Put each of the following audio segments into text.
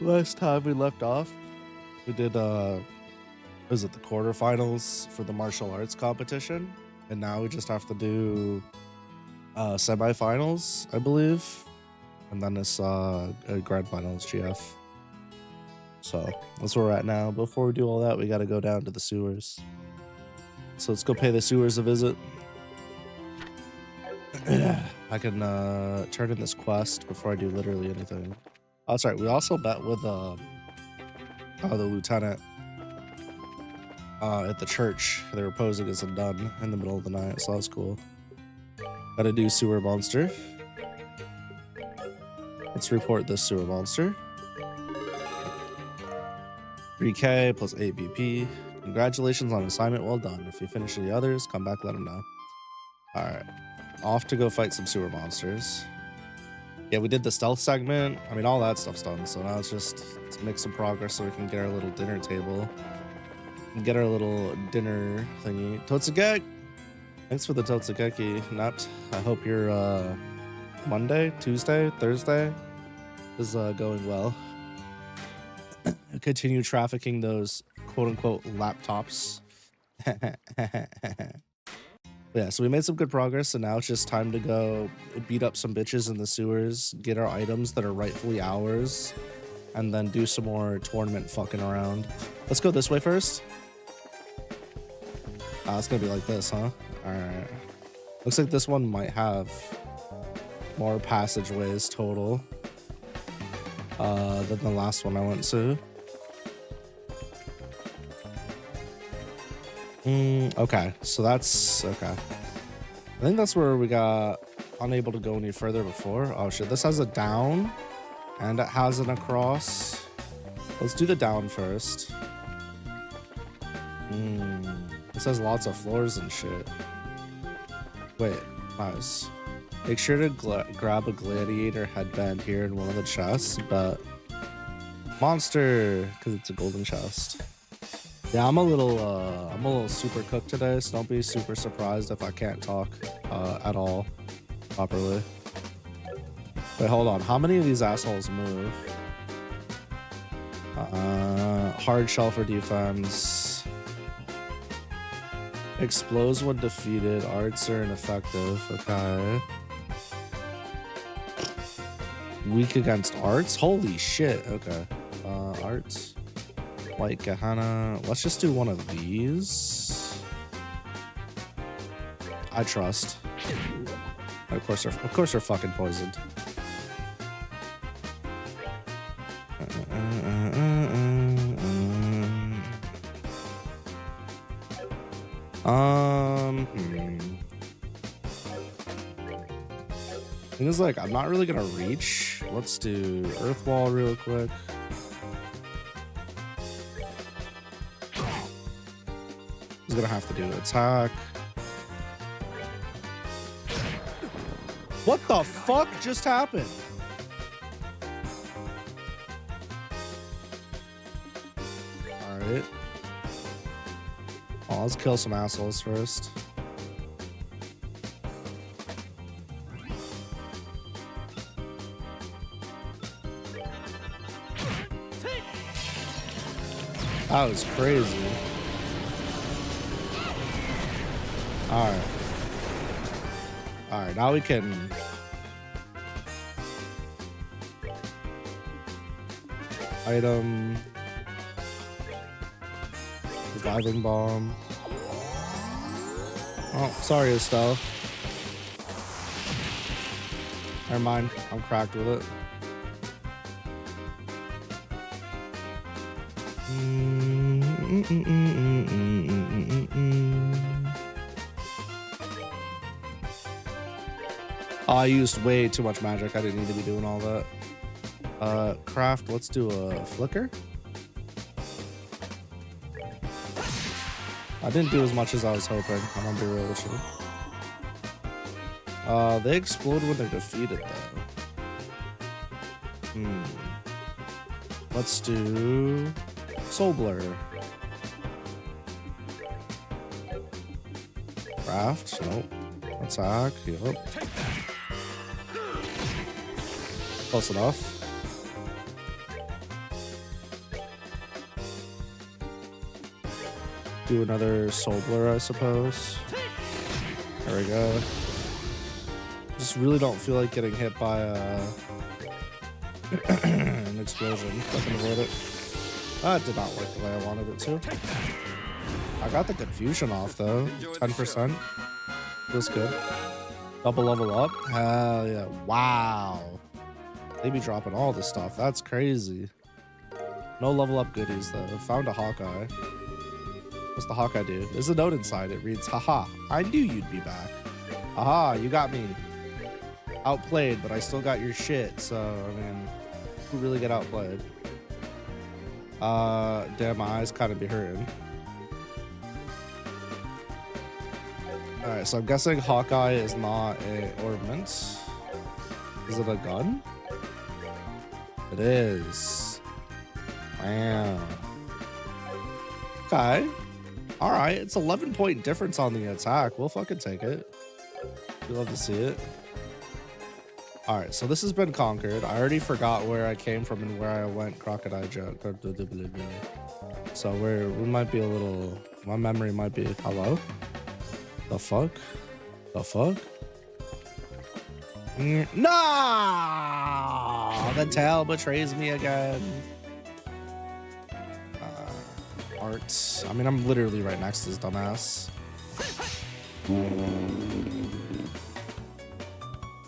Last time we left off, we did was it the quarterfinals for the martial arts competition, and now we just have to do semifinals, I believe, and then this grand finals GF. So that's where we're at now. Before we do all that, we got to go down to the sewers. So let's go pay the sewers a visit. I can turn in this quest before I do literally anything. Oh, sorry. We also met with the lieutenant at the church. They were posing as undone in the middle of the night, so that was cool. Gotta do sewer monster. Let's report this sewer monster. 3K plus 8 BP. Congratulations on assignment, well done. If you finish the others, come back, let them know. Alright. Off to go fight some sewer monsters. Yeah, we did the stealth segment. I mean, all that stuff's done. So now it's just let's make some progress so we can get our little dinner table. And get our little dinner thingy. Totsugek! Thanks for the Totsugeki, Napt. I hope your Monday, Tuesday, Thursday is going well. Continue trafficking those quote-unquote laptops. Yeah, so we made some good progress, and now it's just time to go beat up some bitches in the sewers, get our items that are rightfully ours, and then do some more tournament fucking around. Let's go this way first. It's gonna be like this, huh? Alright. Looks like this one might have more passageways total than the last one I went to. Okay, so that's okay. I think that's where we got unable to go any further before. Oh shit, this has a down and it has an across. Let's do the down first. This has lots of floors and shit. Wait, nice. Make sure to grab a gladiator headband here in one of the chests, but monster, because it's a golden chest. Yeah, I'm a little super cooked today, so don't be super surprised if I can't talk at all properly. Wait, hold on. How many of these assholes move? Hard shell for defense. Explodes when defeated. Arts are ineffective. Okay. Weak against arts? Holy shit. Okay. Arts. White Gehenna. Let's just do one of these. I trust. Of course they're fucking poisoned. Thing is, like, I'm not really gonna reach. Let's do earth wall real quick. He's gonna have to do attack. What the fuck just happened? Alright. Oh, let's kill some assholes first. That was crazy. Alright. Alright, now we can... Item... Reviving bomb. Oh, sorry, Estelle. Never mind, I'm cracked with it. I used way too much magic. I didn't need to be doing all that. Craft, let's do a flicker. I didn't do as much as I was hoping. I'm gonna be real with you. They explode when they're defeated, though. Let's do Soul Blur. Craft, nope. Attack, yep. Close enough. do another soul blur, I suppose. There we go. Just really don't feel like getting hit by an explosion. I can avoid it. That did not work the way I wanted it to. I got the confusion off though. 10%. Feels good. Double level up. Hell yeah. Wow. They be dropping all this stuff. That's crazy. No level up goodies though. Found a Hawkeye. What's the Hawkeye do? There's a note inside. It reads, haha, I knew you'd be back. Aha, you got me. Outplayed, but I still got your shit. So, I mean, who really get outplayed? Damn, my eyes kind of be hurting. Alright, so I'm guessing Hawkeye is not a ornament. Is it a gun? It is. Wow. Okay. Alright, it's 11-point difference on the attack. We'll fucking take it. We love to see it. Alright, so this has been conquered. I already forgot where I came from and where I went. Crocodile joke. So we might be a little... My memory might be... Hello? The fuck? The fuck? No! The tail betrays me again. Art. I mean, I'm literally right next to this dumbass.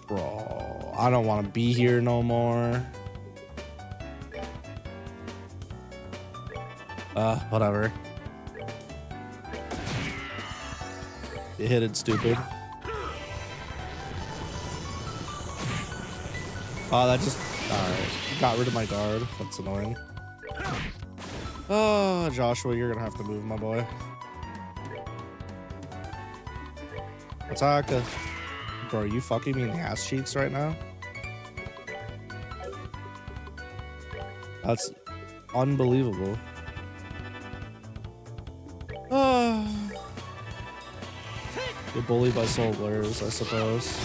Bro, I don't want to be here no more. Whatever. You hit it, stupid. Oh, that just... Alright. Got rid of my guard. That's annoying. Oh, Joshua, you're gonna have to move, my boy. Attack. Bro, are you fucking me in the ass cheeks right now? That's unbelievable. You're bullied by soul blurs, I suppose.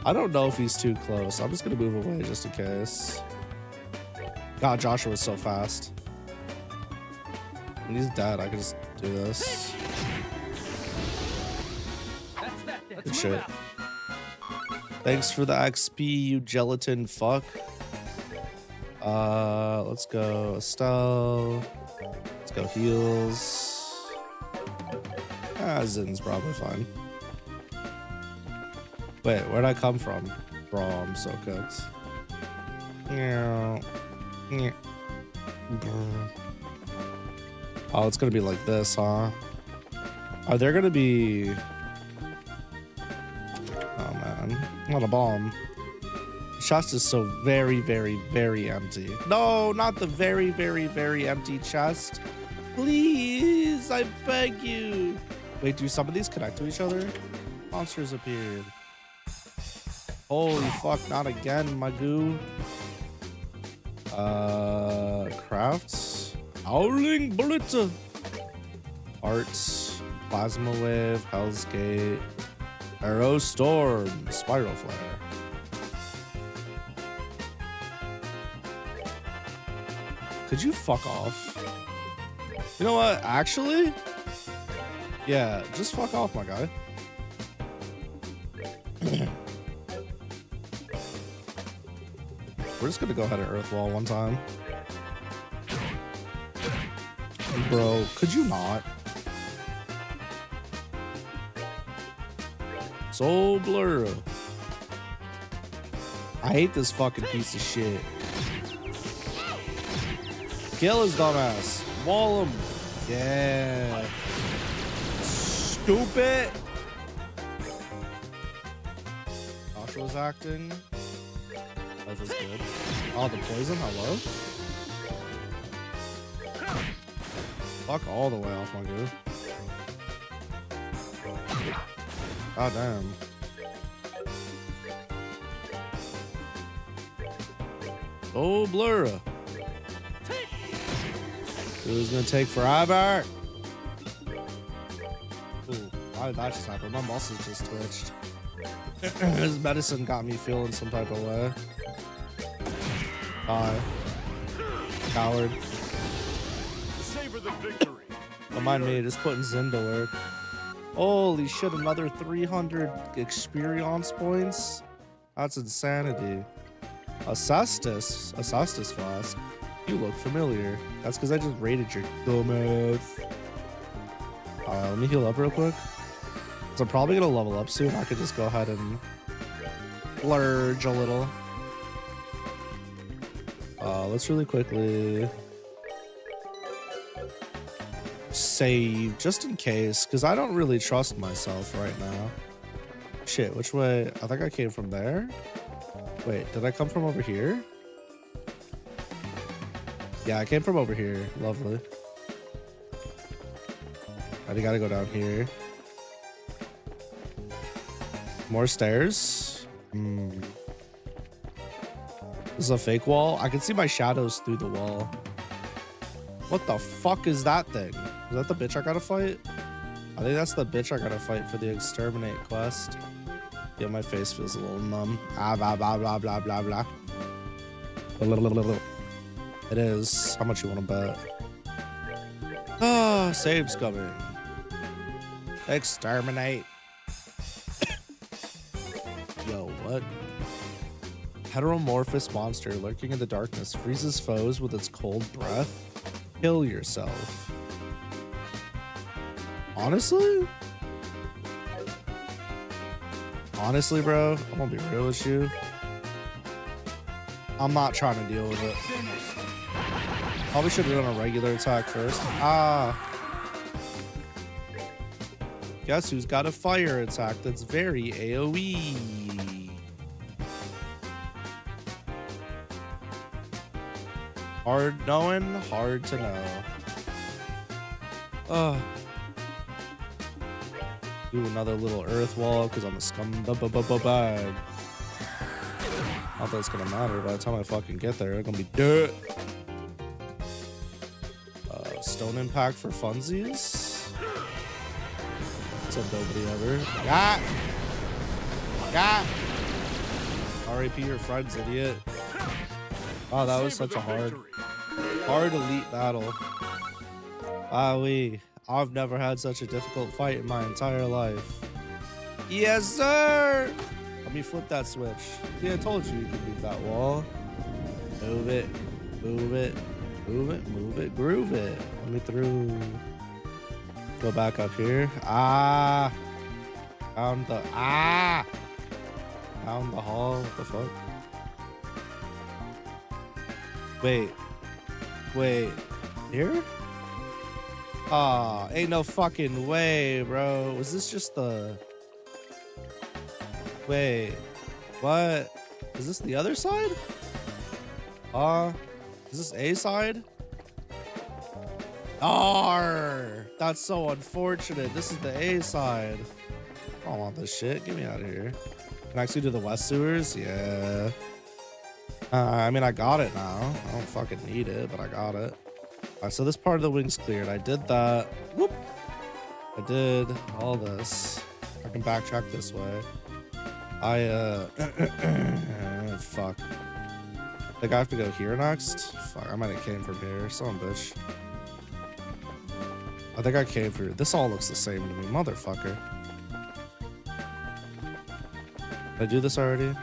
I don't know if he's too close. I'm just gonna move away just in case. God, Joshua was so fast. When he's dead, I can just do this. Good shit. Thanks for the XP, you gelatin fuck. Let's go Estelle. Let's go heals. Zin's probably fine. Wait, where'd I come from? Bro, I'm so cooked. Oh, it's gonna be like this, huh? Are there gonna be... Oh man, not a bomb. Chest is so very, very, very empty. No, not the very, very, very empty chest. Please, I beg you. Wait, do some of these connect to each other? Monsters appeared. Holy fuck, not again, my goo. Crafts. Howling bullet. Arts. Plasma wave. Hell's Gate. Arrow storm. Spiral flare. Could you fuck off? You know what? Actually, yeah, just fuck off, my guy. We're just gonna go ahead and earth wall one time. Bro, could you not? Soul blur. I hate this fucking piece of shit. Kill his dumbass. Wall him. Yeah. Stupid. Joshua's acting. Life is good. Oh, the poison. Hello. Fuck all the way off my goo. God damn. Oh, blur. Who's gonna take forever? Ooh, why did that just happen? My muscles just twitched. His medicine got me feeling some type of way. Coward. for the victory. Don't mind me, just putting Zin to work. Holy shit, another 300 experience points? That's insanity. Asastus Flask. You look familiar. That's because I just raided your dumbass. Let me heal up real quick. So I'm probably gonna level up soon. I could just go ahead and splurge a little. Let's really quickly save just in case, because I don't really trust myself right now. Shit, which way? I think I came from there. Wait, did I come from over here? Yeah, I came from over here. Lovely. I gotta go down here. More stairs. This is a fake wall. I can see my shadows through the wall. What the fuck is that thing? Is that the bitch I gotta fight? I think that's the bitch I gotta fight for the exterminate quest. Yeah, my face feels a little numb. Ah, blah, blah, blah, blah, blah, blah. It is. How much you want to bet? Ah, save's coming. Exterminate. Yo, what? Heteromorphous monster lurking in the darkness freezes foes with its cold breath. Kill yourself. Honestly? Honestly, bro, I'm gonna be real with you. I'm not trying to deal with it. Probably should have done a regular attack first. Ah. Guess who's got a fire attack that's very AoE? Hard knowing, hard to know. Do another little earth wall because I'm a scumbag. Not that it's gonna matter. By the time I fucking get there, it's gonna be dirt. Stone impact for funsies. Said nobody ever. Got. RAP your friends, idiot. Oh, that was such a hard elite battle. Wowee. I've never had such a difficult fight in my entire life. Yes, sir! Let me flip that switch. Yeah, I told you you could move that wall. Move it, move it, move it, move it, groove it. Let me through. Go back up here. Ah! Down the... Ah! Down the hall. What the fuck? Wait. Here? Aw, ain't no fucking way, bro. Was this just the... Wait, what? Is this the other side? Is this A side? Arr! That's so unfortunate. This is the A side. I don't want this shit. Get me out of here. Can I actually do the west sewers? Yeah. I mean, I got it now. I don't fucking need it, but I got it. All right, so this part of the wing's cleared. I did that. Whoop. I did all this. I can backtrack this way. Fuck. I think I have to go here next. Fuck, I might have came from here. Son of a bitch. I think I came through. This all looks the same to me, motherfucker. Did I do this already?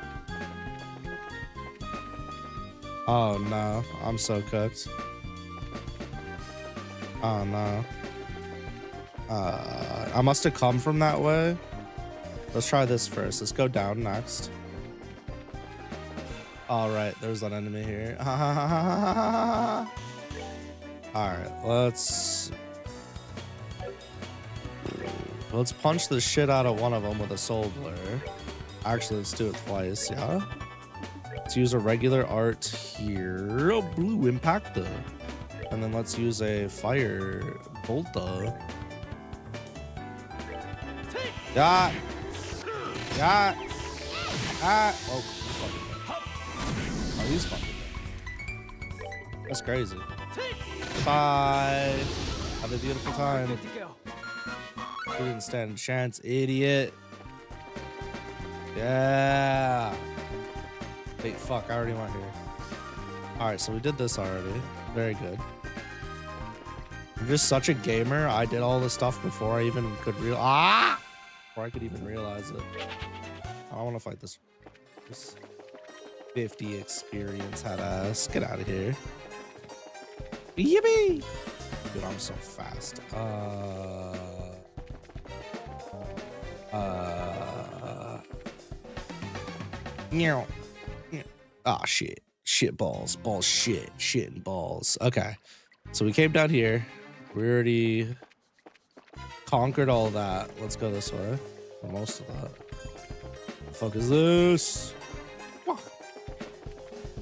Oh no, I'm so cooked. Oh no. I must have come from that way. Let's try this first. Let's go down next. All right, there's an enemy here. All right, let's punch the shit out of one of them with a soul blur. Actually, let's do it twice, yeah? Let's use a regular art here. Oh, blue impactor. And then let's use a fire bolta. Yeah. Oh, he's fucking dead. That's crazy. Bye. Have a beautiful time. You didn't stand a chance, idiot. Yeah. Wait, fuck, I already went here. All right, so we did this already. Very good. I'm just such a gamer. I did all this stuff before I even could before I could even realize it. I don't want to fight this 50 experience head ass. Get out of here. Yippee! Dude, I'm so fast. Meow. Ah, shit. Shit balls. Balls shit. Shit and balls. Okay. So we came down here. We already conquered all that. Let's go this way. Or most of that. The fuck is this?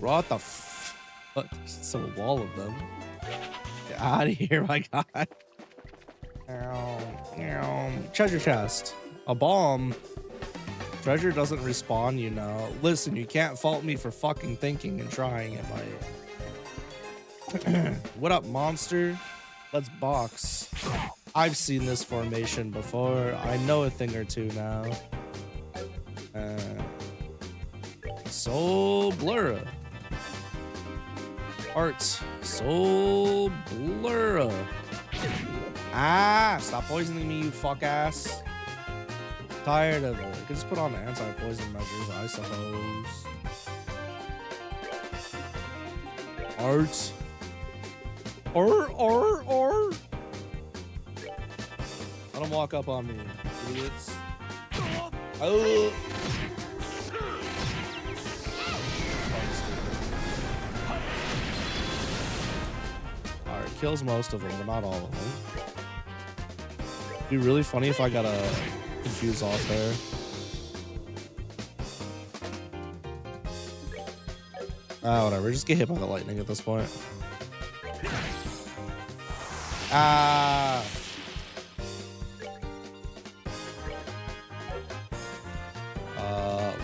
What the fuck? There's a wall of them. Get out of here, my god. Treasure chest. A bomb. Treasure doesn't respawn, you know. Listen, you can't fault me for fucking thinking and trying it, mate. What up, monster? Let's box. I've seen this formation before. I know a thing or two now. Soul Blurra. Art. Soul Blurra. Ah, stop poisoning me, you fuck ass. Tired of it. I could just put on anti-poison measures, I suppose. Art. Or. Let him walk up on me, idiots. Oh. Alright, kills most of them, but not all of them. It'd be really funny if I got a confused off there. Ah, whatever. Just get hit by the lightning at this point. Ah.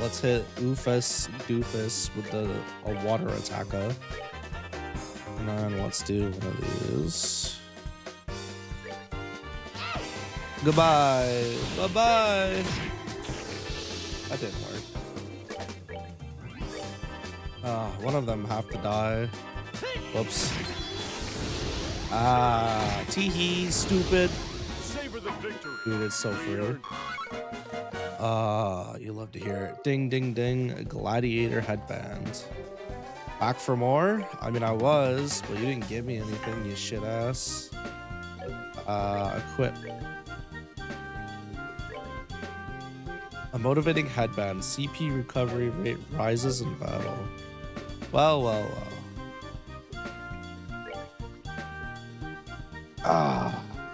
Let's hit Oofus Doofus with a water attacker. And then let's do one of these. Goodbye. Bye-bye. That didn't work. One of them have to die. Whoops. Teehee, stupid. Dude, it's so free. You love to hear it. Ding, ding, ding. Gladiator headband. Back for more? I mean, I was, but you didn't give me anything, you shit ass. Equip. A motivating headband. CP recovery rate rises in battle. Well.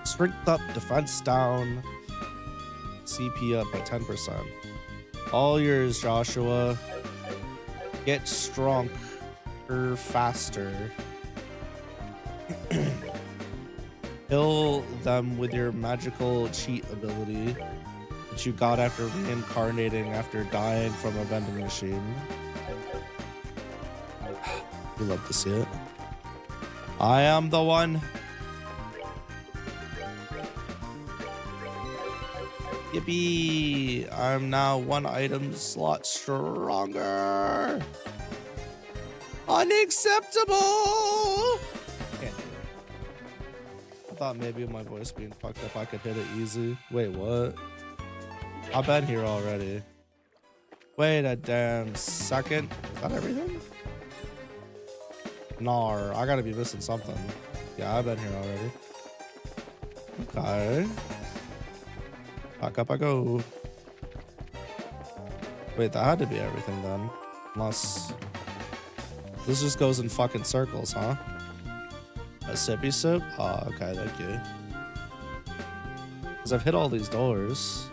Strength up, defense down. CP up by 10%. All yours, Joshua. Get stronger faster. Kill them with your magical cheat ability that you got after reincarnating after dying from a vending machine. We love to see it. I am the one. Yippee! I'm now one item slot stronger. Unacceptable! Can't do it. I thought maybe my voice being fucked up, I could hit it easy. Wait, what? I've been here already. Wait a damn second. Is that everything? Nar, I gotta be missing something. Yeah, I've been here already. Okay. Back up I go. Wait, that had to be everything then. Unless this just goes in fucking circles, huh? A sippy sip? Oh, okay, thank you. Because I've hit all these doors.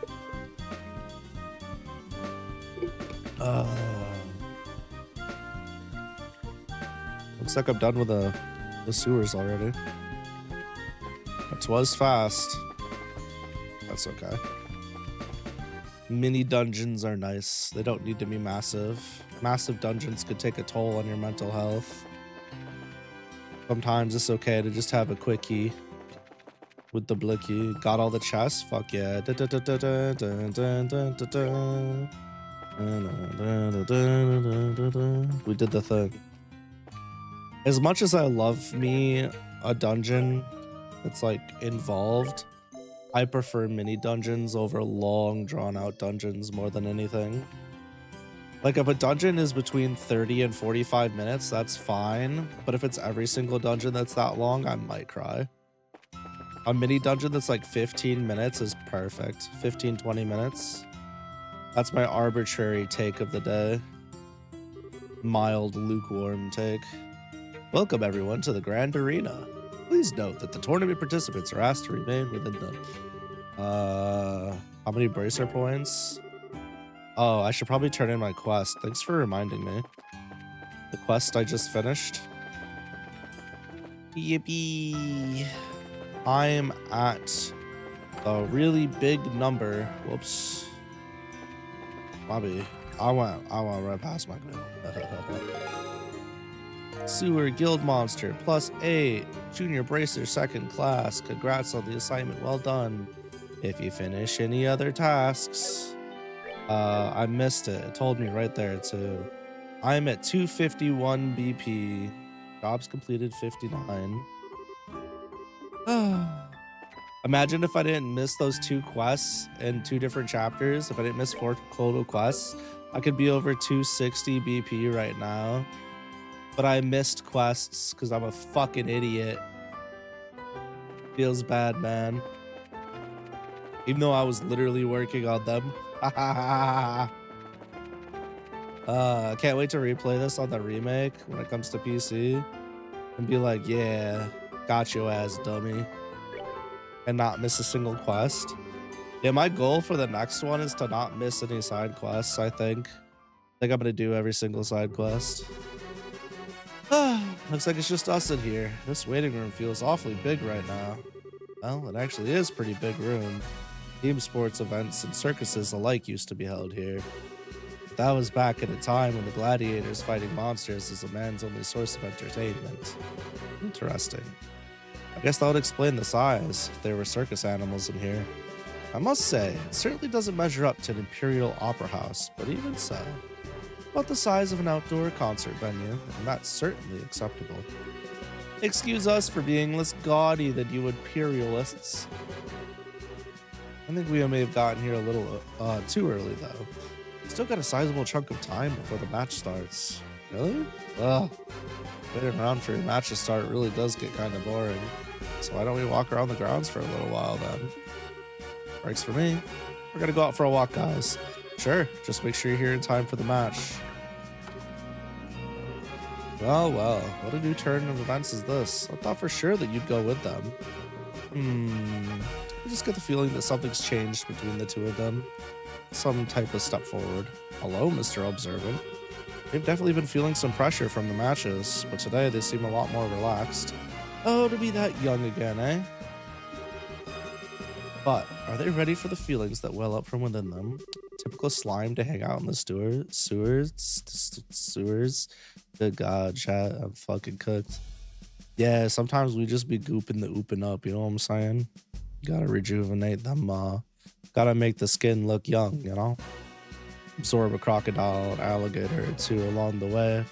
Looks like I'm done with the sewers already. That was fast. That's okay. Mini dungeons are nice. They don't need to be massive. Massive dungeons could take a toll on your mental health. Sometimes it's okay to just have a quickie with the blicky. Got all the chests? Fuck yeah. We did the thing. As much as I love me a dungeon that's like involved. I prefer mini dungeons over long drawn out dungeons more than anything. Like if a dungeon is between 30 and 45 minutes, that's fine. But if it's every single dungeon that's that long, I might cry. A mini dungeon that's like 15 minutes is perfect. 15, 20 minutes. That's my arbitrary take of the day. Mild, lukewarm take. Welcome everyone to the Grand Arena. Please note that the tournament participants are asked to remain within the... how many bracer points? Oh, I should probably turn in my quest. Thanks for reminding me. The quest I just finished. Yippee. I'm at a really big number. Whoops. Bobby, I went right past my goal. Sewer Guild Monster +8. Junior Bracer 2nd class. Congrats on the assignment. Well done. If you finish any other tasks. I missed it. It told me right there too. I'm at 251 BP. Jobs completed 59. Imagine if I didn't miss those 2 quests in 2 different chapters. If I didn't miss 4 total quests, I could be over 260 BP right now. But I missed quests because I'm a fucking idiot. Feels bad, man. Even though I was literally working on them. I can't wait to replay this on the remake when it comes to PC. And be like, yeah, got your ass, dummy. And not miss a single quest. Yeah, my goal for the next one is to not miss any side quests, I think. I'm gonna do every single side quest. Looks like it's just us in here. This waiting room feels awfully big right now. Well, it actually is a pretty big room. Team sports events and circuses alike used to be held here. But that was back in a time when the gladiators fighting monsters is a man's only source of entertainment. Interesting. I guess that would explain the size if there were circus animals in here. I must say, it certainly doesn't measure up to an imperial opera house, but even so, about the size of an outdoor concert venue, and that's certainly acceptable. Excuse us for being less gaudy than you imperialists. I think we may have gotten here a little too early, though. Still got a sizable chunk of time before the match starts. Really? Well, waiting around for your match to start really does get kind of boring. So why don't we walk around the grounds for a little while then? Works for me. We're gonna go out for a walk, guys. Sure, just make sure you're here in time for the match. Well, what a new turn of events is this? I thought for sure that you'd go with them. I just get the feeling that something's changed between the two of them. Some type of step forward. Hello, Mr. Observant. They've definitely been feeling some pressure from the matches, but today they seem a lot more relaxed. Oh, to be that young again, eh? But are they ready for the feelings that well up from within them? Typical slime to hang out in the sewers. Good God, chat, I'm fucking cooked. Yeah, sometimes we just be gooping the ooping up, you know what I'm saying? Gotta rejuvenate them, gotta make the skin look young, you know? Absorb a crocodile, an alligator or 2 along the way.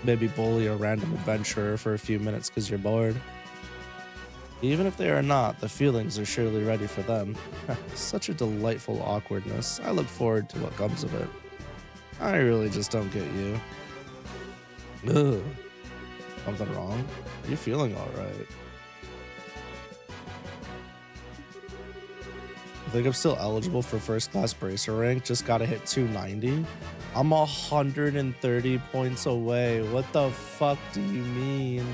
Maybe bully a random adventurer for a few minutes because you're bored. Even if they are not, the feelings are surely ready for them. Such a delightful awkwardness. I look forward to what comes of it. I really just don't get you. Ugh. Something wrong? Are you feeling alright? I think I'm still eligible for first class bracer rank. Just gotta hit 290. I'm 130 points away. What the fuck do you mean?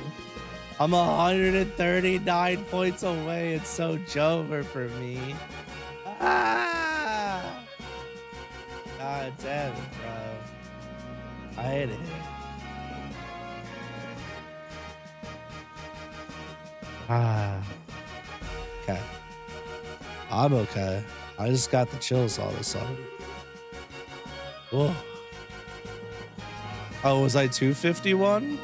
I'm 139 points away. It's so jover for me. Ah! God damn it, bro. I hate it. Okay. I'm okay. I just got the chills all of a sudden. Whoa. Oh, was I 251?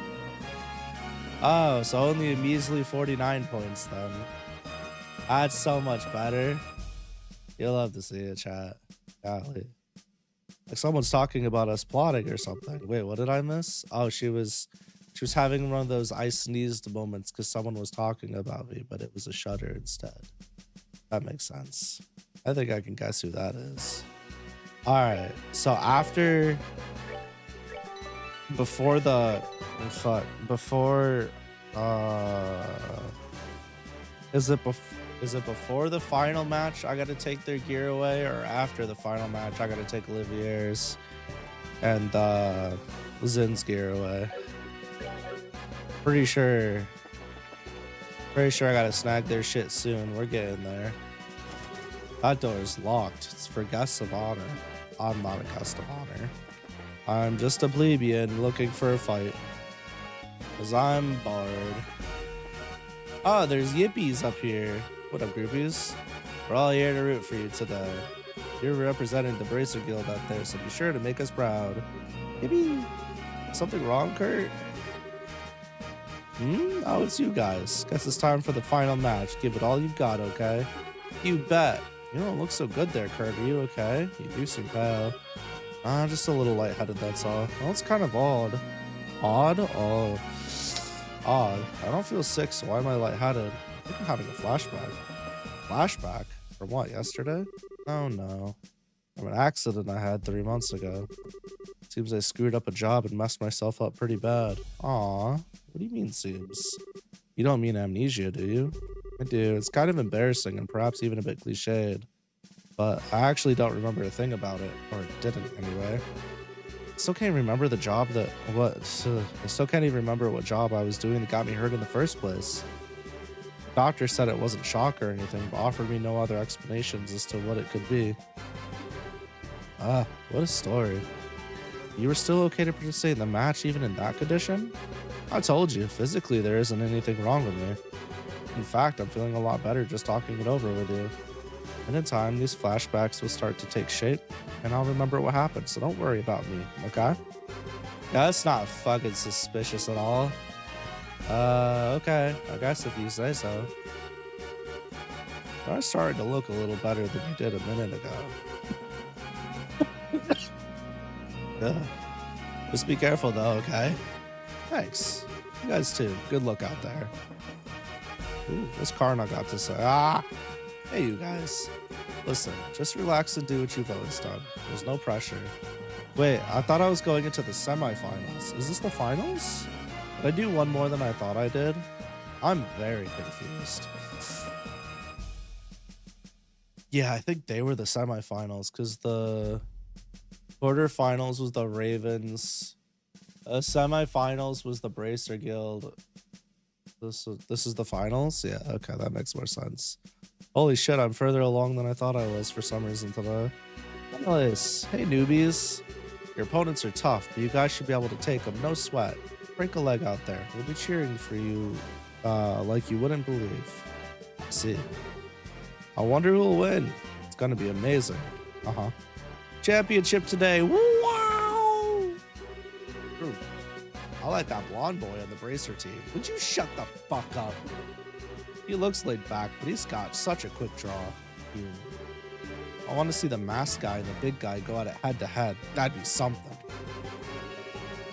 Oh, so only a measly 49 points then. That's so much better. You'll love to see it, chat. Golly. Like someone's talking about us plotting or something. Wait, what did I miss? Oh, she was She was having one of those I sneezed moments because someone was talking about me, but it was a shudder instead. That makes sense. I think I can guess who that is. All right. So after, before the, before, is it before the final match I got to take their gear away, or after the final match I got to take Olivier's and Zin's gear away? Pretty sure I gotta snag their shit soon. We're getting there. That door is locked. It's for guests of honor. I'm not a guest of honor. I'm just a plebeian looking for a fight. Cause I'm bored. Oh, there's yippies up here. What up, groupies? We're all here to root for you today. You're representing the Bracer Guild out there, so be sure to make us proud. Yippee! Something wrong, Kurt? Oh, it's you guys. Guess it's time for the final match. Give it all you've got, okay? You bet. You don't look so good there, Kurt. Are you okay? You do seem pale. Just a little lightheaded, that's all. Well, it's kind of odd. Odd? Oh. Odd. I don't feel sick, so why am I lightheaded? I think I'm having a flashback. Flashback? From what, yesterday? Oh no. From an accident I had 3 months ago. Seems I screwed up a job and messed myself up pretty bad. Aw. What do you mean, seems? You don't mean amnesia, do you? I do. It's kind of embarrassing and perhaps even a bit cliched. But I actually don't remember a thing about it. Or didn't, anyway. I still can't remember the job that... I still can't even remember what job I was doing that got me hurt in the first place. The doctor said it wasn't shock or anything, but offered me no other explanations as to what it could be. What a story. You were still okay to participate in the match even in that condition? I told you, physically there isn't anything wrong with me. In fact, I'm feeling a lot better just talking it over with you. And in time, these flashbacks will start to take shape, and I'll remember what happened, so don't worry about me, okay? Yeah, that's not fucking suspicious at all. Okay, I guess if you say so. You're starting to look a little better than you did a minute ago. Yeah. Just be careful though, okay? Thanks. You guys too. Good luck out there. Ooh, what's Krma got to say? Hey you guys. Listen, just relax and do what you've always done. There's no pressure. Wait, I thought I was going into the semifinals. Is this the finals? Did I do one more than I thought I did? I'm very confused. Yeah, I think they were the semifinals because the quarterfinals was the Ravens. Semifinals was the Bracer Guild. This is the finals? Yeah, okay, that makes more sense. Holy shit, I'm further along than I thought I was for some reason today. Nice. Hey newbies. Your opponents are tough, but you guys should be able to take them. No sweat. Break a leg out there. We'll be cheering for you like you wouldn't believe. Let's see. I wonder who will win. It's gonna be amazing. Championship today. Wow! Ooh. I like that blonde boy on the Bracer team. Would you shut the fuck up? He looks laid back, but he's got such a quick draw. I want to see the masked guy and the big guy go at it head to head. That'd be something.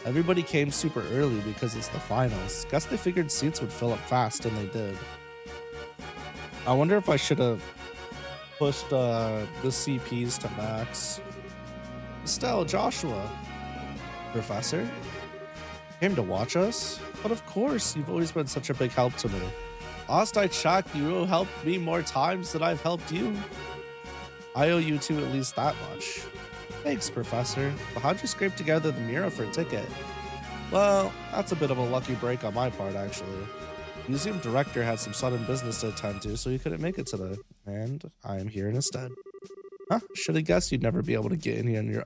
Everybody came super early because it's the finals. Guess they figured seats would fill up fast, and they did. I wonder if I should have pushed the CPs to max. Estelle, Joshua. Professor? Came to watch us? But of course, you've always been such a big help to me. Last I checked, you helped me more times than I've helped you. I owe you two at least that much. Thanks, Professor. But how'd you scrape together the Mira for a ticket? Well, that's a bit of a lucky break on my part, actually. The museum director had some sudden business to attend to, so he couldn't make it today. And I am here instead. Huh? Should have guessed you'd never be able to get in here on your...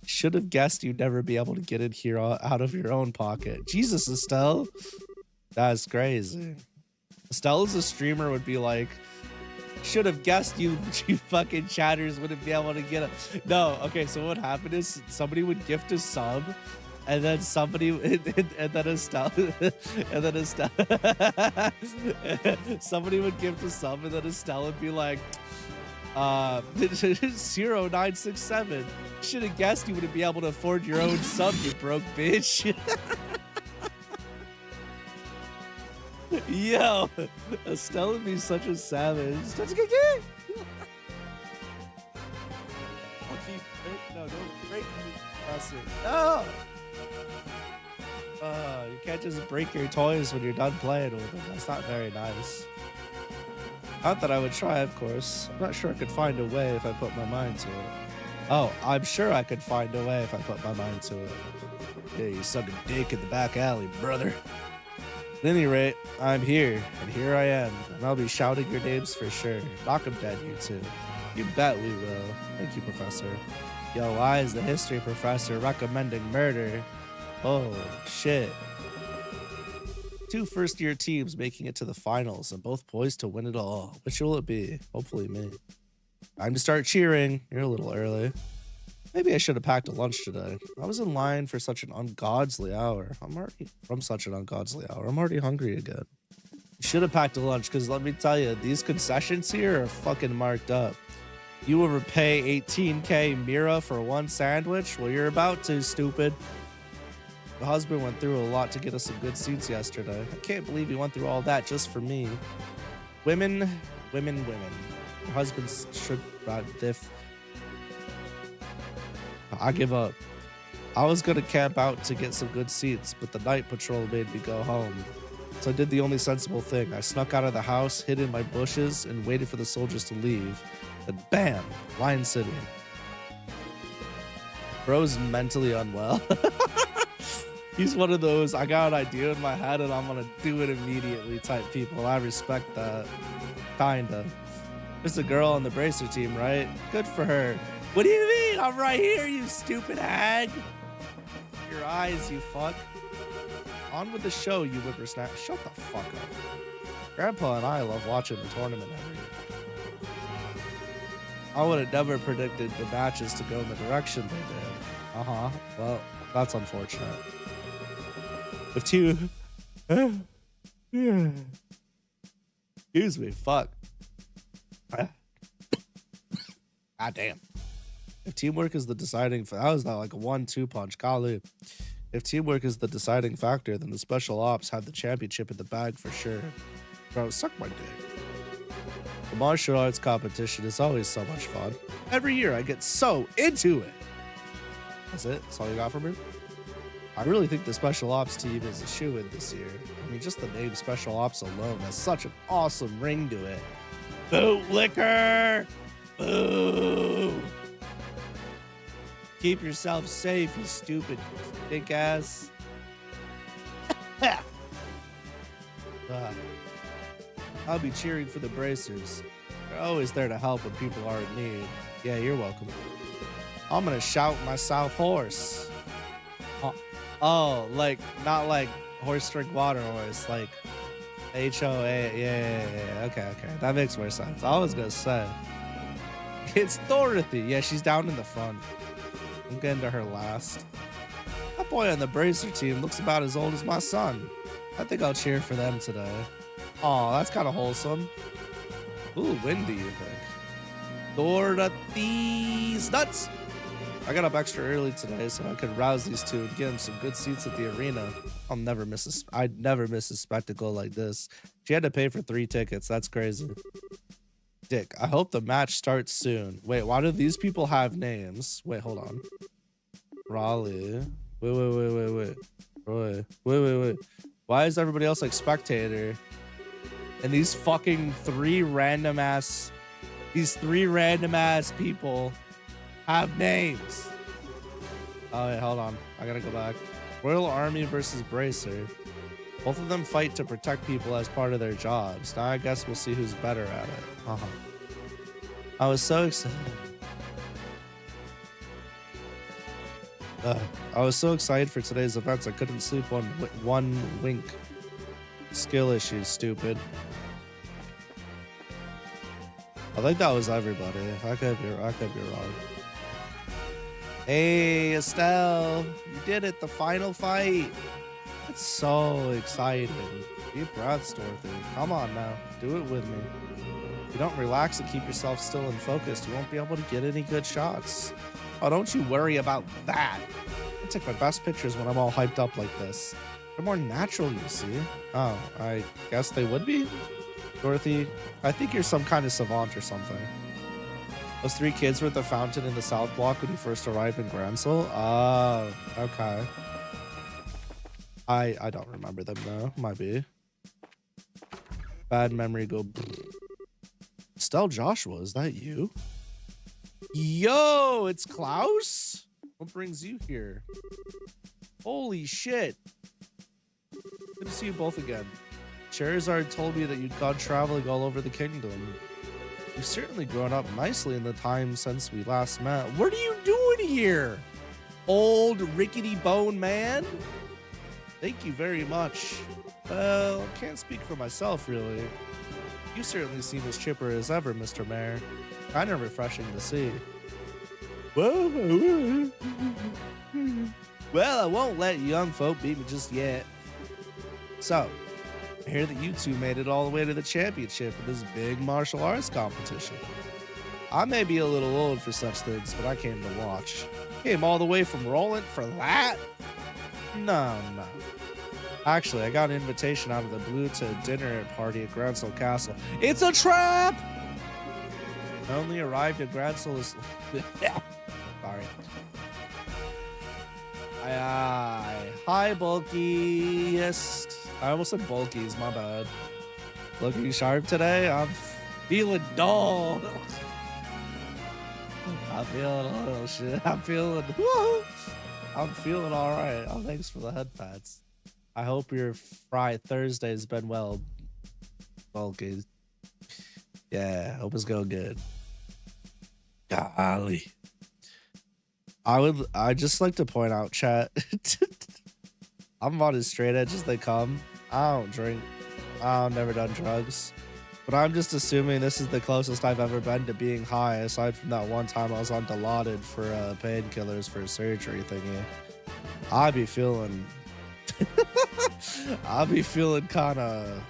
Should have guessed you'd never be able to get in here out of your own pocket. Jesus, Estelle. That's crazy. Estelle as a streamer would be like, should have guessed you fucking chatters wouldn't be able to get it. No, okay, so what happened is somebody would gift a sub, and then somebody, and then Estelle, and then Estelle, somebody would gift a sub, and then Estelle would be like, 0967. Should have guessed you wouldn't be able to afford your own sub, you broke bitch. Yo, Estelle would be such a savage. No, don't break me, Professor. No! You can't just break your toys when you're done playing with them. That's not very nice. Not that I would try, of course. I'm not sure I could find a way if I put my mind to it. Oh, I'm sure I could find a way if I put my mind to it. Yeah, you suck a dick in the back alley, brother. At any rate, I'm here, and here I am, and I'll be shouting your names for sure. Knock 'em dead, you two. You bet we will. Thank you, Professor. Yo, why is the history professor recommending murder? Oh, shit. 2 first-year teams making it to the finals, and both poised to win it all. Which will it be? Hopefully me. Time to start cheering. You're a little early. Maybe I should have packed a lunch today. I was in line for such an ungodly hour. I'm already hungry again. You should have packed a lunch, because let me tell you, these concessions here are fucking marked up. You will repay 18K Mira for 1 sandwich? Well, you're about to, stupid. The husband went through a lot to get us some good seats yesterday. I can't believe he went through all that just for me. Women. Your husbands should diff. I give up. I was gonna camp out to get some good seats, but the night patrol made me go home. So I did the only sensible thing. I snuck out of the house, hid in my bushes, and waited for the soldiers to leave. Then bam, Lion City. Bro's mentally unwell. He's one of those, I got an idea in my head and I'm gonna do it immediately type people. I respect that. Kinda. There's a girl on the bracer team, right? Good for her. What do you mean? I'm right here, you stupid hag. Your eyes, you fuck. On with the show, you whippersnapper. Shut the fuck up. Grandpa and I love watching the tournament every year. I would have never predicted the matches to go in the direction they did. Well, that's unfortunate. If two... Excuse me, fuck. God damn. If teamwork is the deciding... That was not like a 1-2 punch. Golly. If teamwork is the deciding factor, then the special ops have the championship in the bag for sure. Bro, suck my dick. The martial arts competition is always so much fun. Every year I get so into it. That's it? That's all you got for me? I really think the special ops team is a shoo-in this year. I mean, just the name special ops alone has such an awesome ring to it. Bootlicker! Boo! Keep yourself safe, you stupid stink ass. I'll be cheering for the bracers. They're always there to help when people are in need. Yeah, you're welcome. I'm gonna shout myself hoarse. Oh, like, not like horse drink water horse, like H-O-A, yeah. Okay. That makes more sense. I was gonna say. It's Dorothy. Yeah, she's down in the front. I'm getting to her last. That boy on the bracer team looks about as old as my son. I think I'll cheer for them today. Aw, that's kind of wholesome. Ooh, when do you think? Dorothy's nuts. I got up extra early today so I could rouse these two and get them some good seats at the arena. I'd never miss a spectacle like this. She had to pay for 3 tickets. That's crazy. Dick, I hope the match starts soon. Wait, why do these people have names? Wait, hold on. Raleigh. Wait. Roy. Wait. Why is everybody else like spectator? And these fucking 3 random ass people have names. Oh wait, hold on. I gotta go back. Royal Army versus Bracer. Both of them fight to protect people as part of their jobs. Now I guess we'll see who's better at it. I was so excited. I was so excited for today's events I couldn't sleep one wink. Skill issues, stupid. I think that was everybody. I could be wrong. Hey, Estelle, you did it, the final fight. It's so exciting. Deep breaths, Dorothy. Come on now, do it with me. If you don't relax and keep yourself still and focused, you won't be able to get any good shots. Oh, don't you worry about that. I take my best pictures when I'm all hyped up like this. They're more natural, you see. Oh, I guess they would be? Dorothy, I think you're some kind of savant or something. Those 3 kids were at the fountain in the South Block when you first arrived in Gransel? Oh, okay. I don't remember them though. Might be. Bad memory go. Estelle Joshua, is that you? Yo, it's Klaus? What brings you here? Holy shit. Good to see you both again. Charizard told me that you'd gone traveling all over the kingdom. You've certainly grown up nicely in the time since we last met. What are you doing here, old rickety bone man? Thank you very much. Well, I can't speak for myself, really. You certainly seem as chipper as ever, Mr. Mayor. Kind of refreshing to see. Well, I won't let young folk beat me just yet. So, I hear that you two made it all the way to the championship in this big martial arts competition. I may be a little old for such things, but I came to watch. Came all the way from Roland for that? No. Actually, I got an invitation out of the blue to a dinner party at Gransel Castle. It's a trap! I only arrived at Gransel this... Sorry. Hi, bulkiest. I almost said bulkies, my bad. Looking sharp today? I'm feeling dull. I'm feeling a little shit. I'm feeling all right. Oh, thanks for the head pats. I hope your Thursday's been well, bulkies. Yeah, hope it's going good. Golly. I just like to point out, chat. I'm about as straight edge as they come. I don't drink. I've never done drugs. But I'm just assuming this is the closest I've ever been to being high, aside from that one time I was on Dilaudid for painkillers for surgery thingy. I'd be feeling kind of...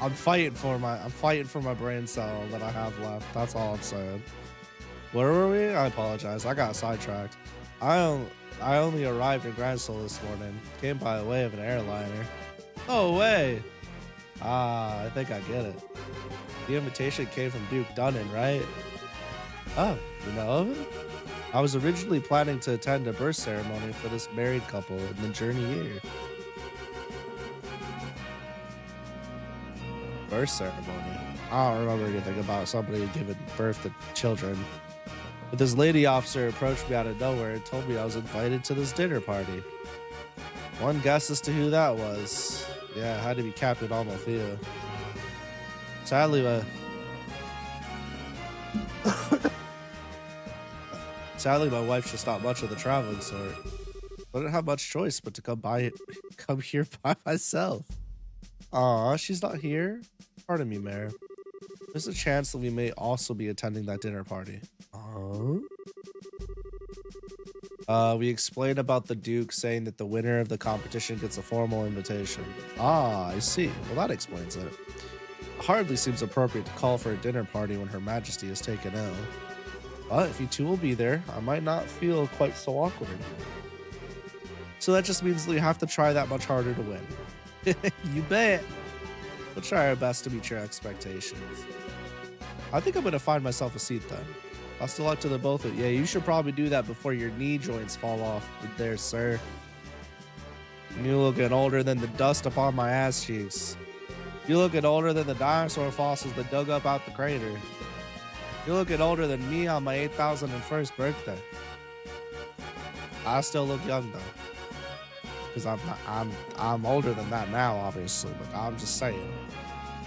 I'm fighting for my brain cell that I have left. That's all I'm saying. Where were we? I apologize. I got sidetracked. I only arrived in Gransel this morning. Came by way of an airliner. No way. I think I get it. The invitation came from Duke Dunnan, right? Oh, you know of it? I was originally planning to attend a birth ceremony for this married couple in the journey here. Birth ceremony? I don't remember anything about somebody giving birth to children. But this lady officer approached me out of nowhere and told me I was invited to this dinner party. One guess as to who that was. Yeah, it had to be Captain Almothea. Sadly, my wife's just not much of the traveling sort. I didn't have much choice but to come here by myself. Aw, she's not here? Pardon me, Mayor. There's a chance that we may also be attending that dinner party. We explained about the Duke saying that the winner of the competition gets a formal invitation. Ah, I see. Well, that explains it. It hardly seems appropriate to call for a dinner party when Her Majesty is taken ill. But if you two will be there, I might not feel quite so awkward. So that just means that you have to try that much harder to win. You bet. We'll try our best to meet your expectations. I think I'm going to find myself a seat then. Best of luck to the both of you. Yeah, you should probably do that before your knee joints fall off there, sir. You looking older than the dust upon my ass cheeks. You looking older than the dinosaur fossils that dug up out the crater. You're looking older than me on my 8,001st birthday. I still look young though. Because I'm older than that now, obviously, but I'm just saying.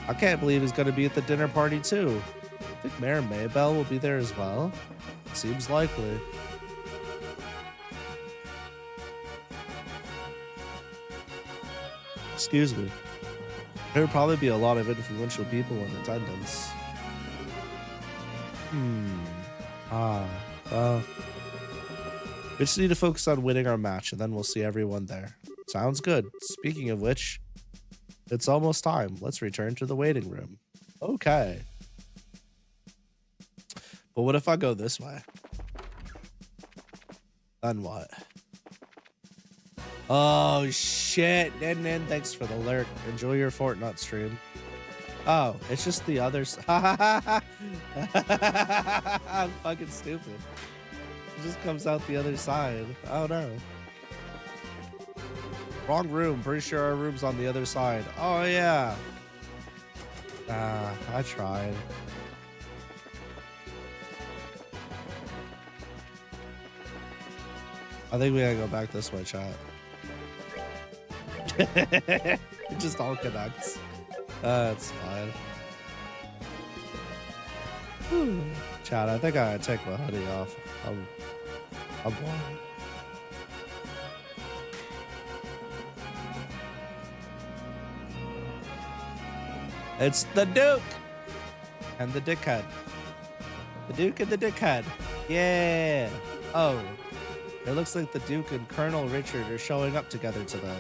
I can't believe he's gonna be at the dinner party too. I think Mayor Maybell will be there as well. Seems likely. Excuse me. There will probably be a lot of influential people in attendance. Well, we just need to focus on winning our match and then we'll see everyone there. Sounds good. Speaking of which, it's almost time. Let's return to the waiting room. Okay. But what if I go this way? Then what? Oh, shit. Nin, thanks for the lurk. Enjoy your Fortnite stream. Oh, it's just the other side. I'm fucking stupid. It just comes out the other side. Oh, no. Wrong room. Pretty sure our room's on the other side. Oh, yeah. I tried. I think we gotta go back this way, chat. It just all connects. That's fine. Whew. Chat, I think I gotta take my hoodie off. I'm blind. It's the Duke and the dickhead. The Duke and the dickhead. Yeah. Oh, it looks like the Duke and Colonel Richard are showing up together today.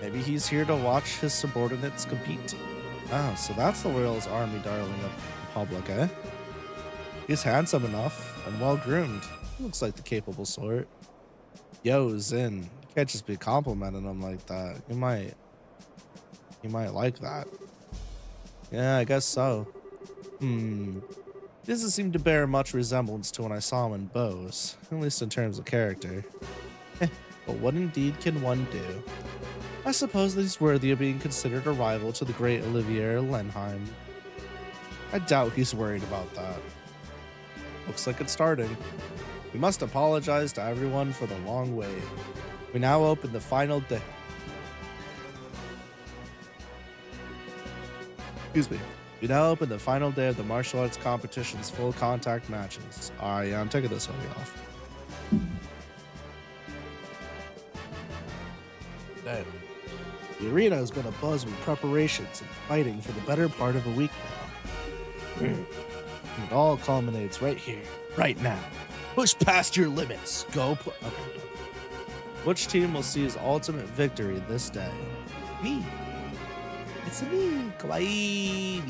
Maybe he's here to watch his subordinates compete. Oh, so that's the Royals Army darling of the public, eh? He's handsome enough and well-groomed. Looks like the capable sort. Yo, Zin, you can't just be complimenting him like that. You might like that. Yeah, I guess so. Doesn't seem to bear much resemblance to when I saw him in Bose, at least in terms of character. But what indeed can one do? I suppose that he's worthy of being considered a rival to the great Olivier Lenheim. I doubt he's worried about that. Looks like it's starting. We must apologize to everyone for the long wait. We now open the final day. Excuse me. We now open the final day of the martial arts competition's full contact matches. Alright, yeah, I'm taking this hoodie off. Then, the arena has been abuzz with preparations and fighting for the better part of a week now. It all culminates right here, right now. Push past your limits. Go play. Okay. Which team will see his ultimate victory this day? Me. It's me, kawaii.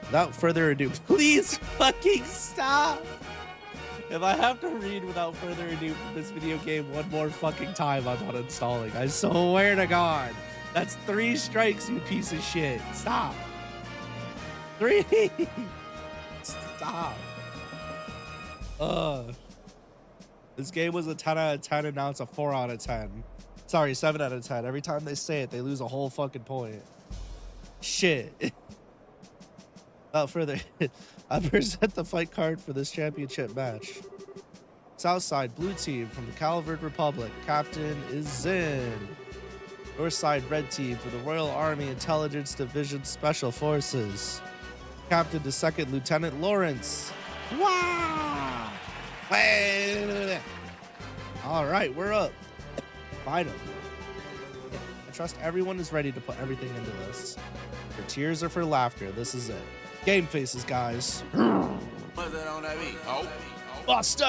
Without further ado, please fucking stop. If I have to read without further ado from this video game one more fucking time, I'm uninstalling. I swear to God. That's 3 strikes, you piece of shit. Stop. 3. Stop. This game was a 10 out of 10 and now it's a 4 out of 10. Sorry, 7 out of 10. Every time they say it, they lose a whole fucking point. Shit. Without further, I present the fight card for this championship match. Southside blue team from the Calvert Republic. Captain is Zin. Northside red team for the Royal Army Intelligence Division Special Forces. Captain to Second Lieutenant Lawrence. Wow! All right, we're up. Finally. I trust everyone is ready to put everything into this. For tears or for laughter, this is it. Game faces, guys. What's that on that beat? Oh. Buster!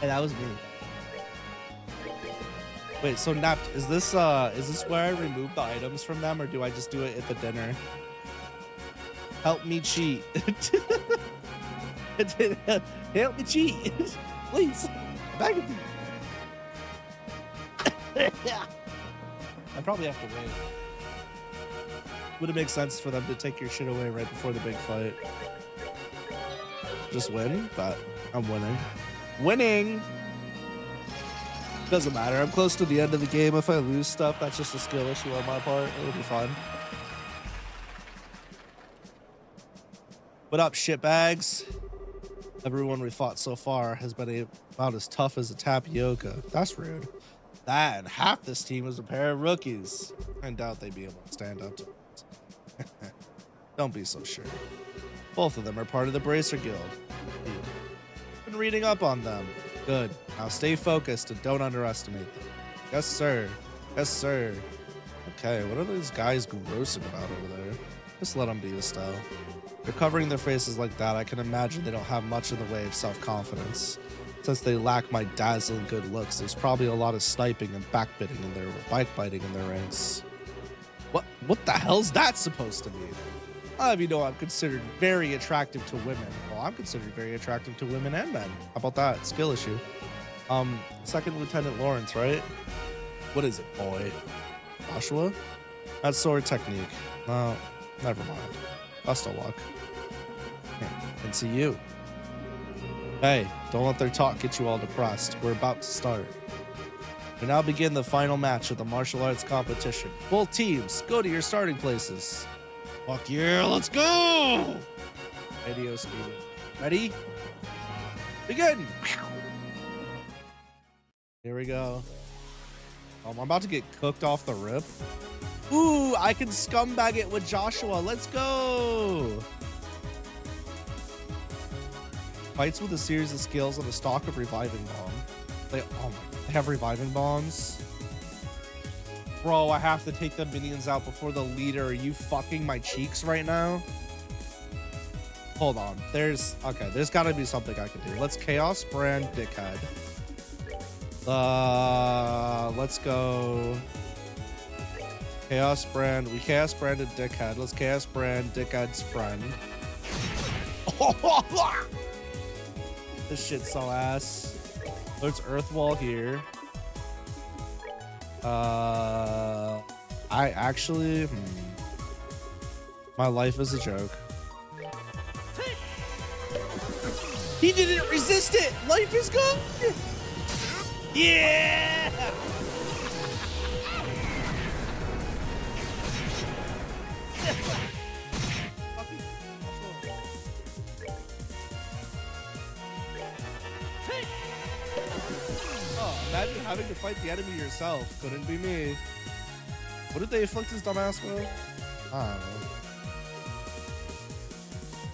Hey, that was me. Wait, so Napped, is this where I remove the items from them, or do I just do it at the dinner? Help me cheat. Help me cheat. Please. Back at me. I probably have to wait. Would it make sense for them to take your shit away right before the big fight? Just win? But I'm winning. Winning! Doesn't matter. I'm close to the end of the game. If I lose stuff, that's just a skill issue on my part. It'll be fine. What up, shitbags? Everyone we fought so far has been about as tough as a tapioca. That's rude. That and half this team is a pair of rookies. I doubt they'd be able to stand up to it. Don't be so sure. Both of them are part of the Bracer Guild. Been reading up on them. Good. Now stay focused and don't underestimate them. Yes, sir. Yes, sir. Okay, what are those guys grossing about over there? Just let them be the style. They're covering their faces like that. I can imagine they don't have much in the way of self-confidence. Since they lack my dazzling good looks, there's probably a lot of sniping and backbiting in their ranks. What the hell's that supposed to mean? I'm considered very attractive to women. Well, I'm considered very attractive to women and men. How about that? Skill issue. Second Lieutenant Lawrence, right? What is it, boy? Joshua? That's sword technique. No, never mind. Best of luck. And to you. Hey, don't let their talk get you all depressed. We're about to start. We now begin the final match of the martial arts competition. Both teams, go to your starting places. Fuck yeah, let's go! Radio speed. Ready? Begin! Here we go. Oh, I'm about to get cooked off the rip. Ooh, I can scumbag it with Joshua. Let's go! Fights with a series of skills and a stock of reviving bomb. They have reviving bombs. Bro, I have to take the minions out before the leader. Are you fucking my cheeks right now? Hold on. There's gotta be something I can do. Let's Chaos Brand Dickhead. Let's go. Chaos Brand. We Chaos Branded Dickhead. Let's Chaos Brand Dickhead's friend. This shit's so ass. There's Earth Wall here. I actually, my life is a joke. He didn't resist it. Life is good. Yeah. Imagine having to fight the enemy yourself. Couldn't be me. What did they afflict his dumbass with? I don't know.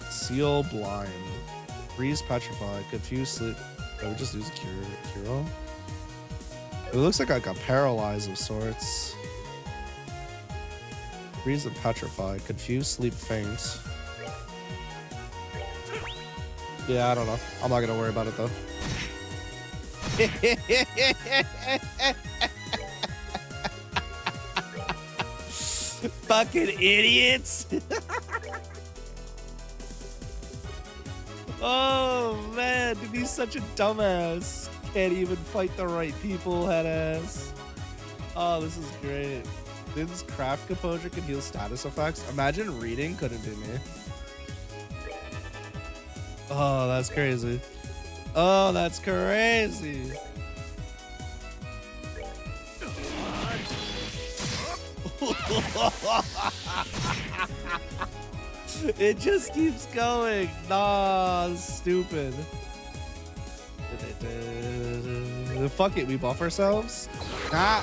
Seal Blind. Freeze Petrify. Confuse Sleep. I would just use a Kuro. It looks like a paralyze of sorts. Freeze and Petrify. Confuse Sleep Faint. Yeah, I don't know. I'm not gonna worry about it though. Fucking idiots. Oh man, dude, he's such a dumbass. Can't even fight the right people, head ass. Oh, this is great. Din's craft composure can heal status effects. Imagine reading couldn't do me. Oh, that's crazy. Oh, that's crazy. It just keeps going. Nah, stupid. Fuck it, we buff ourselves. Nah.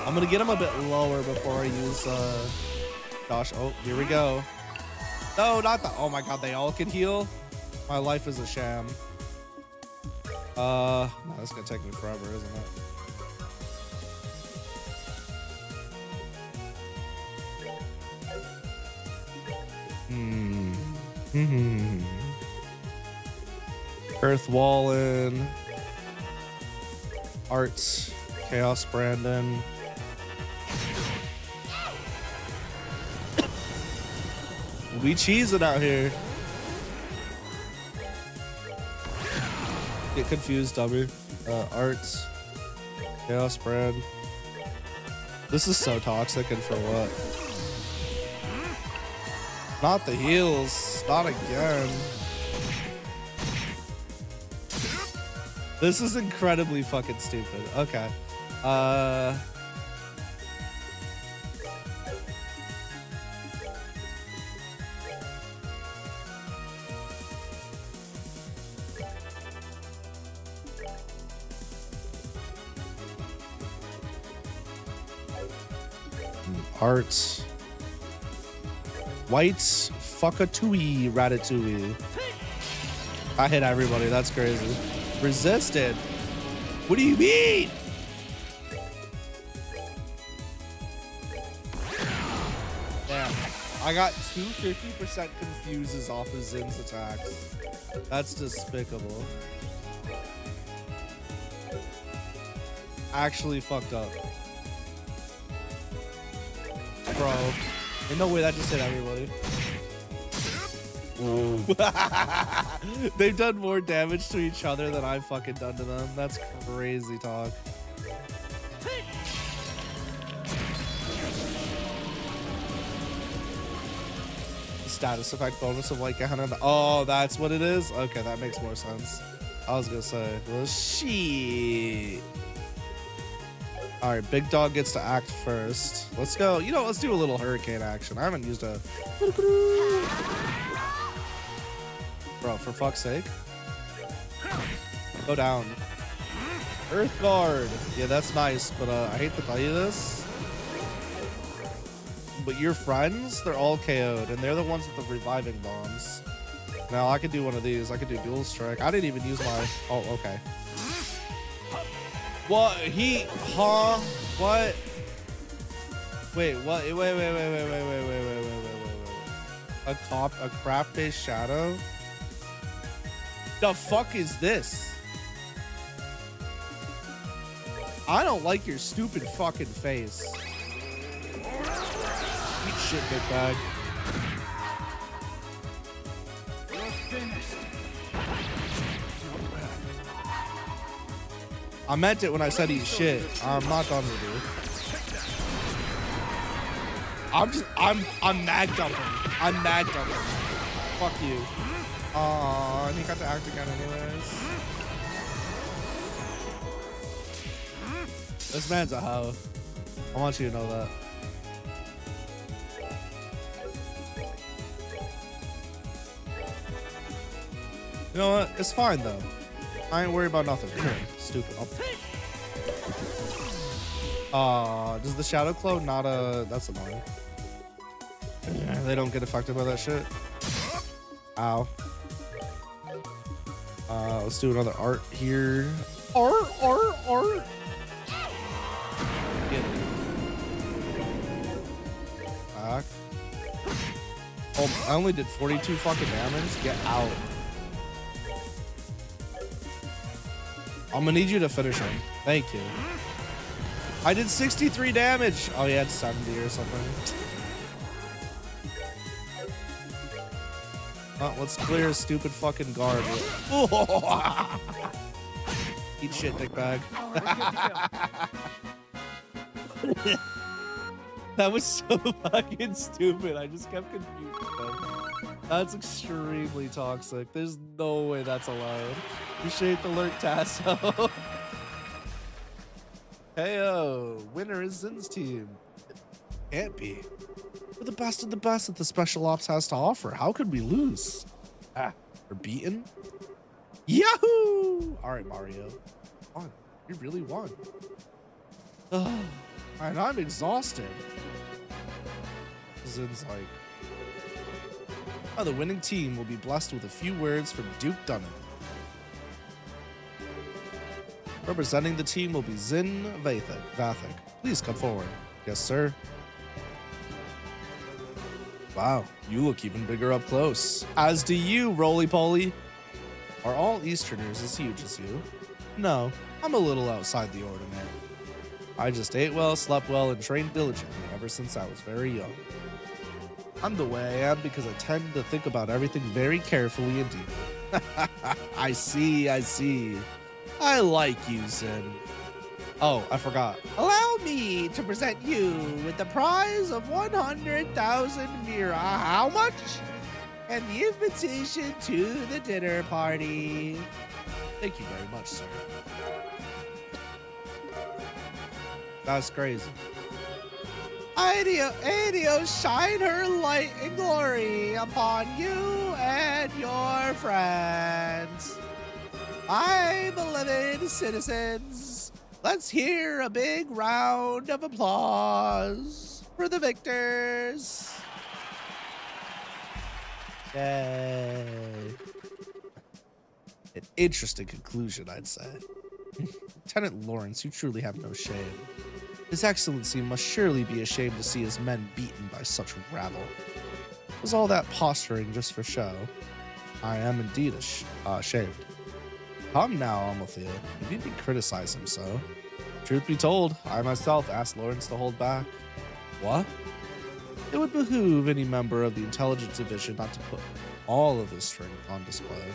I'm gonna get him a bit lower before I use Josh. Oh, here we go. No, not the. Oh my god, they all can heal. My life is a sham. No, that's gonna take me forever, isn't it? Earth Wallen. Arts. Chaos Brandon. We cheesing out here. Get confused, dummy. Arts. Chaos Brand. This is so toxic, and for what? Not the heals. Not again. This is incredibly fucking stupid. Okay. Arts. White Fuckatui Ratatouille. I hit everybody. That's crazy. Resisted. What do you mean? Damn. I got 250% confuses off of Zin's attacks. That's despicable. Actually fucked up. Bro, ain't no way that just hit everybody. They've done more damage to each other than I've fucking done to them. That's crazy talk. Status effect bonus of like 100. Oh, that's what it is? Okay, that makes more sense. I was gonna say, well, shit. All right, big dog gets to act first. Let's go. You know, let's do a little hurricane action. I haven't used a... Bro, for fuck's sake. Go down. Earth Guard. Yeah, that's nice, but I hate to tell you this. But your friends, they're all KO'd, and they're the ones with the reviving bombs. Now, I could do one of these. I could do dual strike. I didn't even use my... Oh, okay. What? He... Huh? What? Wait, what? Wait. A craft-based shadow? The fuck is this? I don't like your stupid fucking face. Eat shit, big bag. You're finished. I meant it when I said eat shit. I'm not done with you. I'm mag dumping. I'm mag dumping. Fuck you. And he got to act again anyways. This man's a hoe. I want you to know that. You know what? It's fine though. I ain't worried about nothing. Come here, stupid. Does the shadow clone not that's annoying. Yeah, they don't get affected by that shit. Ow. Let's do another art here. Art. Get it. Back. Oh, I only did 42 fucking damage. Get out. I'm gonna need you to finish him. Thank you. I did 63 damage. Oh, he had 70 or something. Let's clear his stupid fucking guard. Eat shit, dickbag. That was so fucking stupid. I just kept confused them. That's extremely toxic. There's no way that's allowed. Appreciate the alert, Tasso. Heyo, winner is Zin's team. Can't be. We're the best of the best that the Special Ops has to offer. How could we lose? We're beaten? Yahoo! All right, Mario. Won. You really won. Ugh. And I'm exhausted. Zin's like, oh, the winning team will be blessed with a few words from Duke Dunham. Representing the team will be Zin Vathik. Please come forward. Yes, sir. Wow, you look even bigger up close. As do you, roly-poly. Are all Easterners as huge as you? No, I'm a little outside the ordinary. I just ate well, slept well, and trained diligently ever since I was very young. I'm the way I am because I tend to think about everything very carefully indeed. I see. I like you, Zin. Oh, I forgot. Allow me to present you with the prize of 100,000 Mira. How much? And the invitation to the dinner party. Thank you very much, sir. That's crazy. Adio, shine her light and glory upon you and your friends. My beloved citizens, let's hear a big round of applause for the victors. Yay. An interesting conclusion, I'd say. Lieutenant Lawrence, you truly have no shame. His Excellency must surely be ashamed to see his men beaten by such rabble. Was all that posturing just for show? I am indeed ashamed. Come now, Amalthea. You needn't criticize him so. Truth be told, I myself asked Lawrence to hold back. What? It would behoove any member of the intelligence division not to put all of his strength on display.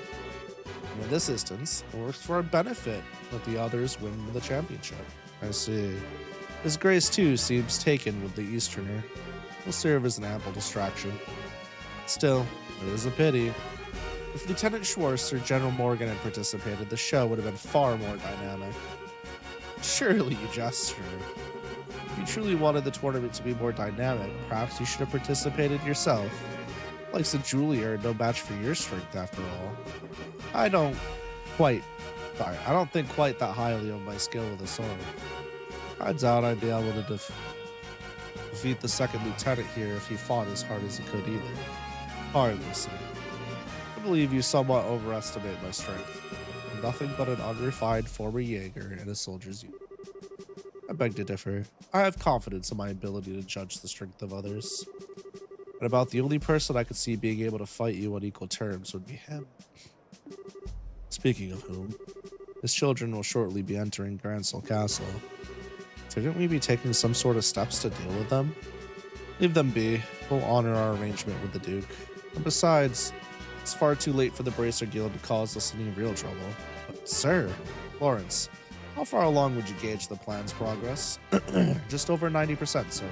And in this instance, it works for our benefit that the others win the championship. I see. His Grace too seems taken with the Easterner. Will serve as an ample distraction. Still, it is a pity. If Lieutenant Schwartz or General Morgan had participated, the show would have been far more dynamic. Surely you jest, sir. If you truly wanted the tournament to be more dynamic, perhaps you should have participated yourself. Like St. Julia are no match for your strength after all. I don't think quite that highly of my skill with a sword. I doubt I'd be able to defeat the second lieutenant here if he fought as hard as he could either. Hardly so. I believe you somewhat overestimate my strength. I'm nothing but an unrefined former Jaeger and a soldier's youth. I beg to differ. I have confidence in my ability to judge the strength of others. And about the only person I could see being able to fight you on equal terms would be him. Speaking of whom, his children will shortly be entering Gransel Castle. Shouldn't we be taking some sort of steps to deal with them? Leave them be. We'll honor our arrangement with the Duke. And besides, it's far too late for the Bracer Guild to cause us any real trouble. But, sir, Lawrence, how far along would you gauge the plan's progress? Just over 90%, sir.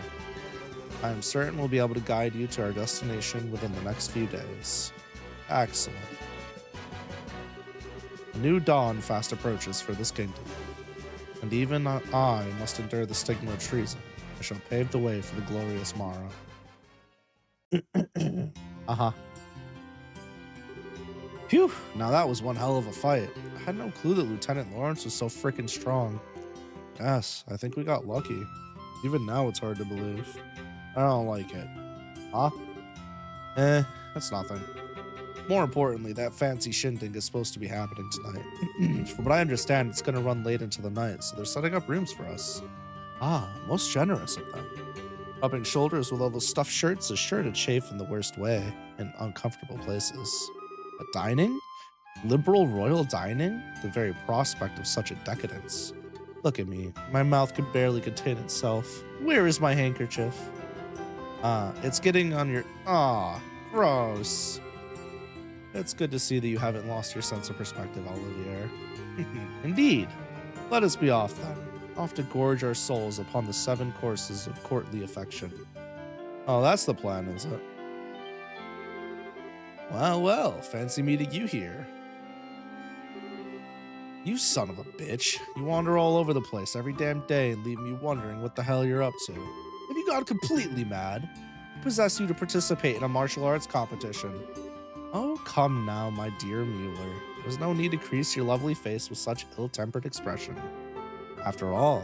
I am certain we'll be able to guide you to our destination within the next few days. Excellent. A new dawn fast approaches for this kingdom. And even I must endure the stigma of treason. I shall pave the way for the glorious morrow. Phew, now that was one hell of a fight. I had no clue that Lieutenant Lawrence was so freaking strong. Yes, I think we got lucky. Even now it's hard to believe. I don't like it. Huh? That's nothing. More importantly, that fancy shindig is supposed to be happening tonight. From what I understand, it's going to run late into the night, so they're setting up rooms for us. Ah, most generous of them. Rubbing shoulders with all those stuffed shirts is sure to chafe in the worst way, in uncomfortable places. But dining? Liberal royal dining? The very prospect of such a decadence. Look at me. My mouth could barely contain itself. Where is my handkerchief? It's getting on your... gross. It's good to see that you haven't lost your sense of perspective, Olivier. Indeed. Let us be off then. Off to gorge our souls upon the 7 courses of courtly affection. Oh, that's the plan, is it? Well, fancy meeting you here. You son of a bitch. You wander all over the place every damn day and leave me wondering what the hell you're up to. Have you gone completely mad? Who possessed you to participate in a martial arts competition? Oh, come now, my dear Mueller. There's no need to crease your lovely face with such ill-tempered expression. After all,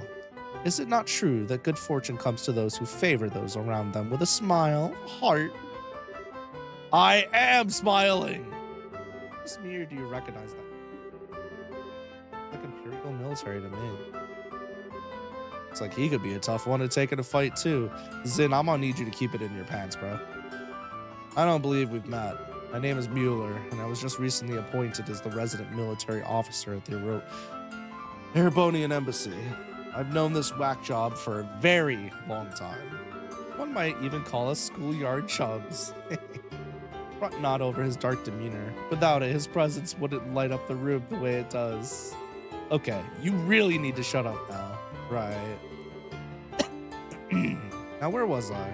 is it not true that good fortune comes to those who favor those around them with a smile, heart? I am smiling! What smear do you recognize that? Like Imperial military to me. Looks like he could be a tough one to take in a fight too. Zin, I'm gonna need you to keep it in your pants, bro. I don't believe we've met. My name is Mueller, and I was just recently appointed as the resident military officer at the Erebonian Embassy. I've known this whack job for a very long time. One might even call us schoolyard chums. Front not over his dark demeanor. Without it, his presence wouldn't light up the room the way it does. Okay, you really need to shut up now. Right. Now, where was I?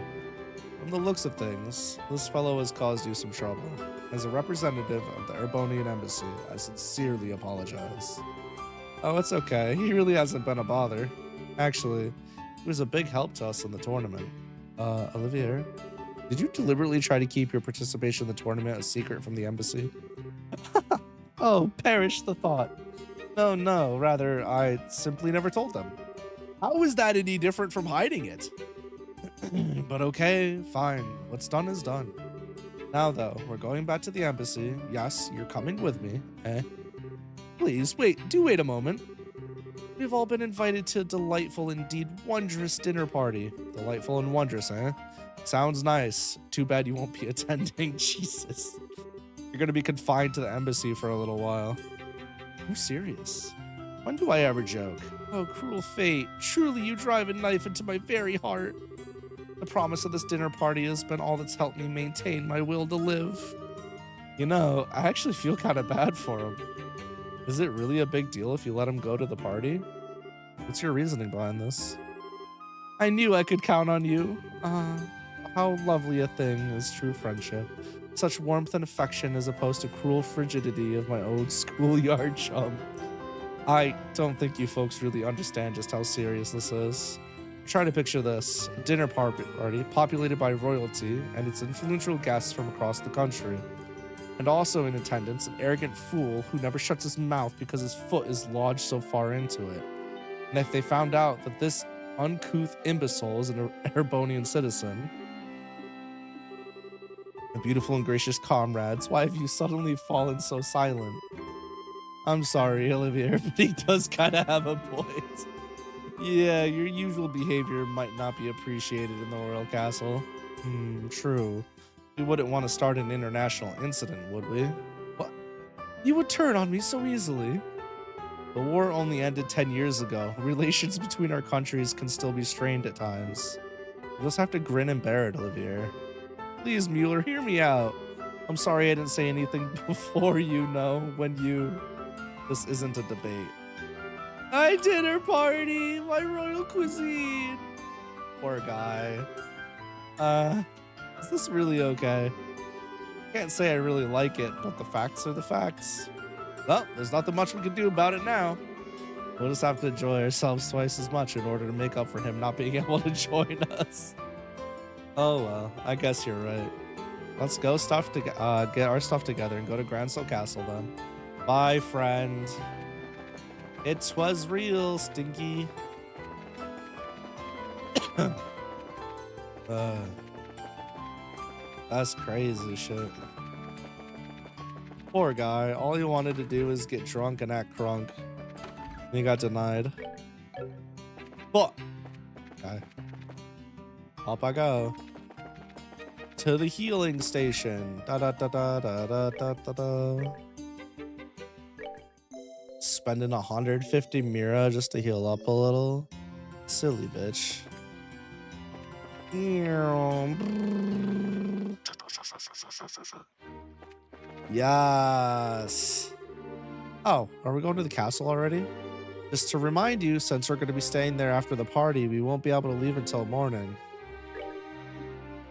From the looks of things, this fellow has caused you some trouble. As a representative of the Erebonian Embassy, I sincerely apologize. Oh, it's okay. He really hasn't been a bother. Actually, he was a big help to us in the tournament. Olivier, did you deliberately try to keep your participation in the tournament a secret from the embassy? Oh, perish the thought. No, rather, I simply never told them. How is that any different from hiding it? But okay, fine. What's done is done. Now, though, we're going back to the embassy. Yes, you're coming with me. Please, wait a moment. We've all been invited to a delightful, indeed wondrous dinner party. Delightful and wondrous, eh? Sounds nice. Too bad you won't be attending. Jesus. You're gonna be confined to the embassy for a little while. I'm serious. When do I ever joke? Oh, cruel fate. Truly, you drive a knife into my very heart. The promise of this dinner party has been all that's helped me maintain my will to live. You know, I actually feel kind of bad for him. Is it really a big deal if you let him go to the party? What's your reasoning behind this? I knew I could count on you. How lovely a thing is true friendship. Such warmth and affection as opposed to cruel frigidity of my old schoolyard chum. I don't think you folks really understand just how serious this is. Try to picture this. A dinner party populated by royalty and its influential guests from across the country. And also in attendance, an arrogant fool who never shuts his mouth because his foot is lodged so far into it. And if they found out that this uncouth imbecile is an Erebonian citizen, my beautiful and gracious comrades, why have you suddenly fallen so silent? I'm sorry, Olivier, but he does kind of have a point. Yeah, your usual behavior might not be appreciated in the royal castle. True. We wouldn't want to start an international incident, would we? What? You would turn on me so easily. The war only ended 10 years ago. Relations between our countries can still be strained at times. You just have to grin and bear it, Olivier. Please, Mueller, hear me out. I'm sorry I didn't say anything before, you know, when you... This isn't a debate. My dinner party, my royal cuisine. Poor guy. Is this really okay? Can't say I really like it, but the facts are the facts. Well, there's nothing much we can do about it now. We'll just have to enjoy ourselves twice as much in order to make up for him not being able to join us. Oh well, I guess you're right. Let's go get our stuff together and go to Gransel Castle then. Bye, friend. It was real, Stinky. That's crazy shit. Poor guy. All he wanted to do was get drunk and act crunk. And he got denied. Fuck. Okay. Up I go. To the healing station. Da da da da da da da da da. Spending 150 Mira just to heal up a little. Silly bitch. Yes. Oh, are we going to the castle already? Just to remind you, since we're going to be staying there after the party, we won't be able to leave until morning.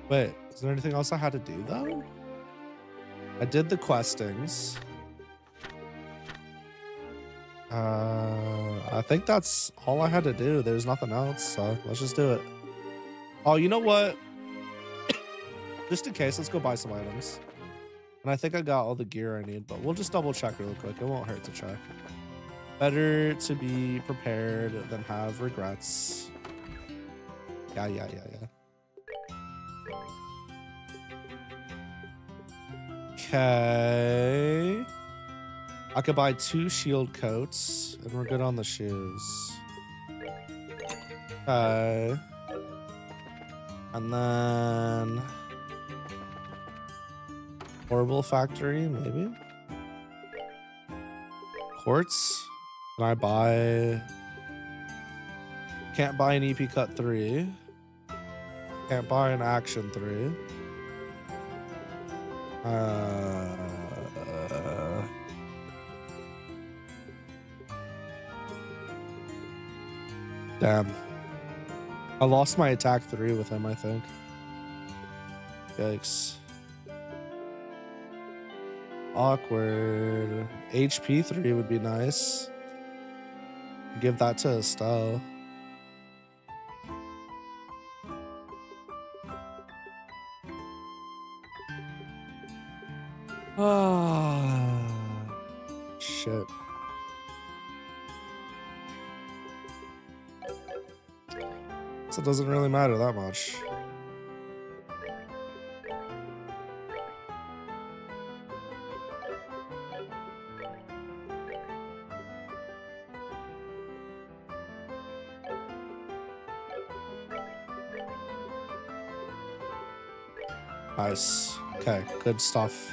Wait, is there anything else I had to do though? I did the questings. I think that's all I had to do. There's nothing else, so let's just do it. Oh, you know what? Just in case, let's go buy some items. And I think I got all the gear I need, but we'll just double check real quick. It won't hurt to check. Better to be prepared than have regrets. Yeah. Okay. I could buy 2 shield coats, and we're good on the shoes. Okay. And then... Horrible Factory, maybe? Quartz? Can I buy... Can't buy an EP Cut 3. Can't buy an Action 3. Damn. I lost my attack 3 with him, I think. Yikes. Awkward. HP 3 would be nice. Give that to Estelle. Ah, shit. So it doesn't really matter that much. Nice. Okay, good stuff.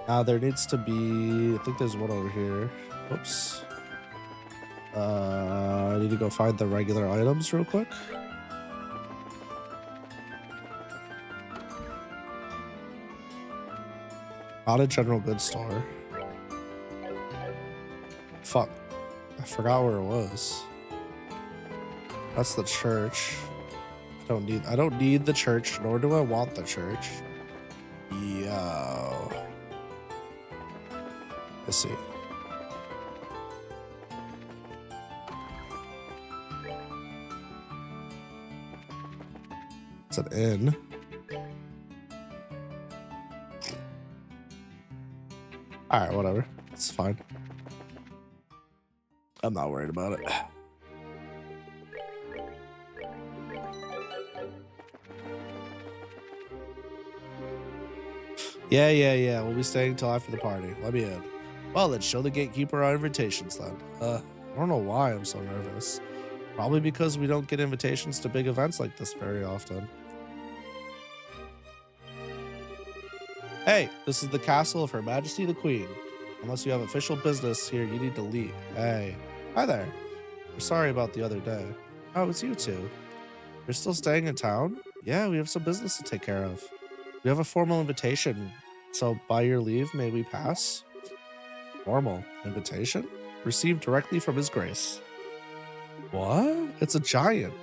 Now there needs to be, I think there's one over here. Whoops. I need to go find the regular items real quick. Not a general goods store. Fuck. I forgot where it was. That's the church. I don't need the church, nor do I want the church. Yo. Let's see. It's an inn. Alright, whatever. It's fine. I'm not worried about it. Yeah. We'll be staying till after the party. Let me in. Well, let's show the gatekeeper our invitations then. I don't know why I'm so nervous. Probably because we don't get invitations to big events like this very often. Hey, this is the castle of Her Majesty the Queen. Unless you have official business here, you need to leave. Hey. Hi there. We're sorry about the other day. Oh, it's you two. You're still staying in town? Yeah, we have some business to take care of. We have a formal invitation, so by your leave, may we pass? Formal invitation? Received directly from His Grace. What? It's a giant.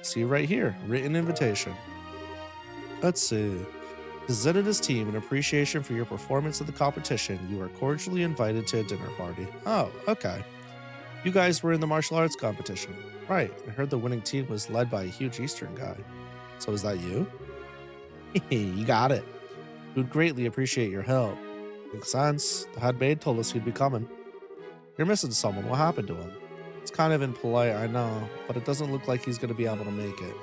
See right here, written invitation. Let's see. To Zed and his team, in appreciation for your performance in the competition, you are cordially invited to a dinner party. Oh, okay. You guys were in the martial arts competition. Right, I heard the winning team was led by a huge Eastern guy. So is that you? You got it. We'd greatly appreciate your help. Makes sense. The head maid told us he'd be coming. You're missing someone. What happened to him? It's kind of impolite, I know, but it doesn't look like he's going to be able to make it.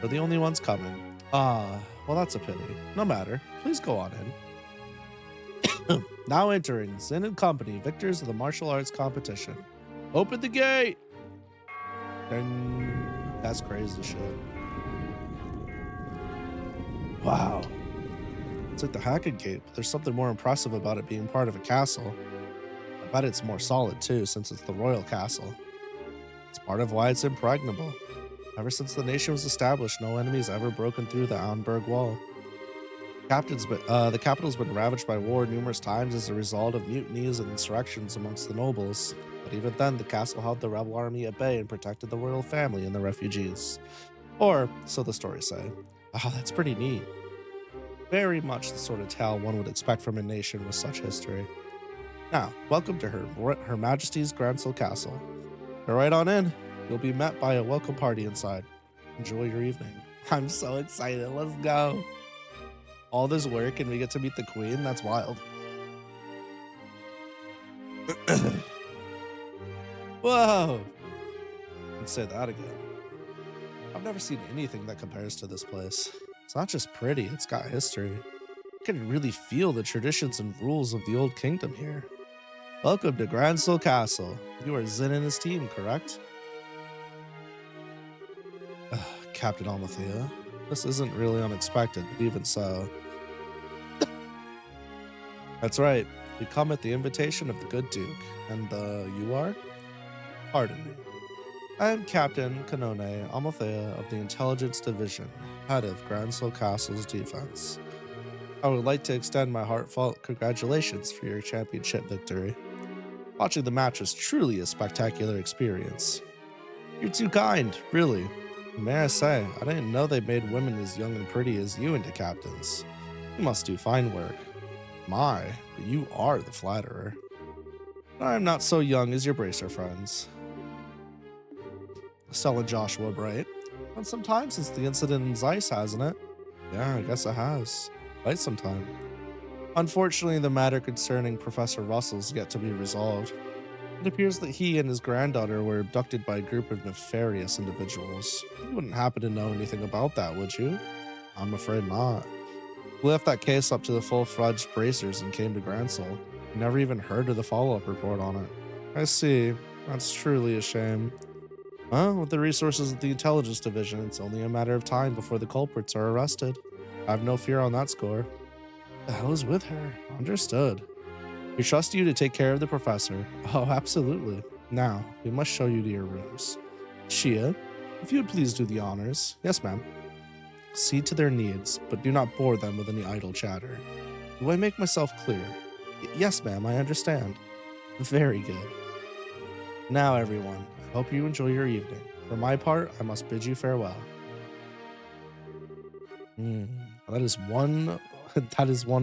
We're the only ones coming. Well, that's a pity. No matter. Please go on in. Now entering Zin and Company, victors of the martial arts competition. Open the gate! Ding. That's crazy shit. Wow. It's like the Hacking Gate, but there's something more impressive about it being part of a castle. I bet it's more solid too, since it's the royal castle. It's part of why it's impregnable. Ever since the nation was established, no enemies ever broken through the Auenberg Wall. The capital's been ravaged by war numerous times as a result of mutinies and insurrections amongst the nobles. But even then, the castle held the rebel army at bay and protected the royal family and the refugees. Or, so the stories say. Oh, that's pretty neat. Very much the sort of tale one would expect from a nation with such history. Now, welcome to Her Majesty's Gransel Castle. Go right on in. You'll be met by a welcome party inside. Enjoy your evening. I'm so excited. Let's go. All this work and we get to meet the queen? That's wild. Whoa. Let's say that again. I've never seen anything that compares to this place. It's not just pretty, it's got history. You can really feel the traditions and rules of the old kingdom here. Welcome to Gransel Castle. You are Zin and his team, correct? Captain Almathea. This isn't really unexpected, but even so. That's right. We come at the invitation of the good Duke. And you are? Pardon me. I am Captain KuroNoxAi Almathea of the Intelligence Division, head of Gransel Castle's defense. I would like to extend my heartfelt congratulations for your championship victory. Watching the match was truly a spectacular experience. You're too kind, really. May I say, I didn't know they made women as young and pretty as you into captains. You must do fine work. My, but you are the flatterer. I'm not so young as your bracer friends. Stella and Joshua, right? Been some time since the incident in Zeiss, hasn't it? Yeah, I guess it has. Quite some time. Unfortunately, the matter concerning Professor Russell's yet to be resolved. It appears that he and his granddaughter were abducted by a group of nefarious individuals. You wouldn't happen to know anything about that, would you? I'm afraid not. We left that case up to the full-fledged bracers and came to Gransel. Never even heard of the follow-up report on it. I see. That's truly a shame. Well, with the resources of the Intelligence Division, it's only a matter of time before the culprits are arrested. I have no fear on that score. The hell is with her? Understood. We trust you to take care of the professor. Oh, absolutely. Now, we must show you to your rooms. Shia, if you would please do the honors. Yes, ma'am. See to their needs, but do not bore them with any idle chatter. Do I make myself clear? Yes, ma'am, I understand. Very good. Now, everyone, I hope you enjoy your evening. For my part, I must bid you farewell. That is one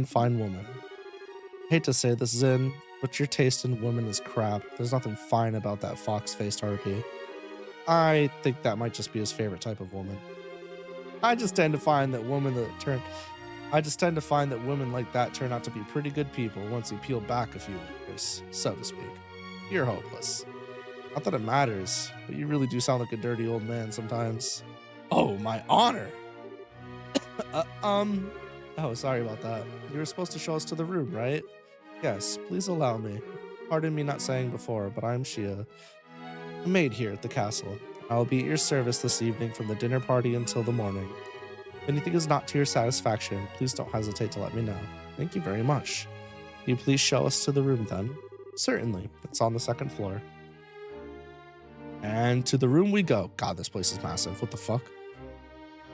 fine woman. Hate to say this, Zin, but your taste in women is crap. There's nothing fine about that fox-faced harpy. I think that might just be his favorite type of woman. I just tend to find that women like that turn out to be pretty good people once you peel back a few layers, so to speak. You're hopeless. Not that it matters, but you really do sound like a dirty old man sometimes. Oh, my honor! Oh, sorry about that. You were supposed to show us to the room, right? Yes, please allow me. Pardon me not saying before, but I'm Shia, a maid here at the castle. I will be at your service this evening from the dinner party until the morning. If anything is not to your satisfaction, please don't hesitate to let me know. Thank you very much. Will you please show us to the room then? Certainly. It's on the second floor. And to the room we go. God, this place is massive. What the fuck?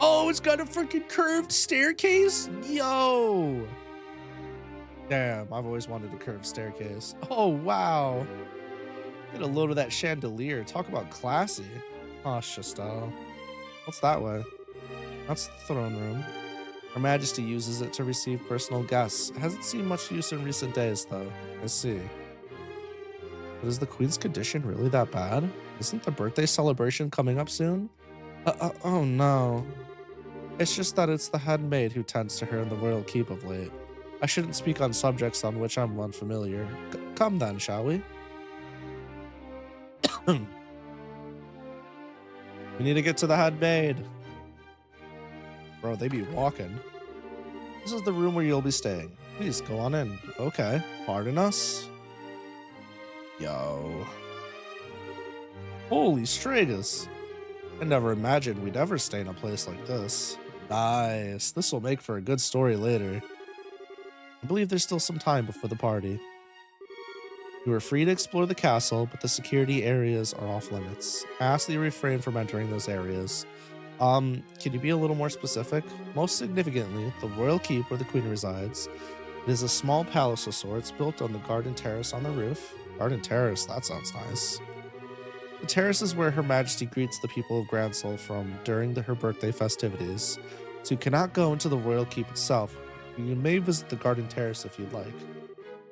Oh, it's got a freaking curved staircase? Yo! Damn, I've always wanted a curved staircase. Oh, wow. Get a load of that chandelier. Talk about classy. Hush, style. What's that way? That's the throne room. Her Majesty uses it to receive personal guests. It hasn't seen much use in recent days, though. I see. But is the Queen's condition really that bad? Isn't the birthday celebration coming up soon? Oh no. It's just that it's the head maid who tends to her in the royal keep of late. I shouldn't speak on subjects on which I'm unfamiliar. Come then, shall we? We need to get to the head maid. Bro, they be walking. This is the room where you'll be staying. Please go on in. Okay. Pardon us. Yo. Holy Stragus. I never imagined we'd ever stay in a place like this. Nice. This will make for a good story later. I believe there's still some time before the party. You are free to explore the castle, but the security areas are off limits. I ask that you refrain from entering those areas. Can you be a little more specific? Most significantly, the royal keep where the queen resides. It is a small palace of sorts built on the garden terrace on the roof. Garden terrace, that sounds nice. The terrace is where Her Majesty greets the people of Gransel from during her birthday festivities, so you cannot go into the royal keep itself. You may visit the garden terrace if you'd like.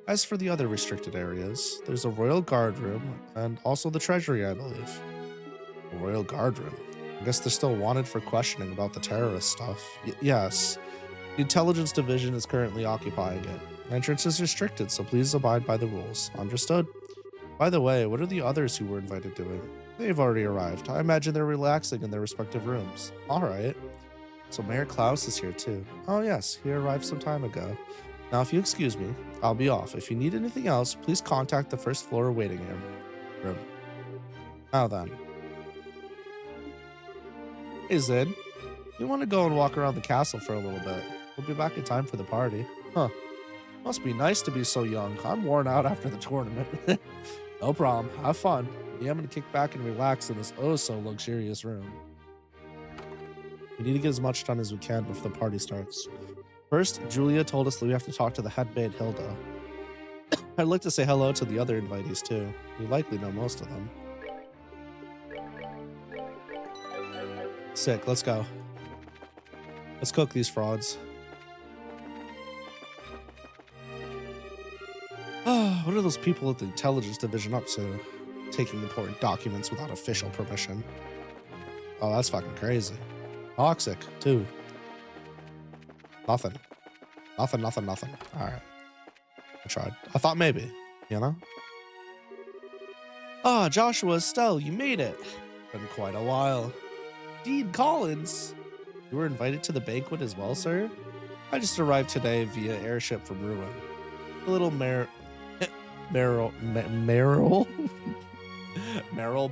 As for the other restricted areas, there's a royal guard room and also the treasury, I believe. A royal guard room? I guess they're still wanted for questioning about the terrorist stuff. Yes. The intelligence division is currently occupying it. Entrance is restricted, so please abide by the rules. Understood? By the way, what are the others who were invited doing? They've already arrived. I imagine they're relaxing in their respective rooms. Alright. So Mayor Klaus is here too. Oh yes, he arrived some time ago. Now if you excuse me, I'll be off. If you need anything else, please contact the first floor waiting room. Now then. Hey Zid, you want to go and walk around the castle for a little bit? We'll be back in time for the party. Huh. Must be nice to be so young. I'm worn out after the tournament. No problem. Have fun. Yeah, I'm going to kick back and relax in this oh-so-luxurious room. We need to get as much done as we can before the party starts. First, Julia told us that we have to talk to the head maid, Hilda. I'd like to say hello to the other invitees, too. You likely know most of them. Sick. Let's go. Let's cook these frauds. What are those people at the intelligence division up to? Taking important documents without official permission. Oh, that's fucking crazy. Toxic, too. Nothing. Nothing. Alright. I tried. I thought maybe, you know? Ah, Joshua, Estelle, you made it. Been quite a while. Dean Collins. You were invited to the banquet as well, sir? I just arrived today via airship from Ruin. A little Meryl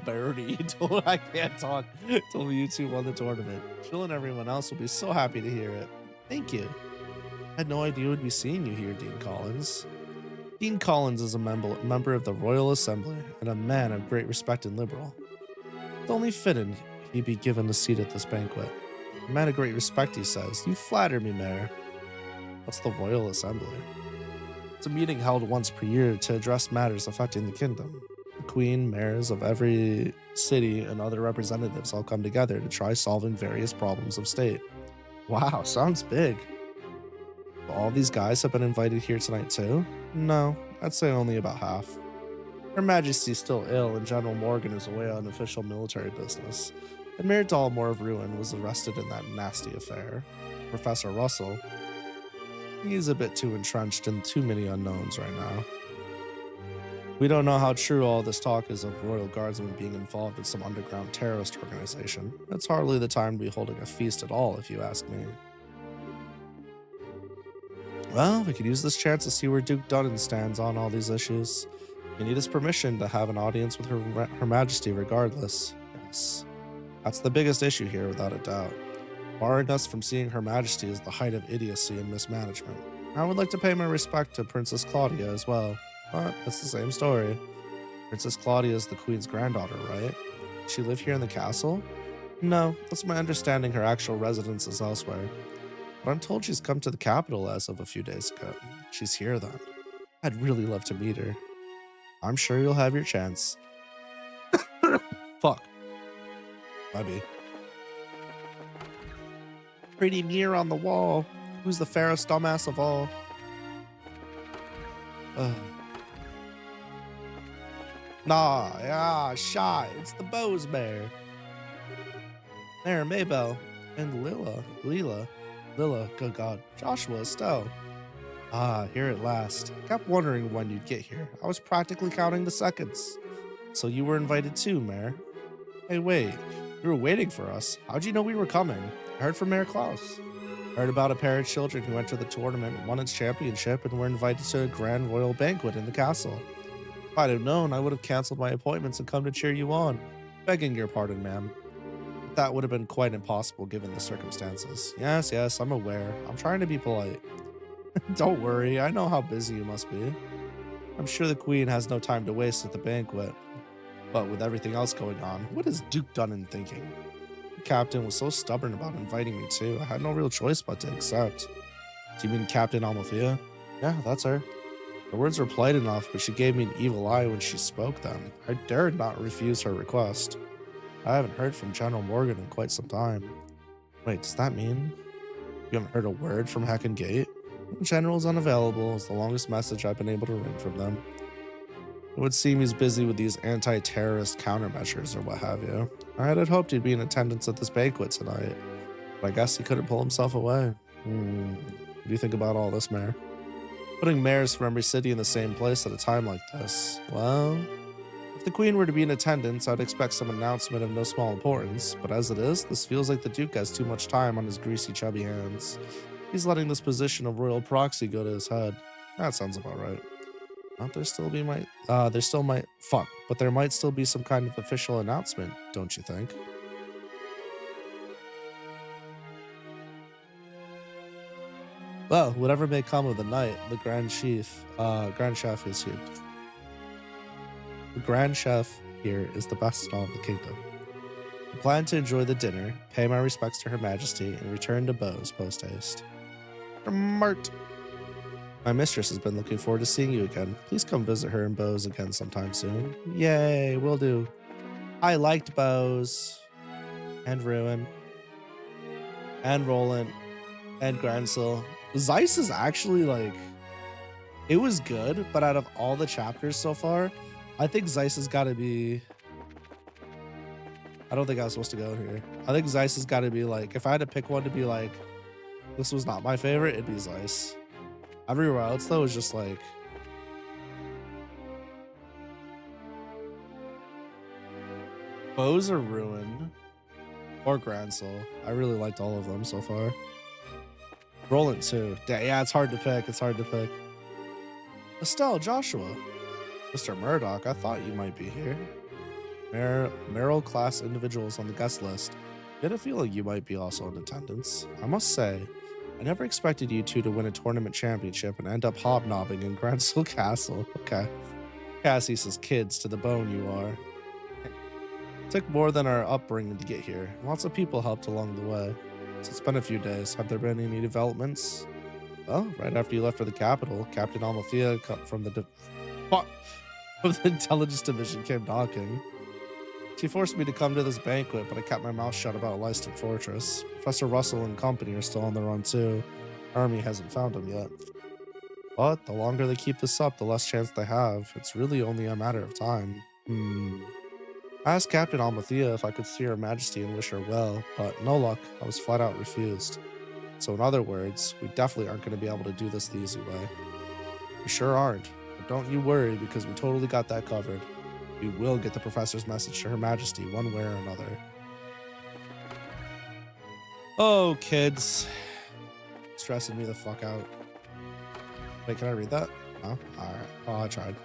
Birdie told I can't talk. Told me you two won the tournament. Jill and everyone else will be so happy to hear it. Thank you. I had no idea we'd be seeing you here, Dean Collins. Dean Collins is a member of the Royal Assembly and a man of great respect and liberal. It's only fitting he be given a seat at this banquet. A man of great respect, he says. You flatter me, Mayor. What's the Royal Assembly? It's a meeting held once per year to address matters affecting the kingdom. The queen, mayors of every city, and other representatives all come together to try solving various problems of state. Wow, sounds big. All these guys have been invited here tonight too? No, I'd say only about half. Her Majesty's still ill and General Morgan is away on official military business. And Mayor Dalmore of Ruin was arrested in that nasty affair. Professor Russell, he's a bit too entrenched in too many unknowns right now. We don't know how true all this talk is of royal guardsmen being involved in some underground terrorist organization. It's hardly the time to be holding a feast at all, if you ask me. Well, we could use this chance to see where Duke Dunnan stands on all these issues. We need his permission to have an audience with Her Majesty regardless. Yes. That's the biggest issue here, without a doubt. Barring us from seeing Her Majesty is the height of idiocy and mismanagement. I would like to pay my respect to Princess Claudia as well, but it's the same story. Princess Claudia is the Queen's granddaughter, right? Does she live here in the castle? No, that's my understanding her actual residence is elsewhere. But I'm told she's come to the capital as of a few days ago. She's here then. I'd really love to meet her. I'm sure you'll have your chance. Fuck. Maybe. Pretty near on the wall. Who's the fairest dumbass of all? Nah, yeah, shy. It's the Bose Bear. There, Maybell. And Lila, good God. Joshua, Estelle. Ah, here at last. Kept wondering when you'd get here. I was practically counting the seconds. So you were invited too, Mayor. Hey, wait. You were waiting for us. How'd you know we were coming? I heard from Mayor Klaus. Heard about a pair of children who entered the tournament, won its championship, and were invited to a grand royal banquet in the castle. If I'd have known, I would have canceled my appointments and come to cheer you on. Begging your pardon, ma'am. That would have been quite impossible given the circumstances. Yes, I'm aware. I'm trying to be polite. Don't worry, I know how busy you must be. I'm sure the Queen has no time to waste at the banquet. But with everything else going on, what is Duke Dunnan thinking? The captain was so stubborn about inviting me too. I had no real choice but to accept. Do you mean Captain Amalthea? Yeah, that's her. Her words were polite enough, but she gave me an evil eye when she spoke them. I dared not refuse her request. I haven't heard from General Morgan in quite some time. Wait, does that mean you haven't heard a word from Heckin Gate? The General's unavailable is the longest message I've been able to wring from them. It would seem he's busy with these anti-terrorist countermeasures or what have you. I had hoped he'd be in attendance at this banquet tonight, but I guess he couldn't pull himself away. What do you think about all this, Mayor? Putting mayors from every city in the same place at a time like this. Well, if the Queen were to be in attendance, I'd expect some announcement of no small importance, but as it is, this feels like the Duke has too much time on his greasy, chubby hands. He's letting this position of royal proxy go to his head. That sounds about right. But there still might still be some kind of official announcement, don't you think? Well, whatever may come of the night, the Grand Chef is here. The Grand Chef here is the best in all of the kingdom. I plan to enjoy the dinner, pay my respects to Her Majesty, and return to Bose post-haste. Mart. My mistress has been looking forward to seeing you again. Please come visit her in Bose again sometime soon. Yay, will do. I liked Bose, and Ruin, and Roland, and Gransil. Zeiss is actually like, it was good, but out of all the chapters so far, I think Zeiss has got to be, I don't think I was supposed to go here. I think Zeiss has got to be like, if I had to pick one to be like, this was not my favorite, it'd be Zeiss. Everywhere else though is just like, Bose or Ruin or Gransil. I really liked all of them so far. Roland too. Yeah, it's hard to pick. Estelle, Joshua. Mr. Murdoch, I thought you might be here. Merrill class individuals on the guest list. I had a feeling you might be also in attendance. I must say, I never expected you two to win a tournament championship and end up hobnobbing in Gransil Castle. Okay. Cassie's kids to the bone you are. Took more than our upbringing to get here. Lots of people helped along the way. So it's been a few days. Have there been any developments? Well, right after you left for the capital, Captain Almathea from the intelligence division came knocking. She forced me to come to this banquet, but I kept my mouth shut about Lyston Fortress. Professor Russell and company are still on the run too. Army hasn't found them yet. But the longer they keep this up, the less chance they have. It's really only a matter of time. I asked Captain Almathea if I could see Her Majesty and wish her well, but no luck. I was flat out refused. So in other words, we definitely aren't going to be able to do this the easy way. We sure aren't. But don't you worry, because we totally got that covered. We will get the professor's message to Her Majesty one way or another. Oh, kids. Stressing me the fuck out. Wait, can I read that? No? Alright. Oh, I tried.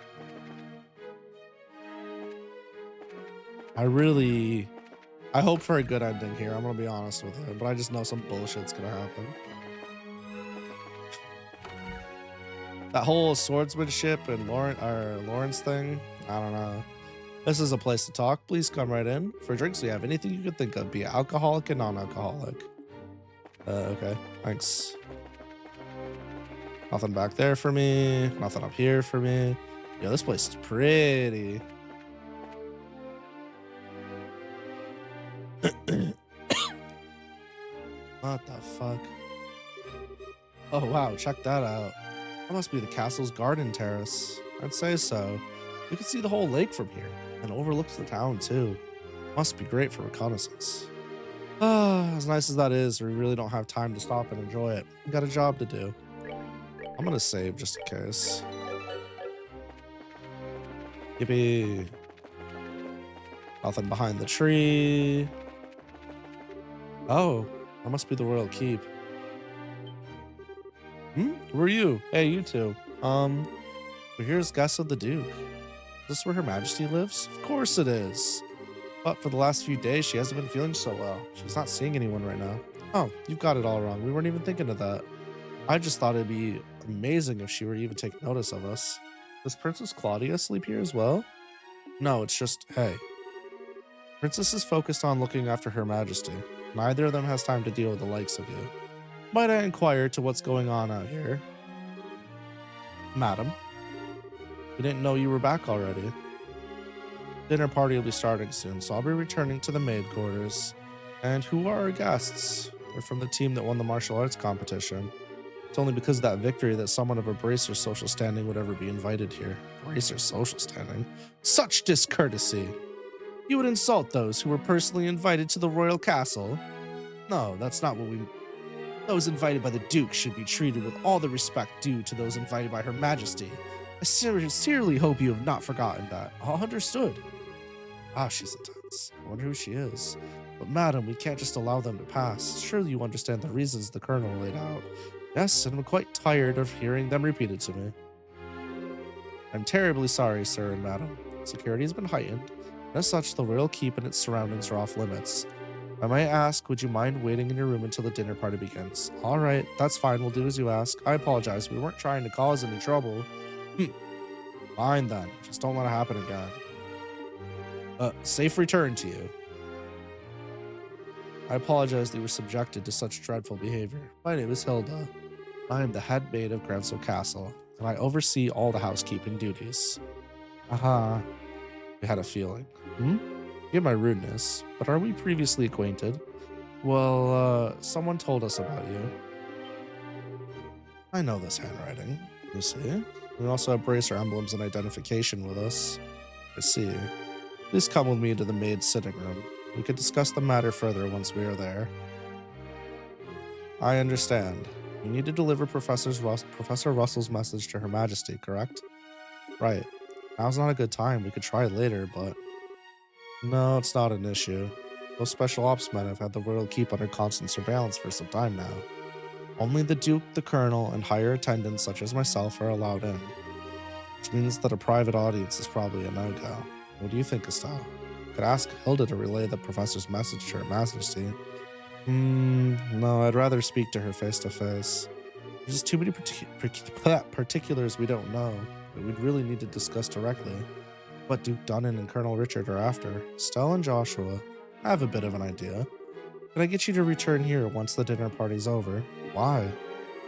I hope for a good ending here. I'm gonna be honest with you, but I just know some bullshit's gonna happen. That whole swordsmanship and Lawrence thing, I don't know. This is a place to talk. Please come right in. For drinks, we have anything you could think of, be it alcoholic and non-alcoholic. Okay, thanks. Nothing back there for me. Nothing up here for me. Yo, this place is pretty. What the fuck? Oh wow, check that out. That must be the castle's garden terrace. I'd say so. You can see the whole lake from here, and overlooks the town too. Must be great for reconnaissance. As nice as that is, we really don't have time to stop and enjoy it. We got a job to do. I'm gonna save just in case. Yippee. Nothing behind the tree. Oh, that must be the royal keep. Who are you? Hey, you two. We're here as guests of the Duke. Is this where Her Majesty lives? Of course it is. But for the last few days, she hasn't been feeling so well. She's not seeing anyone right now. Oh, you've got it all wrong. We weren't even thinking of that. I just thought it'd be amazing if she were to even take notice of us. Does Princess Claudia sleep here as well? No, it's just, hey. Princess is focused on looking after Her Majesty. Neither of them has time to deal with the likes of you. Might I inquire to what's going on out here? Madam, we didn't know you were back already. Dinner party will be starting soon, so I'll be returning to the maid quarters. And who are our guests? They're from the team that won the martial arts competition. It's only because of that victory that someone of a Bracer's social standing would ever be invited here. Bracer's social standing? Such discourtesy! You would insult those who were personally invited to the royal castle? No, that's not what we... Those invited by the Duke should be treated with all the respect due to those invited by Her Majesty. I sincerely hope you have not forgotten that. All understood. Ah, she's intense. I wonder who she is. But madam, we can't just allow them to pass. Surely you understand the reasons the colonel laid out. Yes, and I'm quite tired of hearing them repeated to me. I'm terribly sorry, sir and madam. Security has been heightened. As such, the royal keep and its surroundings are off limits. I might ask, would you mind waiting in your room until the dinner party begins? All right, that's fine. We'll do as you ask. I apologize. We weren't trying to cause any trouble. Fine then. Just don't let it happen again. Safe return to you. I apologize that you were subjected to such dreadful behavior. My name is Hilda. I am the head maid of Gransel Castle, and I oversee all the housekeeping duties. Aha. I had a feeling. Forgive my rudeness, but are we previously acquainted? Well, someone told us about you. I know this handwriting, you see. We also have bracer emblems and identification with us. I see. Please come with me to the maid's sitting room. We could discuss the matter further once we are there. I understand. You need to deliver Professor Russell's message to Her Majesty, correct? Right. Now's not a good time. We could try later, but... No, it's not an issue. Those special ops men have had the royal keep under constant surveillance for some time now. Only the Duke, the Colonel, and higher attendants such as myself are allowed in. Which means that a private audience is probably a no-go. What do you think, Estelle? Could ask Hilda to relay the professor's message to Her Majesty. No, I'd rather speak to her face-to-face. There's just too many particulars we don't know that we'd really need to discuss directly. What Duke Dunnan and Colonel Richard are after. Stella and Joshua. I have a bit of an idea. Can I get you to return here once the dinner party's over? Why?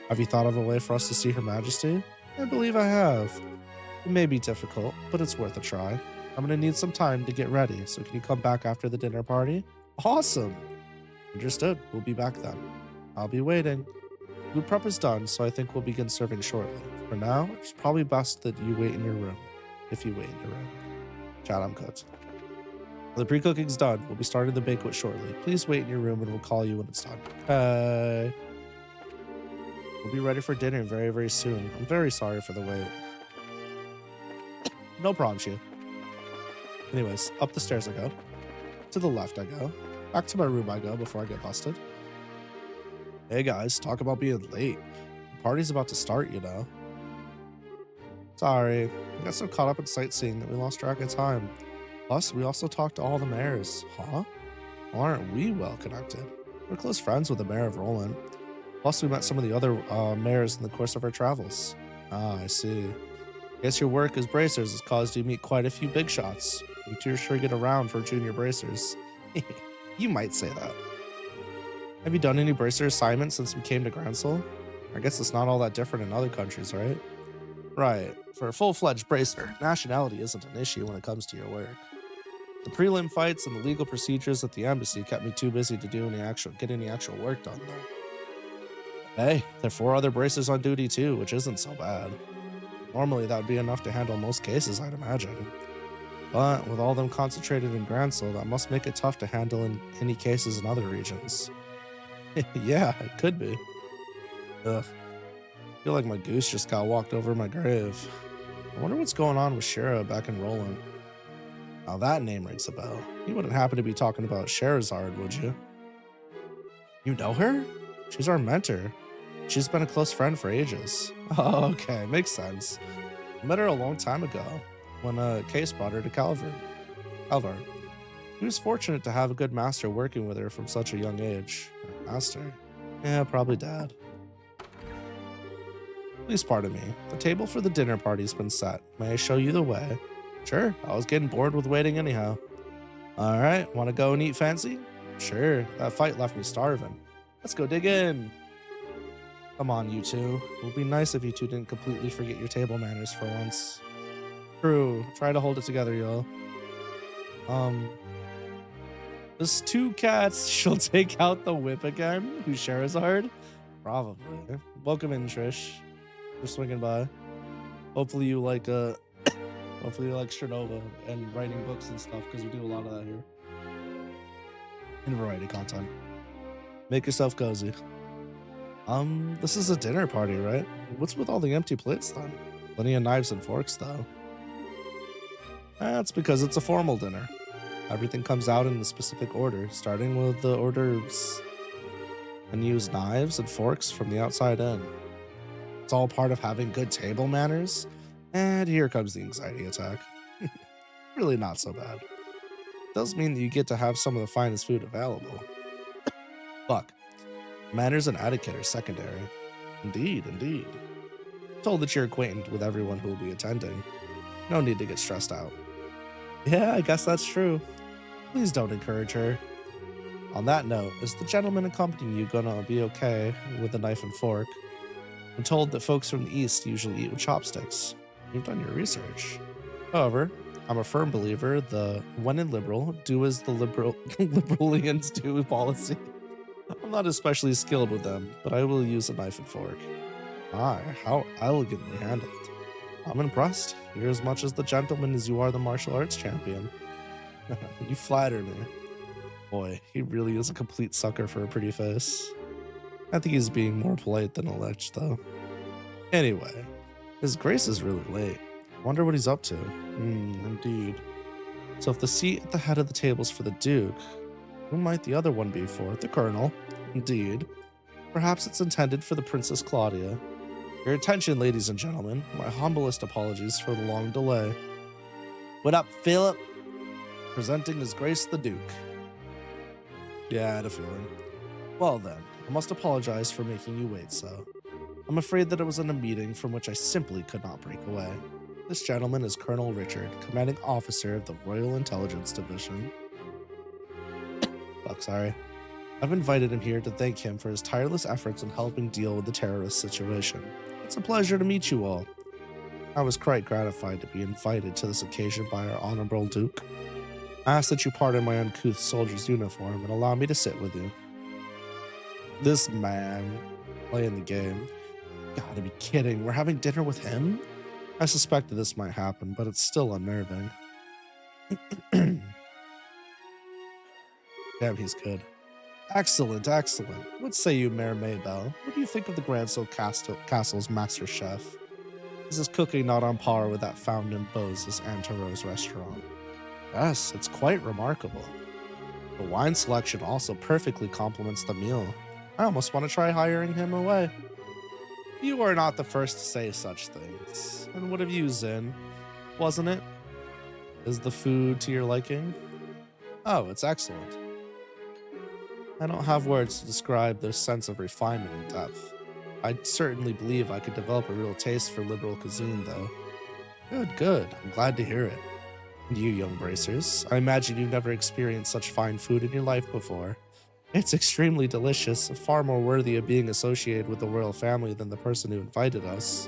Have you thought of a way for us to see Her Majesty? I believe I have. It may be difficult, but it's worth a try. I'm gonna need some time to get ready, so can you come back after the dinner party? Awesome! Understood. We'll be back then. I'll be waiting. Food prep is done, so I think we'll begin serving shortly. For now, it's probably best that you wait in your room. If you wait in your room. Chat, I'm cooked. The pre-cooking's done. We'll be starting the banquet shortly. Please wait in your room and we'll call you when it's done. We'll be ready for dinner very, very soon. I'm very sorry for the wait. No problem, Shu. Anyways, up the stairs I go. To the left I go. Back to my room I go before I get busted. Hey guys, talk about being late. The party's about to start, you know. Sorry, we got so caught up in sightseeing that we lost track of time. Plus, we also talked to all the mayors. Huh? Well, aren't we well connected? We're close friends with the mayor of Roland. Plus, we met some of the other mayors in the course of our travels. Ah, I see. Guess your work as bracers has caused you to meet quite a few big shots. You two are sure get around for junior bracers. You might say that. Have you done any bracer assignments since we came to Gransel? I guess it's not all that different in other countries, right? Right. For a full-fledged bracer, nationality isn't an issue when it comes to your work. The prelim fights and the legal procedures at the embassy kept me too busy to do get any actual work done though. Hey, there are 4 other bracers on duty too, which isn't so bad. Normally that would be enough to handle most cases, I'd imagine. But with all them concentrated in Gransel, that must make it tough to handle in any cases in other regions. Yeah, it could be. Ugh. I feel like my goose just got walked over my grave. I wonder what's going on with Shira back in Roland. Now that name rings a bell. You wouldn't happen to be talking about Sherazard, would you? You know her? She's our mentor. She's been a close friend for ages. Oh, okay, makes sense. I met her a long time ago when a case brought her to Calvard. He was fortunate to have a good master working with her from such a young age. Master? Yeah, probably Dad. Please pardon me. The table for the dinner party's been set. May I show you the way? Sure, I was getting bored with waiting anyhow. Alright, wanna go and eat fancy? Sure, that fight left me starving. Let's go dig in. Come on, you two. It would be nice if you two didn't completely forget your table manners for once. True, try to hold it together, y'all. There's 2 cats. She'll take out the whip again. Who's Sherazard? Probably. Welcome in, Trish. We're swinging by. Hopefully you like hopefully you like Strinova and writing books and stuff, because we do a lot of that here. And variety content. Make yourself cozy. This is a dinner party, right? What's with all the empty plates then? Plenty of knives and forks though. That's because it's a formal dinner. Everything comes out in a specific order, starting with the hors d'oeuvres, and use knives and forks from the outside in. It's all part of having good table manners. And here comes the anxiety attack. Really not so bad. It does mean that you get to have some of the finest food available. Fuck. Manners and etiquette are secondary. Indeed, indeed. Told that you're acquainted with everyone who will be attending. No need to get stressed out. Yeah, I guess that's true. Please don't encourage her. On that note, is the gentleman accompanying you gonna be okay with a knife and fork? I'm told that folks from the East usually eat with chopsticks. You've done your research. However, I'm a firm believer the when in liberal, do as the liberalians do policy. I'm not especially skilled with them, but I will use a knife and fork. Ah, how elegantly handled. I'm impressed. You're as much as the gentleman as you are the martial arts champion. You flatter me. Boy, he really is a complete sucker for a pretty face. I think he's being more polite than alleged, though. Anyway, his grace is really late. Wonder what he's up to. Indeed. So if the seat at the head of the table's for the Duke, who might the other one be for? The Colonel. Indeed. Perhaps it's intended for the Princess Claudia. Your attention, ladies and gentlemen. My humblest apologies for the long delay. What up, Philip? Presenting His Grace the Duke. Yeah, I had a feeling. Well then, I must apologize for making you wait so. I'm afraid that it was in a meeting from which I simply could not break away. This gentleman is Colonel Richard, commanding officer of the Royal Intelligence Division. Fuck, sorry. I've invited him here to thank him for his tireless efforts in helping deal with the terrorist situation. It's a pleasure to meet you all. I was quite gratified to be invited to this occasion by our Honorable Duke. I ask that you pardon my uncouth soldier's uniform and allow me to sit with you. This man playing the game. Gotta be kidding, we're having dinner with him? I suspected this might happen, but it's still unnerving. Damn, he's good. Excellent, excellent. What say you, Mayor Maybell? What do you think of the Grandsill Castle's master chef? Is his cooking not on par with that found in Bose's Antero's restaurant? Yes, it's quite remarkable. The wine selection also perfectly complements the meal. I almost want to try hiring him away. You are not the first to say such things. And what of you, Zin? Wasn't it? Is the food to your liking? Oh, it's excellent. I don't have words to describe their sense of refinement and depth. I certainly believe I could develop a real taste for liberal cuisine, though. Good, good. I'm glad to hear it. And you, young bracers, I imagine you've never experienced such fine food in your life before. It's extremely delicious, far more worthy of being associated with the royal family than the person who invited us.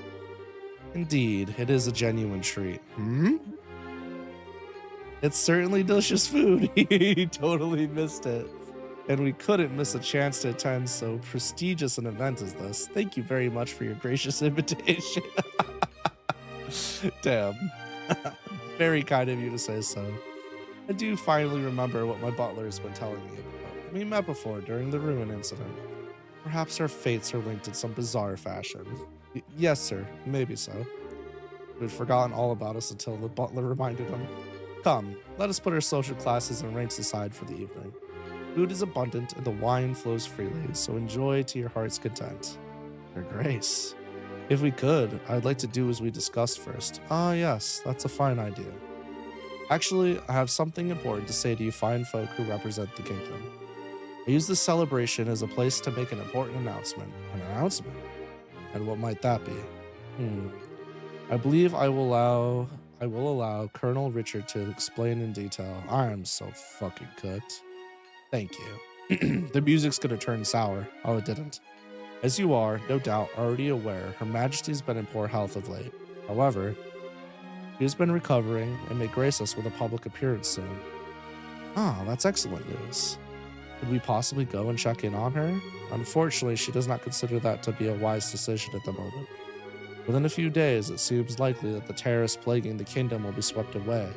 Indeed, it is a genuine treat. It's certainly delicious food. He totally missed it. And we couldn't miss a chance to attend so prestigious an event as this. Thank you very much for your gracious invitation. Damn. Very kind of you to say so. I do finally remember what my butler has been telling me about. We met before during the ruin incident. Perhaps our fates are linked in some bizarre fashion. Yes, sir. Maybe so. We'd forgotten all about us until the butler reminded him. Come, let us put our social classes and ranks aside for the evening. Food is abundant and the wine flows freely, so enjoy to your heart's content. Your Grace. If we could, I'd like to do as we discussed first. Ah, yes, that's a fine idea. Actually, I have something important to say to you fine folk who represent the kingdom. I use this celebration as a place to make an important announcement. An announcement? And what might that be? I believe I will allow Colonel Richard to explain in detail. I am so fucking cooked. Thank you. The music's gonna turn sour. Oh, it didn't. As you are, no doubt, already aware, Her Majesty's been in poor health of late. However, she has been recovering and may grace us with a public appearance soon. Ah, that's excellent news. Could we possibly go and check in on her? Unfortunately, she does not consider that to be a wise decision at the moment. Within a few days, it seems likely that the terrorists plaguing the kingdom will be swept away.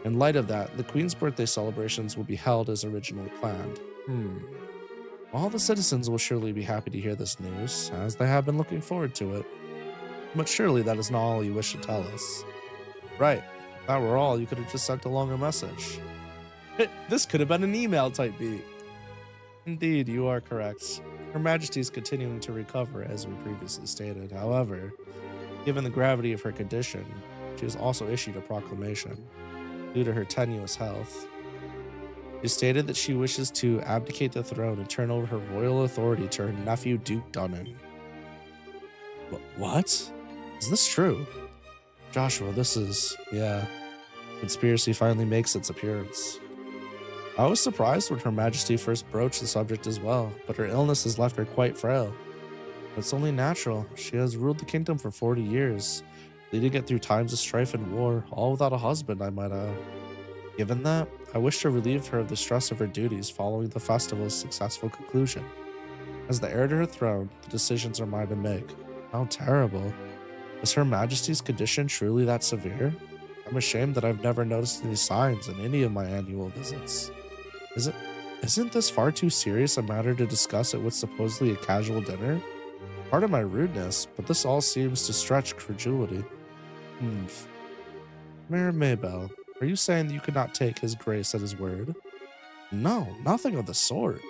In light of that, the Queen's birthday celebrations will be held as originally planned. All the citizens will surely be happy to hear this news, as they have been looking forward to it. But surely that is not all you wish to tell us. Right, if that were all, you could have just sent along a message. This could have been an email type beat. Indeed, you are correct. Her Majesty is continuing to recover, as we previously stated. However, given the gravity of her condition, she has also issued a proclamation. Due to her tenuous health, she stated that she wishes to abdicate the throne and turn over her royal authority to her nephew, Duke Dunnan. What? Is this true? Joshua, this is... yeah. Conspiracy finally makes its appearance. I was surprised when Her Majesty first broached the subject as well, but her illness has left her quite frail. It's only natural. She has ruled the kingdom for 40 years, leading it through times of strife and war, all without a husband, I might add. Given that, I wish to relieve her of the stress of her duties following the festival's successful conclusion. As the heir to her throne, the decisions are mine to make. How terrible. Is Her Majesty's condition truly that severe? I'm ashamed that I've never noticed any signs in any of my annual visits. Isn't this far too serious a matter to discuss at what's supposedly a casual dinner? Pardon my rudeness, but this all seems to stretch credulity. Mayor Maybell, are you saying that you could not take his grace at his word? No, nothing of the sort.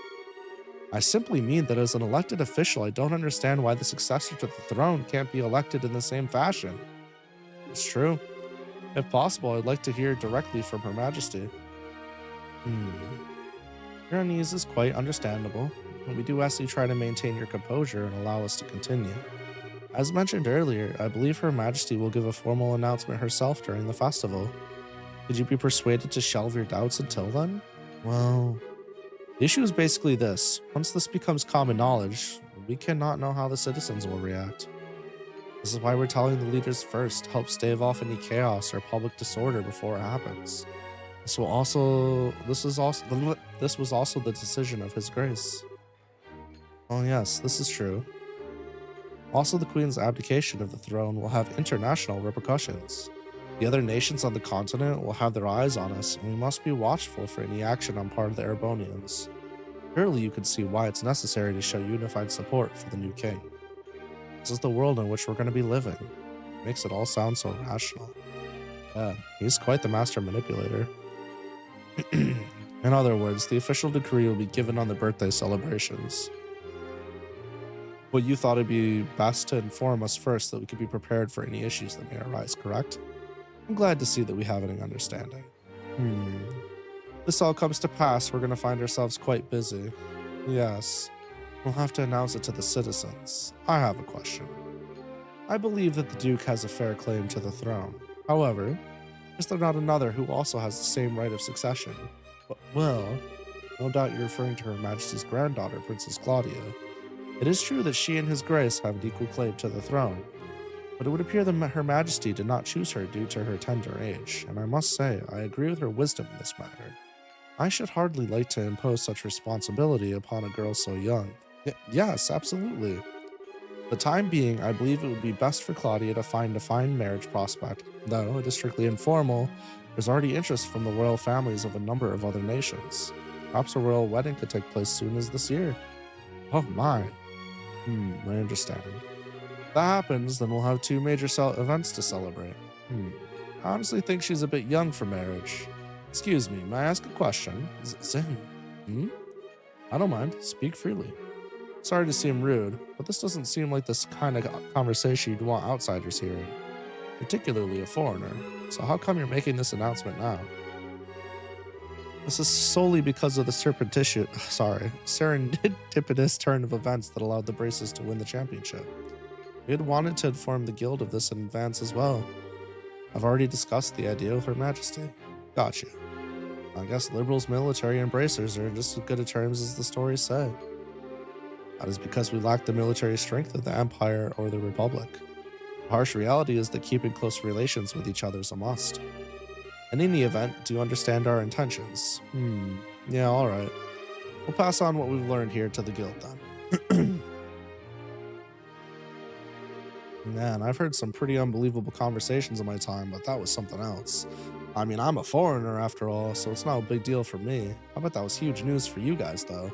I simply mean that as an elected official, I don't understand why the successor to the throne can't be elected in the same fashion. It's true. If possible, I'd like to hear directly from Her Majesty. Your unease is quite understandable, but we do ask you try to maintain your composure and allow us to continue. As mentioned earlier, I believe Her Majesty will give a formal announcement herself during the festival. Could you be persuaded to shelve your doubts until then? Well, The issue is basically this. Once this becomes common knowledge, we cannot know how the citizens will react. This is why we're telling the leaders first to help stave off any chaos or public disorder before it happens. This was also the decision of His Grace. Oh yes, this is true. Also, the Queen's abdication of the throne will have international repercussions. The other nations on the continent will have their eyes on us, and we must be watchful for any action on part of the Erebonians. Surely you can see why it's necessary to show unified support for the new king. This is the world in which we're going to be living. It makes it all sound so rational. Yeah, he's quite the master manipulator. In other words, the official decree will be given on the birthday celebrations. But you thought it'd be best to inform us first so that we could be prepared for any issues that may arise, correct? I'm glad to see that we have an understanding. This all comes to pass, we're going to find ourselves quite busy. Yes, we'll have to announce it to the citizens. I have a question. I believe that the Duke has a fair claim to the throne. However, is there not another who also has the same right of succession? Well, no doubt you're referring to Her Majesty's granddaughter, Princess Claudia. It is true that she and His Grace have an equal claim to the throne, but it would appear that Her Majesty did not choose her due to her tender age, and I must say, I agree with her wisdom in this matter. I should hardly like to impose such responsibility upon a girl so young. Yes, absolutely. For the time being, I believe it would be best for Claudia to find a fine marriage prospect. Though it is strictly informal, there's already interest from the royal families of a number of other nations. Perhaps a royal wedding could take place soon as this year. Oh my. I understand. If that happens, then we'll have two major events to celebrate. I honestly think she's a bit young for marriage. Excuse me, may I ask a question? Zin? I don't mind. Speak freely. Sorry to seem rude, but this doesn't seem like this kind of conversation you'd want outsiders hearing, particularly a foreigner. So how come you're making this announcement now? This is solely because of the serendipitous turn of events that allowed the Braces to win the championship. We had wanted to inform the guild of this in advance as well. I've already discussed the idea with Her Majesty. Gotcha. I guess liberals, military, and bracers are just as good at terms as the stories say. That is because we lack the military strength of the Empire or the Republic. The harsh reality is that keeping close relations with each other is a must. And in the event, do you understand our intentions? Yeah, alright. We'll pass on what we've learned here to the guild then. Man, I've heard some pretty unbelievable conversations in my time, but that was something else. I mean, I'm a foreigner after all, so it's not a big deal for me. I bet that was huge news for you guys, though. Of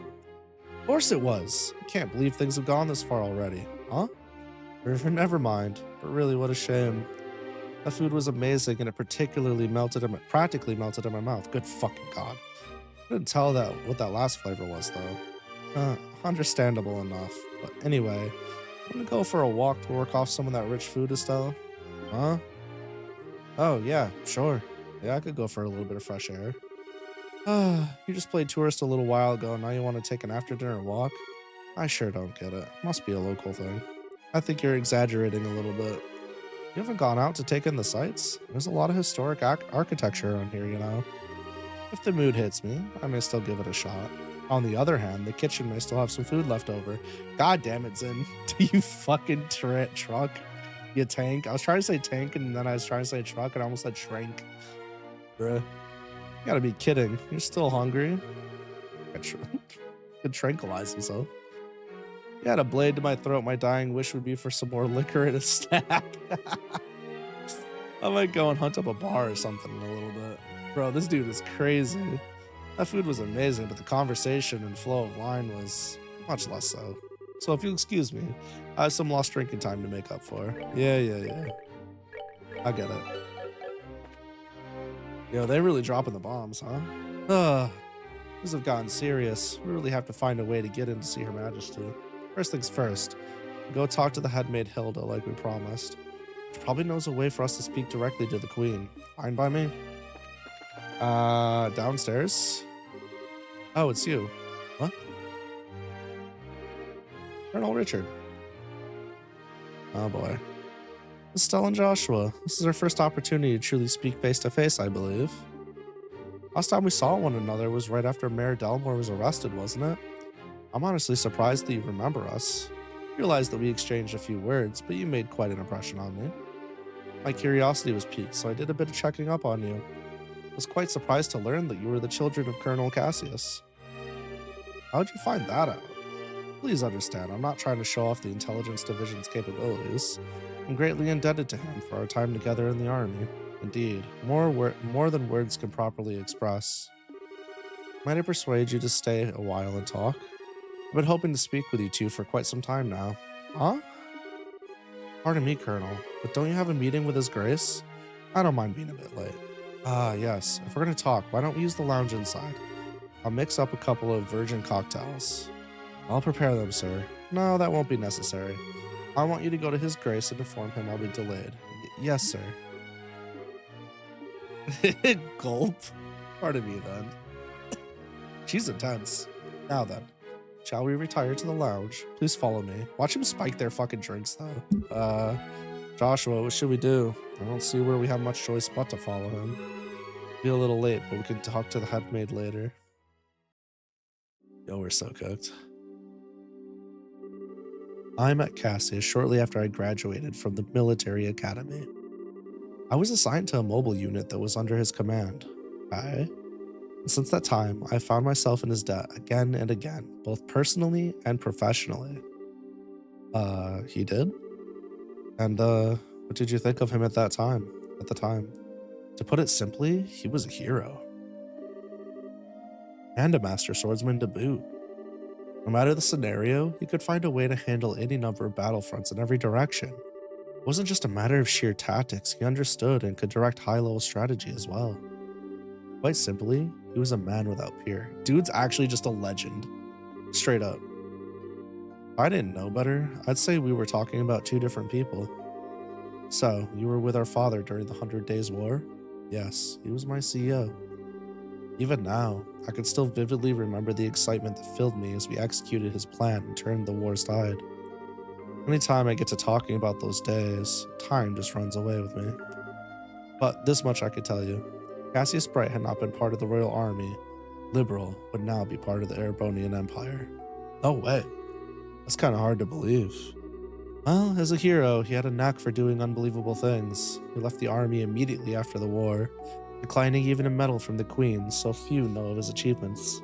course it was. I can't believe things have gone this far already. Huh? Never mind. But really, what a shame. That food was amazing, and it practically melted in my mouth. Good fucking god. I couldn't tell what that last flavor was, though. Understandable enough. But anyway, I'm gonna go for a walk to work off some of that rich food, Estelle. Huh? Oh, yeah, sure. Yeah, I could go for a little bit of fresh air. You just played tourist a little while ago, and now you want to take an after-dinner walk? I sure don't get it. Must be a local thing. I think you're exaggerating a little bit. You haven't gone out to take in the sights? There's a lot of historic architecture around here, you know. If the mood hits me, I may still give it a shot. On the other hand, the kitchen may still have some food left over. God damn it, Zin. Do you fucking truck? You tank? I was trying to say tank, and then I was trying to say truck, and I almost said shrank. Bruh. You gotta be kidding. You're still hungry? Could tranquilize himself. You had a blade to my throat. My dying wish would be for some more liquor in a stack. I might go and hunt up a bar or something in a little bit. Bro, this dude is crazy. That food was amazing, but the conversation and flow of line was much less so. So if you'll excuse me, I have some lost drinking time to make up for. Yeah. I get it. Yo, they really dropping the bombs, huh? Things have gotten serious. We really have to find a way to get in to see Her Majesty. First things first, go talk to the headmaid Hilda like we promised. She probably knows a way for us to speak directly to the Queen. Fine by me? Downstairs? Oh, it's you. What? Colonel Richard. Oh boy. Estelle and Joshua, this is our first opportunity to truly speak face to face, I believe. Last time we saw one another was right after Mayor Delmore was arrested, wasn't it? I'm honestly surprised that you remember us. I realized that we exchanged a few words, but you made quite an impression on me. My curiosity was piqued, so I did a bit of checking up on you. I was quite surprised to learn that you were the children of Colonel Cassius. How'd you find that out? Please understand, I'm not trying to show off the Intelligence Division's capabilities. I'm greatly indebted to him for our time together in the Army. Indeed, more than words can properly express. Might I persuade you to stay a while and talk? I've been hoping to speak with you two for quite some time now. Huh? Pardon me, Colonel, but don't you have a meeting with His Grace? I don't mind being a bit late. Yes. If we're going to talk, why don't we use the lounge inside? I'll mix up a couple of virgin cocktails. I'll prepare them, sir. No, that won't be necessary. I want you to go to His Grace and inform him I'll be delayed. Yes, sir. Gulp. Pardon me, then. She's intense. Now then, shall we retire to the lounge? Please follow me. Watch him spike their fucking drinks, though. Joshua, what should we do? I don't see where we have much choice but to follow him. Be a little late, but we can talk to the head maid later. Yo, we're so cooked. I met Cassius shortly after I graduated from the military academy. I was assigned to a mobile unit that was under his command. And since that time, I found myself in his debt again and again, both personally and professionally. He did? And, what did you think of him at the time? To put it simply, he was a hero. And a master swordsman to boot. No matter the scenario, he could find a way to handle any number of battlefronts in every direction. It wasn't just a matter of sheer tactics, he understood and could direct high-level strategy as well. Quite simply, he was a man without peer. Dude's actually just a legend. Straight up. If I didn't know better, I'd say we were talking about two different people. So, you were with our father during the 100 Days War? Yes, he was my CEO. Even now, I can still vividly remember the excitement that filled me as we executed his plan and turned the war's tide. Anytime I get to talking about those days, time just runs away with me. But this much I could tell you. Cassius Bright had not been part of the Royal Army. Liberal would now be part of the Erebonian Empire. No way. That's kind of hard to believe. Well, as a hero, he had a knack for doing unbelievable things. He left the army immediately after the war, declining even a medal from the Queen, so few know of his achievements.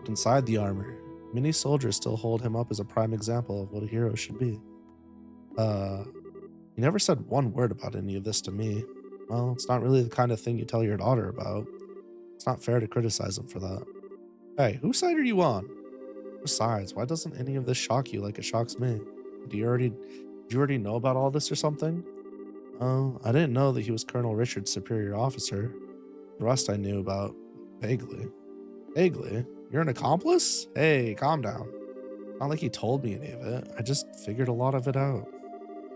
But inside the armor, many soldiers still hold him up as a prime example of what a hero should be. He never said one word about any of this to me. Well, it's not really the kind of thing you tell your daughter about. It's not fair to criticize him for that. Hey, whose side are you on? Besides, why doesn't any of this shock you like it shocks me? Did you already know about all this or something? Oh, I didn't know that he was Colonel Richard's superior officer. The rest I knew about vaguely. Vaguely? You're an accomplice? Hey, calm down. Not like he told me any of it. I just figured a lot of it out.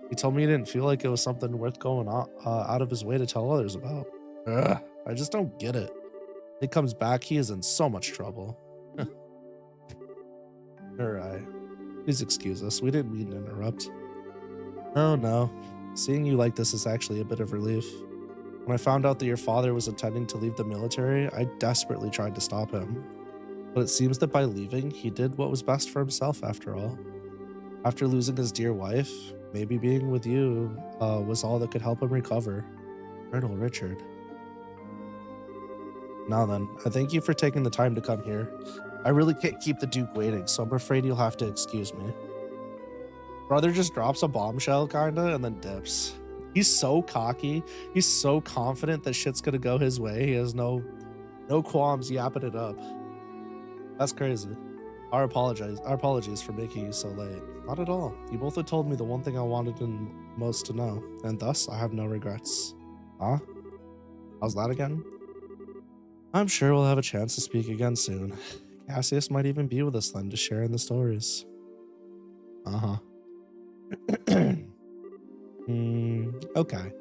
He told me he didn't feel like it was something worth going out of his way to tell others about. Ugh, I just don't get it. When he comes back, he is in so much trouble. Alright. Please excuse us. We didn't mean to interrupt. Oh no. Seeing you like this is actually a bit of relief. When I found out that your father was intending to leave the military, I desperately tried to stop him. But it seems that by leaving, he did what was best for himself after all. After losing his dear wife, maybe being with you was all that could help him recover. Colonel Richard. Now then, I thank you for taking the time to come here. I really can't keep the Duke waiting, so I'm afraid you'll have to excuse me. Brother just drops a bombshell, kinda, and then dips. He's so cocky. He's so confident that shit's gonna go his way. He has no qualms yapping it up. That's crazy. Our apologies for making you so late. Not at all. You both had told me the one thing I wanted most to know, and thus I have no regrets. Huh? How's that again? I'm sure we'll have a chance to speak again soon. Cassius might even be with us then to share in the stories. Uh-huh. Okay.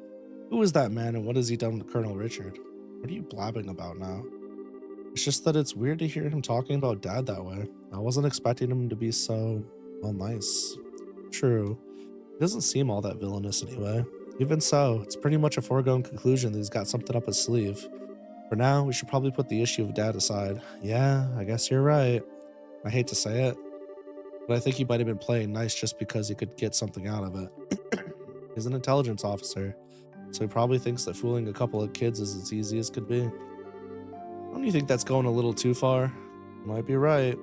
Who is that man and what has he done with Colonel Richard? What are you blabbing about now? It's just that it's weird to hear him talking about Dad that way. I wasn't expecting him to be so, well, nice. True. He doesn't seem all that villainous anyway. Even so, it's pretty much a foregone conclusion that he's got something up his sleeve. For now, we should probably put the issue of dad aside. Yeah, I guess you're right. I hate to say it, but I think he might have been playing nice just because he could get something out of it. He's an intelligence officer, so he probably thinks that fooling a couple of kids is as easy as could be. Don't you think that's going a little too far? You might be right.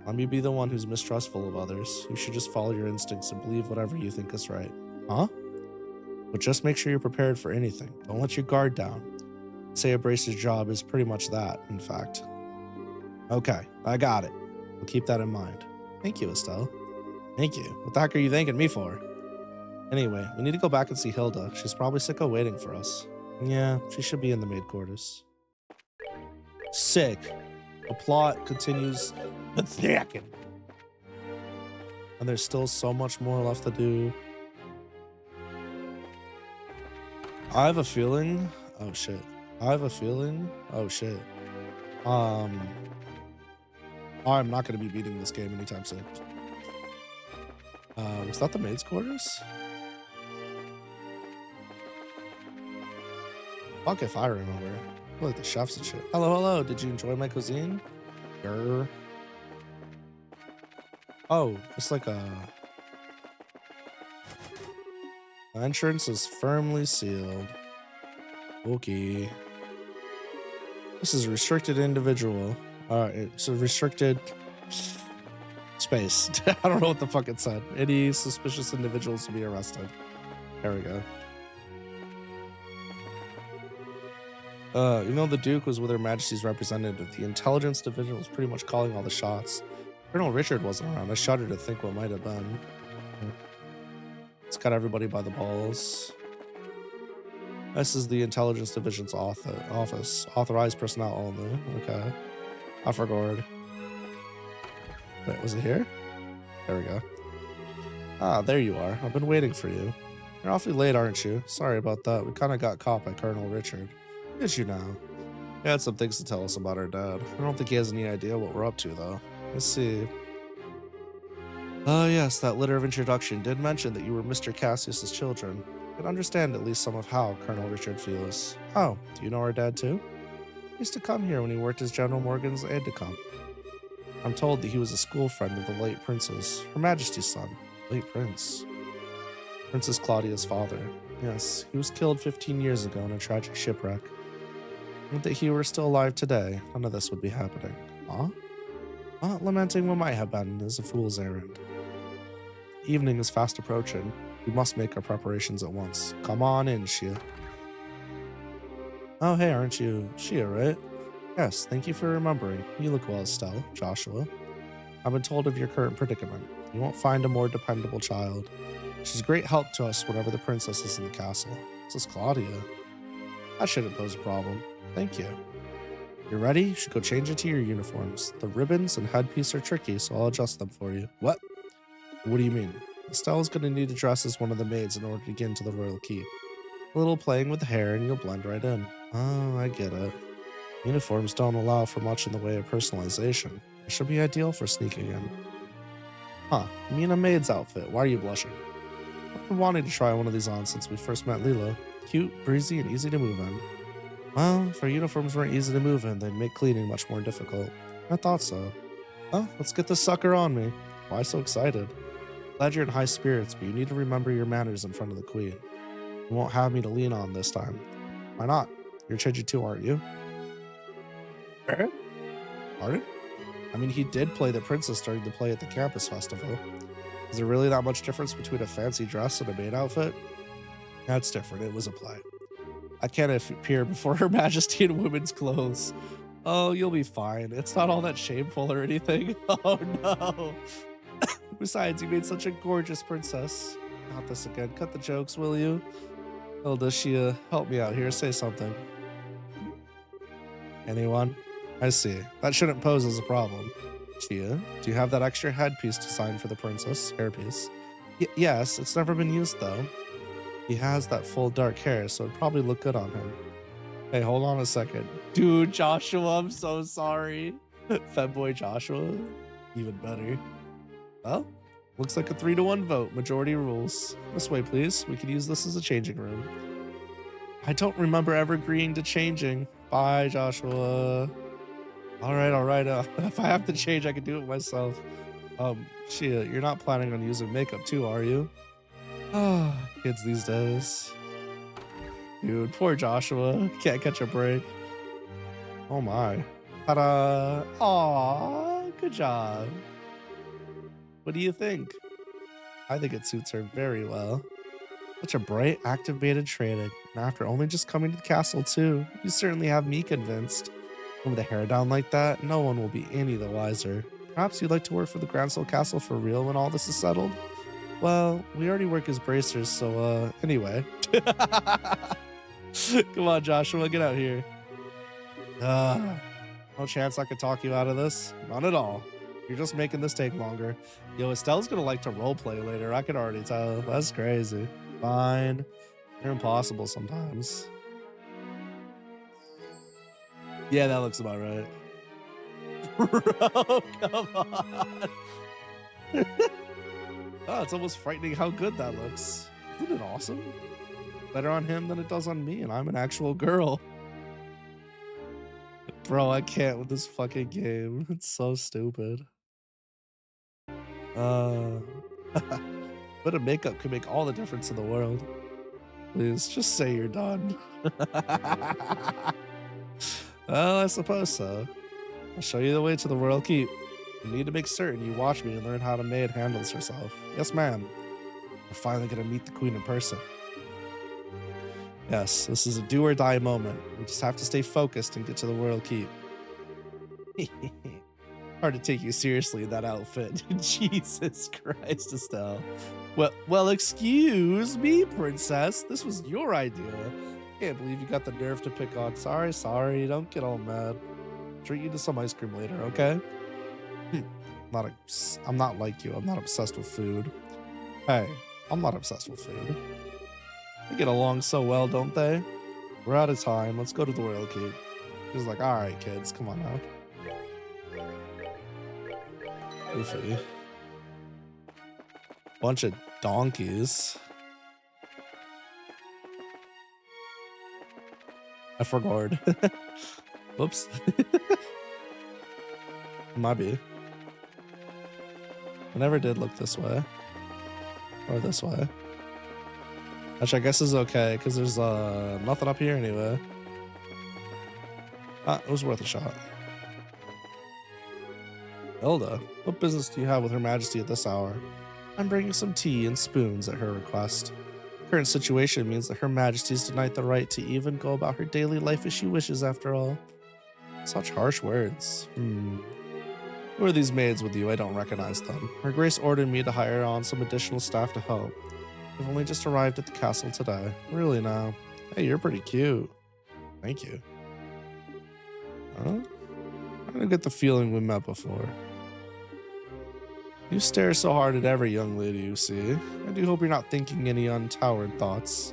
Let me be the one who's mistrustful of others. You should just follow your instincts and believe whatever you think is right. Huh? But just make sure you're prepared for anything. Don't let your guard down. I'd say a bracer's job is pretty much that, in fact. Okay, I got it. We'll keep that in mind. Thank you, Estelle. Thank you. What the heck are you thanking me for? Anyway, we need to go back and see Hilda. She's probably sick of waiting for us. Yeah, she should be in the maid quarters. Sick. The plot continues. And there's still so much more left to do. I have a feeling. Oh shit. I have a feeling. Oh shit. I'm not gonna be beating this game anytime soon. Was that the maid's quarters? Fuck if I remember. Like the chefs and shit. Hello, hello. Did you enjoy my cuisine? Grr. Oh, it's like a... Entrance is firmly sealed. Okay. This is a restricted individual. It's a restricted space. I don't know what the fuck it said. Any suspicious individuals to be arrested. There we go. Even though the Duke was with Her Majesty's representative, the intelligence division was pretty much calling all the shots. Colonel Richard wasn't around. I shudder to think what might have been. It's got everybody by the balls. This is the intelligence division's office. Authorized personnel only. Okay. I forgot. Wait, was it here? There we go. Ah, there you are. I've been waiting for you. You're awfully late, aren't you? Sorry about that. We kind of got caught by Colonel Richard. Did you now? He had some things to tell us about our dad. I don't think he has any idea what we're up to, though. Let's see. Oh, yes, that letter of introduction did mention that you were Mr. Cassius's children. I can understand at least some of how Colonel Richard feels. Oh, do you know our dad, too? He used to come here when he worked as General Morgan's aide-de-camp. I'm told that he was a school friend of the late prince's, Her Majesty's son. Late prince. Princess Claudia's father. Yes, he was killed 15 years ago in a tragic shipwreck. If that he were still alive today, none of this would be happening. Huh? Well, lamenting what might have been is a fool's errand. Evening is fast approaching. We must make our preparations at once. Come on in, Shia. Oh, hey, aren't you Shia, right? Yes, thank you for remembering. You look well, Estelle. Joshua. I've been told of your current predicament. You won't find a more dependable child. She's a great help to us whenever the princess is in the castle. This is Claudia. That shouldn't pose a problem. Thank you. You're ready? You should go change into your uniforms. The ribbons and headpiece are tricky, so I'll adjust them for you. What? What do you mean? Estelle's gonna need to dress as one of the maids in order to get into the royal keep. A little playing with the hair and you'll blend right in. Oh, I get it. Uniforms don't allow for much in the way of personalization. It should be ideal for sneaking in. Huh, you mean a maid's outfit? Why are you blushing? I've been wanting to try one of these on since we first met Lilo. Cute, breezy, and easy to move in. Well, if our uniforms weren't easy to move in, they'd make cleaning much more difficult. I thought so. Well, let's get this sucker on me. Why so excited? Glad you're in high spirits, but you need to remember your manners in front of the queen. You won't have me to lean on this time. Why not? You're changing too, aren't you? Pardon? I mean, he did play the princess during the play at the campus festival. Is there really that much difference between a fancy dress and a maid outfit? That's different. It was a play. I can't appear before Her Majesty in women's clothes. Oh, you'll be fine. It's not all that shameful or anything. Oh, no. Besides, you made such a gorgeous princess. Not this again. Cut the jokes, will you? Hilda, Shia, help me out here. Say something. Anyone? I see. That shouldn't pose as a problem. Shia, do you have that extra headpiece designed for the princess? Hairpiece? Yes, it's never been used, though. He has that full dark hair, so it'd probably look good on him. Hey, hold on a second. Dude, Joshua, I'm so sorry. Femboy Joshua? Even better. Well, looks like a 3-to-1 vote. Majority rules. This way, please. We could use this as a changing room. I don't remember ever agreeing to changing. Bye, Joshua. All right. If I have to change, I can do it myself. Shia, you're not planning on using makeup too, are you? Ah, kids these days. Dude, poor Joshua. Can't catch a break. Oh my. Ta-da. Aw, good job. What do you think? I think it suits her very well. Such a bright, activated training. And after only just coming to the castle too, you certainly have me convinced. And with the hair down like that, no one will be any the wiser. Perhaps you'd like to work for the Gransel Castle for real when all this is settled? Well, we already work as bracers, so anyway. Come on, Joshua, get out here. No chance I could talk you out of this? None at all. You're just making this take longer. Yo, Estelle's gonna like to roleplay later. I can already tell. That's crazy. Fine. They're impossible sometimes. Yeah, that looks about right. Bro, come on. Oh, it's almost frightening how good that looks. Isn't it awesome? Better on him than it does on me, and I'm an actual girl. Bro, I can't with this fucking game. It's so stupid. Bit of makeup could make all the difference in the world. Please, just say you're done. Well, I suppose so. I'll show you the way to the royal keep. You need to make certain you watch me and learn how the maid handles herself. Yes, ma'am. We're finally gonna meet the queen in person. Yes, this is a do or die moment. We just have to stay focused and get to the royal keep. Hard to take you seriously in that outfit. Jesus Christ, Estelle. Well, excuse me, princess. This was your idea. Can't believe you got the nerve to pick on. Sorry. Don't get all mad. Treat you to some ice cream later, okay? I'm not like you. I'm not obsessed with food. Hey, I'm not obsessed with food. They get along so well, don't they? We're out of time. Let's go to the royal keep. He's like, all right, kids, come on now. Goofy. Bunch of donkeys. I forgot. Whoops. Might be. I never did look this way. Or this way. Which I guess is okay, because there's nothing up here anyway. It was worth a shot. Hilda, what business do you have with Her Majesty at this hour? I'm bringing some tea and spoons at her request. The current situation means that Her Majesty's denied the right to even go about her daily life as she wishes after all. Such harsh words. Who are these maids with you? I don't recognize them. Her Grace ordered me to hire on some additional staff to help. I've only just arrived at the castle today. Really now. Hey, you're pretty cute. Thank you. Huh? I don't get the feeling we met before. You stare so hard at every young lady you see. I do hope you're not thinking any untoward thoughts.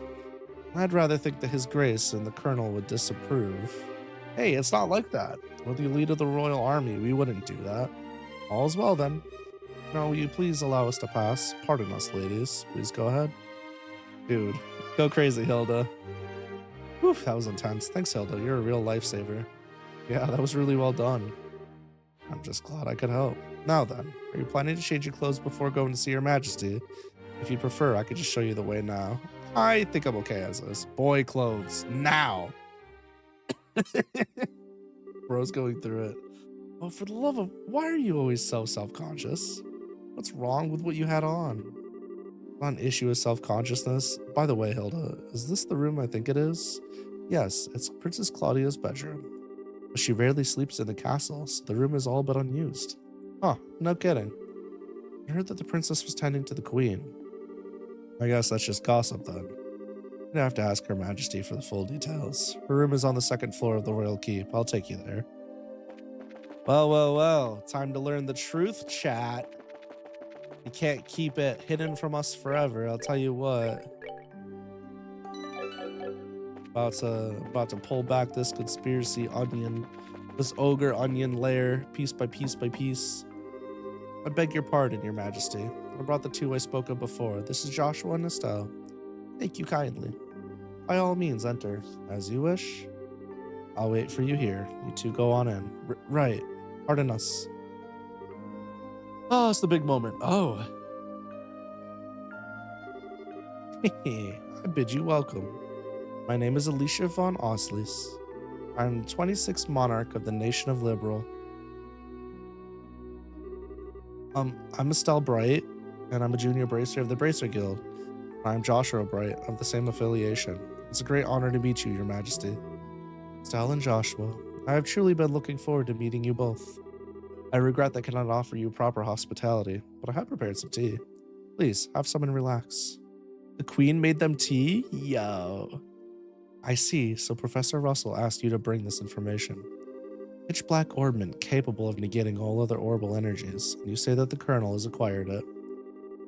I'd rather think that His Grace and the Colonel would disapprove. Hey, it's not like that. We're the elite of the royal army. We wouldn't do that. All's well then. Now, will you please allow us to pass? Pardon us, ladies. Please go ahead. Dude, go crazy, Hilda. Whew, that was intense. Thanks, Hilda. You're a real lifesaver. Yeah, that was really well done. I'm just glad I could help. Now then, are you planning to change your clothes before going to see Her Majesty? If you prefer, I could just show you the way now. I think I'm okay as is. Boy clothes, now! Bro's going through it. Oh, for the love of... Why are you always so self-conscious? What's wrong with what you had on? Not an issue of self-consciousness. By the way, Hilda, is this the room I think it is? Yes, it's Princess Claudia's bedroom. But she rarely sleeps in the castle, so the room is all but unused. Huh, no kidding. I heard that the princess was tending to the queen. I guess that's just gossip then. I'd have to ask Her Majesty for the full details. Her room is on the second floor of the royal keep. I'll take you there. Well. Time to learn the truth, chat. You can't keep it hidden from us forever, I'll tell you what. About to pull back this conspiracy onion, this ogre onion layer, piece by piece by piece. I beg your pardon, Your Majesty. I brought the two I spoke of before. This is Joshua and Estelle. Thank you kindly. By all means, enter. As you wish. I'll wait for you here. You two go on in. Right. Pardon us. Oh, it's the big moment. Oh. I bid you welcome. My name is Alicia von Oslis. I'm 26th monarch of the nation of Liberal. I'm Estelle Bright, and I'm a junior bracer of the Bracer Guild. I'm Joshua Bright of the same affiliation. It's a great honor to meet you, Your Majesty. Estelle and Joshua, I have truly been looking forward to meeting you both. I regret that I cannot offer you proper hospitality, but I have prepared some tea. Please, have some and relax. The Queen made them tea? Yo. I see, so Professor Russell asked you to bring this information. Pitch black orbment capable of negating all other orbital energies, and you say that the Colonel has acquired it.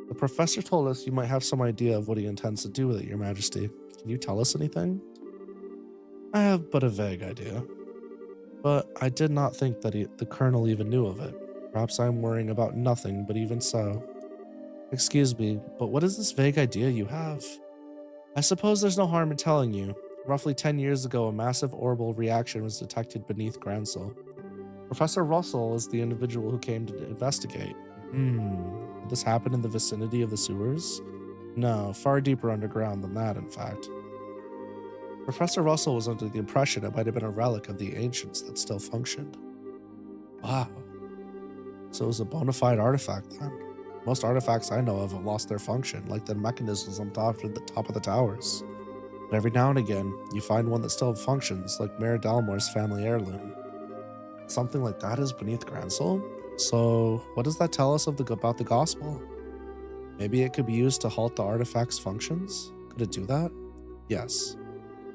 The Professor told us you might have some idea of what he intends to do with it, Your Majesty. Can you tell us anything? I have but a vague idea. But I did not think that the Colonel even knew of it. Perhaps I'm worrying about nothing, but even so. Excuse me, but what is this vague idea you have? I suppose there's no harm in telling you. Roughly 10 years ago, a massive orbital reaction was detected beneath Gransel. Professor Russell is the individual who came to investigate. Did this happen in the vicinity of the sewers? No, far deeper underground than that, in fact. Professor Russell was under the impression it might have been a relic of the ancients that still functioned. Wow. So it was a bona fide artifact then. Most artifacts I know of have lost their function, like the mechanisms on top of the towers. But every now and again, you find one that still functions, like Mayor Dalmore's family heirloom. Something like that is beneath Gransel? So what does that tell us about the gospel? Maybe it could be used to halt the artifact's functions? Could it do that? Yes.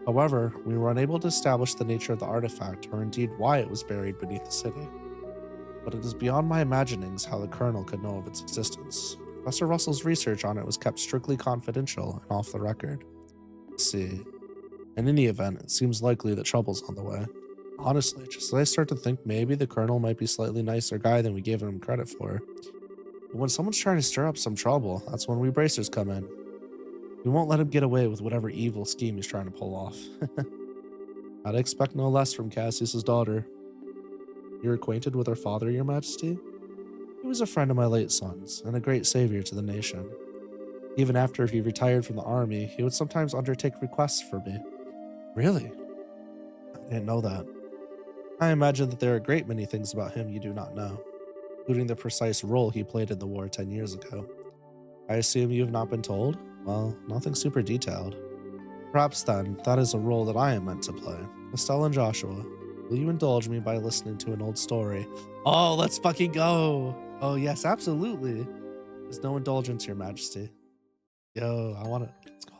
However, we were unable to establish the nature of the artifact, or indeed why it was buried beneath the city. But it is beyond my imaginings how the Colonel could know of its existence. Professor Russell's research on it was kept strictly confidential and off the record. Let's see. In any event, it seems likely that trouble's on the way. Honestly, just as I start to think maybe the Colonel might be a slightly nicer guy than we gave him credit for. But when someone's trying to stir up some trouble, that's when we bracers come in. We won't let him get away with whatever evil scheme he's trying to pull off. I'd expect no less from Cassius's daughter. You're acquainted with her father, Your Majesty? He was a friend of my late son's, and a great savior to the nation. Even after he retired from the army, he would sometimes undertake requests for me. Really? I didn't know that. I imagine that there are a great many things about him you do not know, including the precise role he played in the war 10 years ago. I assume you have not been told? Well, nothing super detailed. Perhaps then, that is a role that I am meant to play. Estelle and Joshua, will you indulge me by listening to an old story? Oh, let's fucking go! Oh yes, absolutely. There's no indulgence, Your Majesty. Yo, I wanna... Let's go.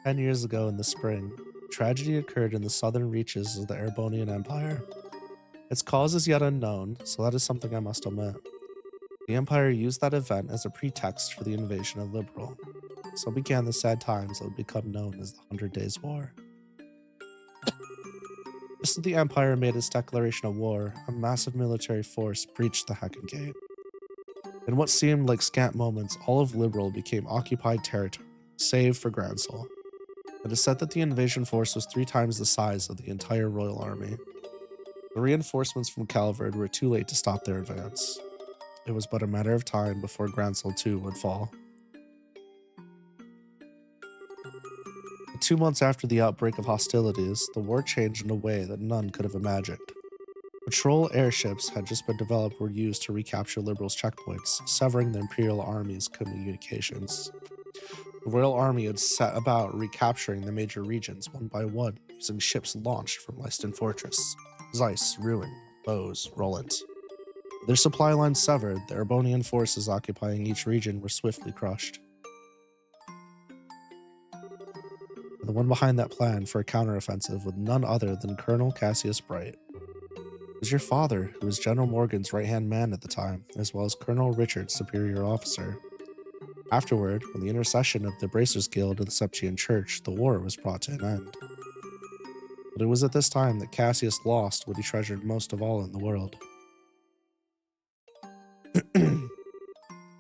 10 years ago in the spring, tragedy occurred in the southern reaches of the Erebonian Empire. Its cause is yet unknown, so that is something I must omit. The Empire used that event as a pretext for the invasion of Liberal. So began the sad times that would become known as the 100 Days' War. Just as the Empire made its declaration of war, a massive military force breached the Heckin Gate. In what seemed like scant moments, all of Liberal became occupied territory, save for Gransel. It is said that the invasion force was 3 times the size of the entire royal army. The reinforcements from Calvard were too late to stop their advance. It was but a matter of time before Gransel too would fall. 2 months after the outbreak of hostilities, the war changed in a way that none could have imagined. Patrol airships had just been developed were used to recapture Liberals' checkpoints, severing the Imperial Army's communications. The Royal Army had set about recapturing the major regions one by one, using ships launched from Leiston Fortress, Zeiss, Ruin, Bose, Roland. With their supply lines severed, the Erebonian forces occupying each region were swiftly crushed. The one behind that plan for a counteroffensive was none other than Colonel Cassius Bright. It was your father, who was General Morgan's right-hand man at the time, as well as Colonel Richard's superior officer. Afterward, when the intercession of the Bracers Guild and the Septian Church, the war was brought to an end. But it was at this time that Cassius lost what he treasured most of all in the world.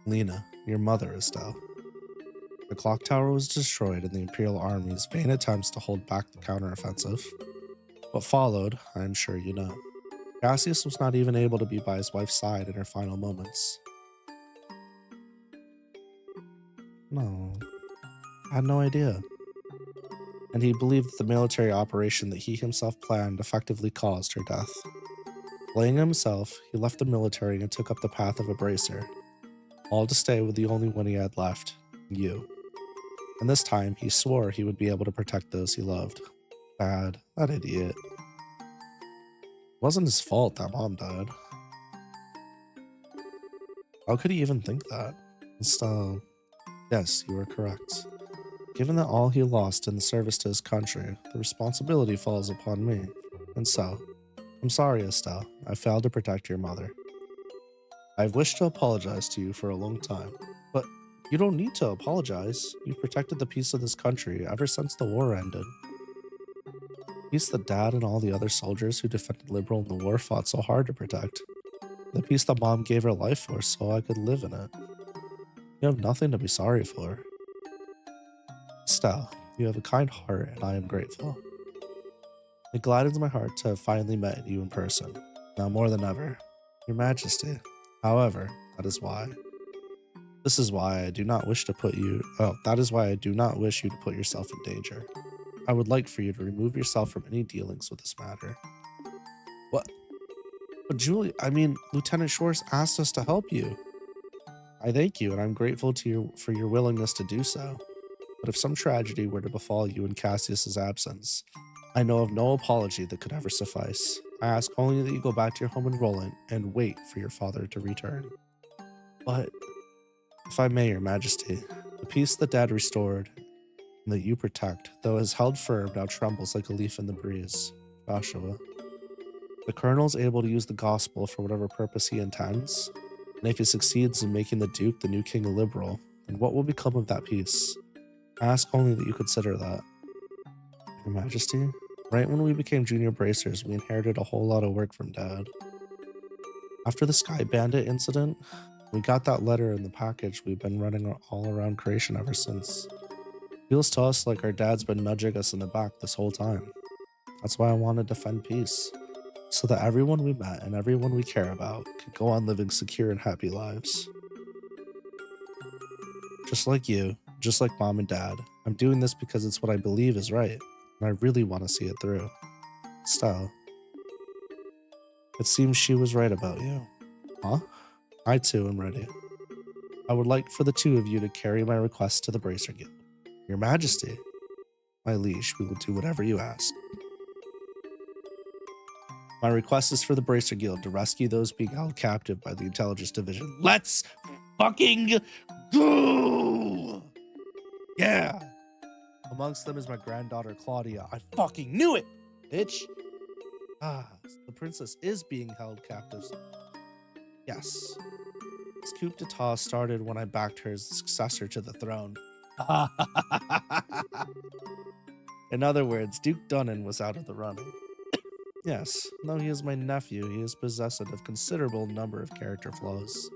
Lena, your mother, Estelle. The clock tower was destroyed in the Imperial Army's vain attempts to hold back the counteroffensive. What followed, I am sure you know. Cassius was not even able to be by his wife's side in her final moments. No, I had no idea. And he believed that the military operation that he himself planned effectively caused her death. Playing himself, he left the military and took up the path of a bracer, all to stay with the only one he had left, you. And this time, he swore he would be able to protect those he loved. Bad, that idiot. It wasn't his fault that mom died. How could he even think that? And still, yes, you are correct. Given that all he lost in the service to his country, the responsibility falls upon me. And so, I'm sorry, Estelle. I failed to protect your mother. I've wished to apologize to you for a long time, but you don't need to apologize. You've protected the peace of this country ever since the war ended. Peace that Dad and all the other soldiers who defended Liberal in the war fought so hard to protect. The peace that Mom gave her life for so I could live in it. You have nothing to be sorry for. Estelle, you have a kind heart and I am grateful. It gladdens my heart to have finally met you in person, now more than ever. Your Majesty. However, that is why I do not wish you to put yourself in danger. I would like for you to remove yourself from any dealings with this matter. What? But Julie, Lieutenant Schwartz asked us to help you. I thank you and I'm grateful to you for your willingness to do so. But if some tragedy were to befall you in Cassius's absence, I know of no apology that could ever suffice. I ask only that you go back to your home in Roland and wait for your father to return. But, if I may, Your Majesty, the peace that Dad restored and that you protect, though it is held firm, now trembles like a leaf in the breeze. Joshua. The Colonel is able to use the gospel for whatever purpose he intends, and if he succeeds in making the Duke the new King of Liberal, then what will become of that peace? I ask only that you consider that. Your Majesty, right when we became junior bracers, we inherited a whole lot of work from Dad. After the Sky Bandit incident, we got that letter in the package we've been running all around creation ever since. Feels to us like our dad's been nudging us in the back this whole time. That's why I want to defend peace, so that everyone we met and everyone we care about can go on living secure and happy lives. Just like you, just like Mom and Dad, I'm doing this because it's what I believe is right, and I really want to see it through. Estelle. It seems she was right about you. Huh? I too am ready. I would like for the two of you to carry my request to the Bracer Guild. Your Majesty. My liege, we will do whatever you ask. My request is for the Bracer Guild to rescue those being held captive by the Intelligence Division. Let's fucking go! Yeah! Amongst them is my granddaughter Claudia. I fucking knew it, bitch! The princess is being held captive. Yes. This coup d'etat started when I backed her as the successor to the throne. In other words, Duke Dunnan was out of the running. Yes, though he is my nephew, he is possessed of considerable number of character flaws.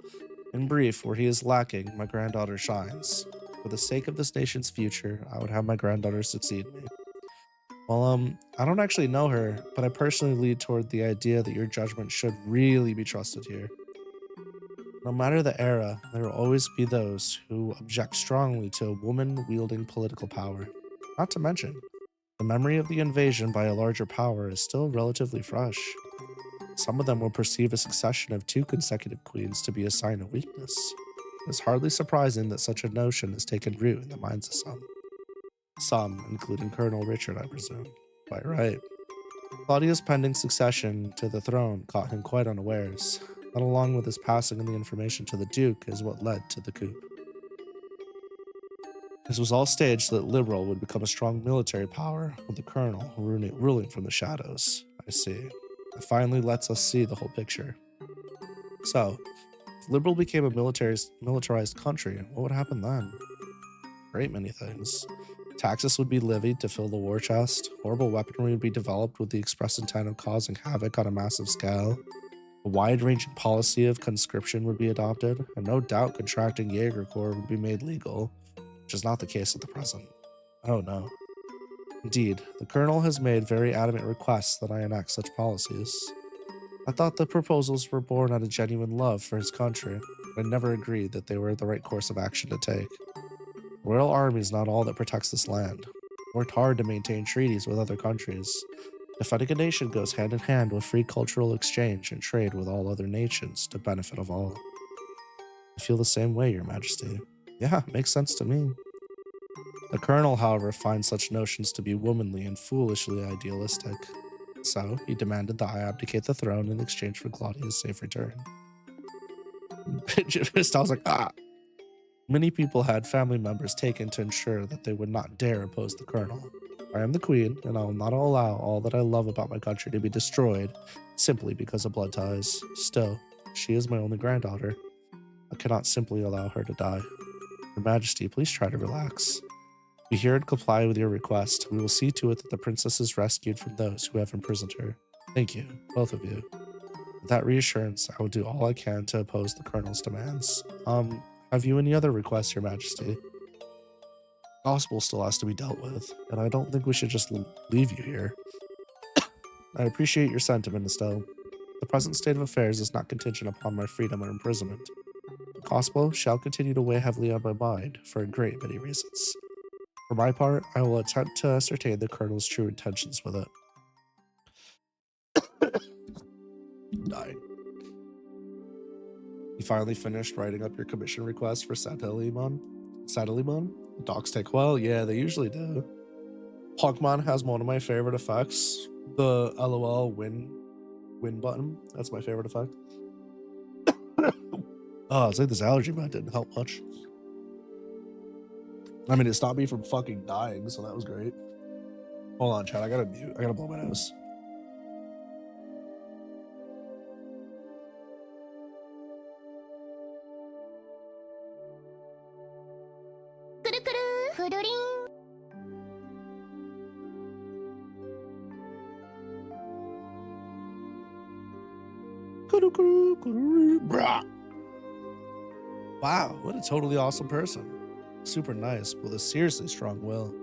In brief, where he is lacking, my granddaughter shines. For the sake of this nation's future, I would have my granddaughter succeed me. Well, I don't actually know her, but I personally lead toward the idea that your judgment should really be trusted here. No matter the era, there will always be those who object strongly to a woman wielding political power. Not to mention, the memory of the invasion by a larger power is still relatively fresh. Some of them will perceive a succession of 2 consecutive queens to be a sign of weakness. It is hardly surprising that such a notion has taken root in the minds of some. Some, including Colonel Richard, I presume. Quite right. Claudia's pending succession to the throne caught him quite unawares. That, along with his passing of the information to the Duke, is what led to the coup. This was all staged so that Liberal would become a strong military power, with the Colonel ruling from the shadows. I see. It finally lets us see the whole picture. So, if Liberal became a militarized country, what would happen then? Great many things. Taxes would be levied to fill the war chest, horrible weaponry would be developed with the express intent of causing havoc on a massive scale, a wide-ranging policy of conscription would be adopted, and no doubt contracting Jaeger Corps would be made legal, which is not the case at the present. Oh no. Indeed, the Colonel has made very adamant requests that I enact such policies. I thought the proposals were born out of genuine love for his country, but I never agreed that they were the right course of action to take. The Royal Army is not all that protects this land. I worked hard to maintain treaties with other countries. Defending a nation goes hand in hand with free cultural exchange and trade with all other nations to benefit of all. I feel the same way, Your Majesty. Yeah, makes sense to me. The Colonel, however, finds such notions to be womanly and foolishly idealistic. So, he demanded that I abdicate the throne in exchange for Claudia's safe return. I was like, ah. Many people had family members taken to ensure that they would not dare oppose the Colonel. I am the Queen, and I will not allow all that I love about my country to be destroyed simply because of blood ties. Still, she is my only granddaughter. I cannot simply allow her to die. Your Majesty, please try to relax. We hear and comply with your request. We will see to it that the princess is rescued from those who have imprisoned her. Thank you, both of you. With that reassurance, I will do all I can to oppose the Colonel's demands. Have you any other requests, Your Majesty? Gospel still has to be dealt with, and I don't think we should just leave you here. I appreciate your sentiment, Estelle. The present state of affairs is not contingent upon my freedom or imprisonment. Gospel shall continue to weigh heavily on my mind for a great many reasons. For my part, I will attempt to ascertain the Colonel's true intentions with it. Dying. You finally finished writing up your commission request for Satalimon? The docs take a while? Yeah, they usually do. Pokemon has one of my favorite effects. The LOL win button. That's my favorite effect. Oh, it's like this allergy, but it didn't help much. I mean, it stopped me from fucking dying, so that was great. Hold on, chat. I gotta mute. I gotta blow my nose. Wow, what a totally awesome person. Super nice, with a seriously strong will.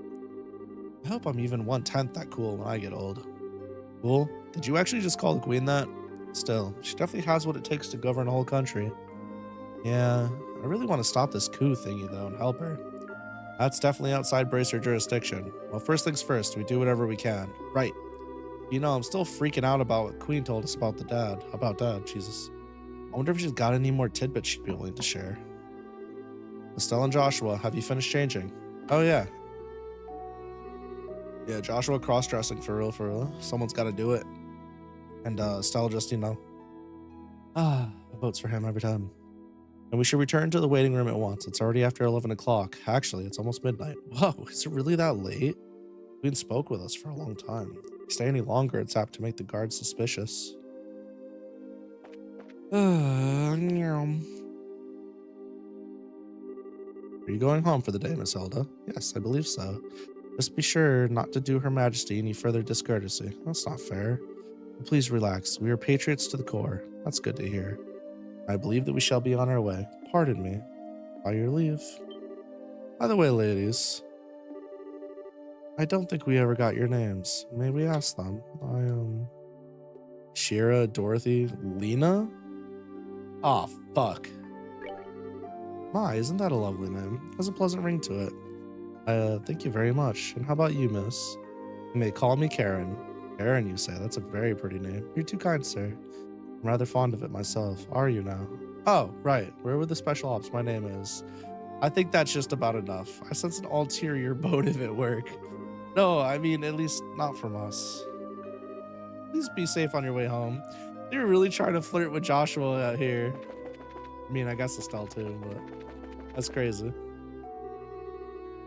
I hope I'm even 1/10 that cool when I get old. Cool? Did you actually just call the Queen that? Still, she definitely has what it takes to govern a whole country. Yeah, I really want to stop this coup thingy though and help her. That's definitely outside Bracer jurisdiction. Well, first things first, we do whatever we can. Right. You know, I'm still freaking out about what Queen told us about Dad, Jesus. I wonder if she's got any more tidbits she'd be willing to share. Estelle and Joshua, have you finished changing? Oh, yeah. Yeah, Joshua cross-dressing for real. Someone's got to do it. And Estelle just, votes for him every time. And we should return to the waiting room at once. It's already after 11 o'clock. Actually, it's almost midnight. Whoa, is it really that late? Queen spoke with us for a long time. If we stay any longer, it's apt to make the guards suspicious. Are you going home for the day, Miss Elda? Yes, I believe so. Just be sure not to do Her Majesty any further discourtesy. That's not fair. Please relax. We are patriots to the core. That's good to hear. I believe that we shall be on our way. Pardon me. By your leave. By the way, ladies, I don't think we ever got your names. May we ask them? Shira, Dorothy, Lena? Aw, fuck. My, isn't that a lovely name? Has a pleasant ring to it. Thank you very much. And how about you, miss? You may call me Karen. Karen, you say? That's a very pretty name. You're too kind, sir. I'm rather fond of it myself. Are you now? Oh, right. Where were the special ops? My name is. I think that's just about enough. I sense an ulterior motive at work. No, I mean, at least not from us. Please be safe on your way home. You're really trying to flirt with Joshua out here. I mean, I guess Estelle too, but that's crazy.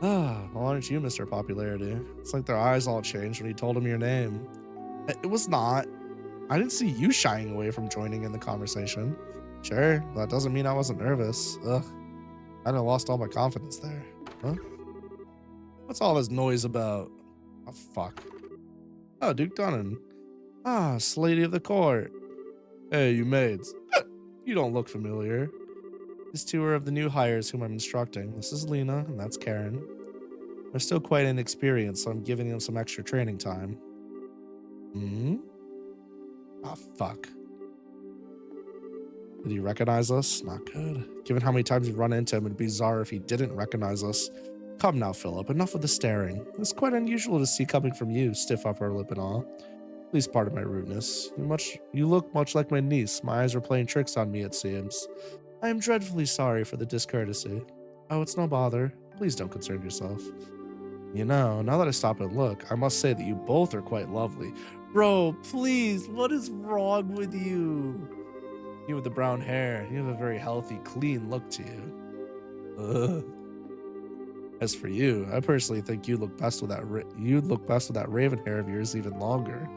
Well, aren't you Mr. Popularity? It's like their eyes all changed when he told him your name. It was not. I didn't see you shying away from joining in the conversation. Sure, but that doesn't mean I wasn't nervous. Ugh, I'd have lost all my confidence there. Huh? What's all this noise about? Oh, fuck. Oh, Duke Dunnan. Ah, Slady of the Court. Hey, you maids. You don't look familiar. These two are of the new hires whom I'm instructing. This is Lena, and that's Karen. They're still quite inexperienced, so I'm giving them some extra training time. Hmm? Oh, fuck. Did he recognize us? Not good. Given how many times we've run into him, it'd be bizarre if he didn't recognize us. Come now, Philip. Enough of the staring. It's quite unusual to see coming from you, stiff upper lip and all. Please pardon my rudeness. You look much like my niece. My eyes were playing tricks on me, it seems. I am dreadfully sorry for the discourtesy. Oh, it's no bother. Please don't concern yourself. You know, now that I stop and look, I must say that you both are quite lovely. Bro, please, what is wrong with you? You with the brown hair, you have a very healthy, clean look to you. Ugh. As for you, I personally think you look best with that. You'd look best with that raven hair of yours even longer.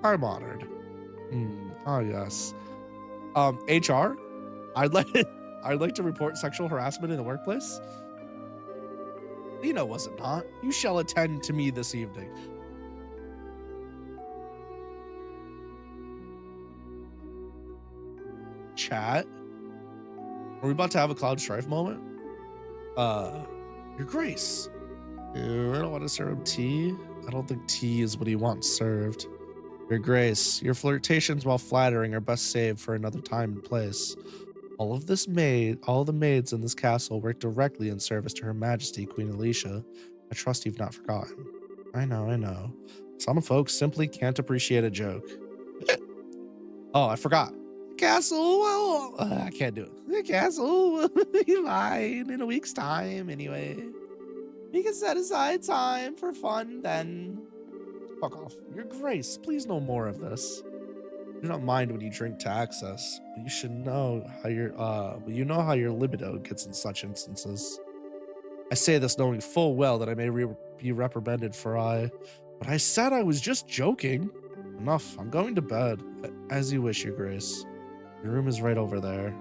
I'm honored. Oh yes. HR, I'd like to report sexual harassment in the workplace. Lena was it not? You shall attend to me this evening. Chat. Are we about to have a Cloud Strife moment? Your Grace. Ew, I don't want to serve him tea. I don't think tea is what he wants served. Your Grace, your flirtations, while flattering, are best saved for another time and place. All the maids in this castle work directly in service to Her Majesty Queen Alicia. I trust you've not forgotten. I know. Some folks simply can't appreciate a joke. Oh, I forgot. Castle, well, I can't do it. The castle will be mine in a week's time anyway. We can set aside time for fun then. Fuck off. Your Grace, please no more of this. I do not mind when you drink to excess, but you should know how your libido gets in such instances. I say this knowing full well that I may be reprimanded but I said I was just joking. Enough, I'm going to bed. As you wish, Your Grace. Your room is right over there.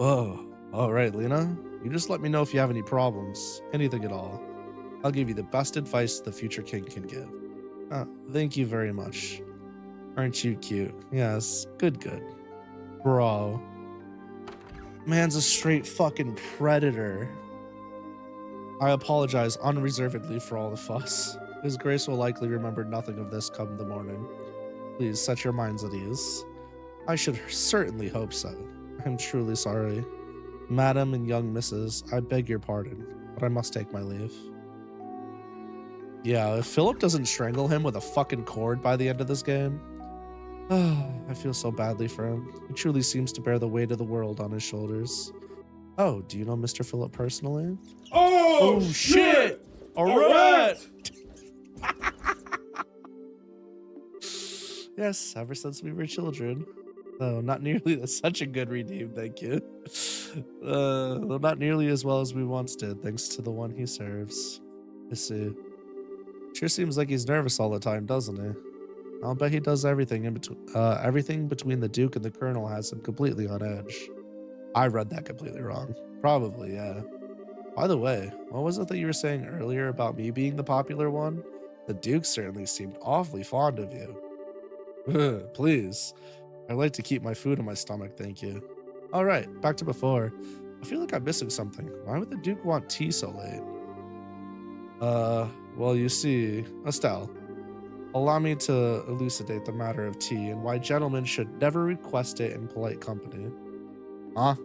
Oh, all right, Lena. You just let me know if you have any problems, anything at all. I'll give you the best advice the future king can give. Thank you very much. Aren't you cute? Yes, good. Bro. Man's a straight fucking predator. I apologize unreservedly for all the fuss. His Grace will likely remember nothing of this come the morning. Please set your minds at ease. I should certainly hope so. I'm truly sorry. Madam and young missus, I beg your pardon, but I must take my leave. Yeah, if Philip doesn't strangle him with a fucking cord by the end of this game, I feel so badly for him. He truly seems to bear the weight of the world on his shoulders. Oh, do you know Mr. Philip personally? Oh shit! All right! Yes, ever since we were children. Though not nearly such a good redeem, thank you. Though not nearly as well as we once did, thanks to the one he serves. I see. Sure seems like he's nervous all the time, doesn't he? I'll bet he does everything in between. Everything between the Duke and the Colonel has him completely on edge. I read that completely wrong. Probably, yeah. By the way, what was it that you were saying earlier about me being the popular one? The Duke certainly seemed awfully fond of you. Please. I like to keep my food in my stomach, thank you. All right, back to before. I feel like I'm missing something. Why would the Duke want tea so late? Well, you see, Estelle, allow me to elucidate the matter of tea and why gentlemen should never request it in polite company. Huh?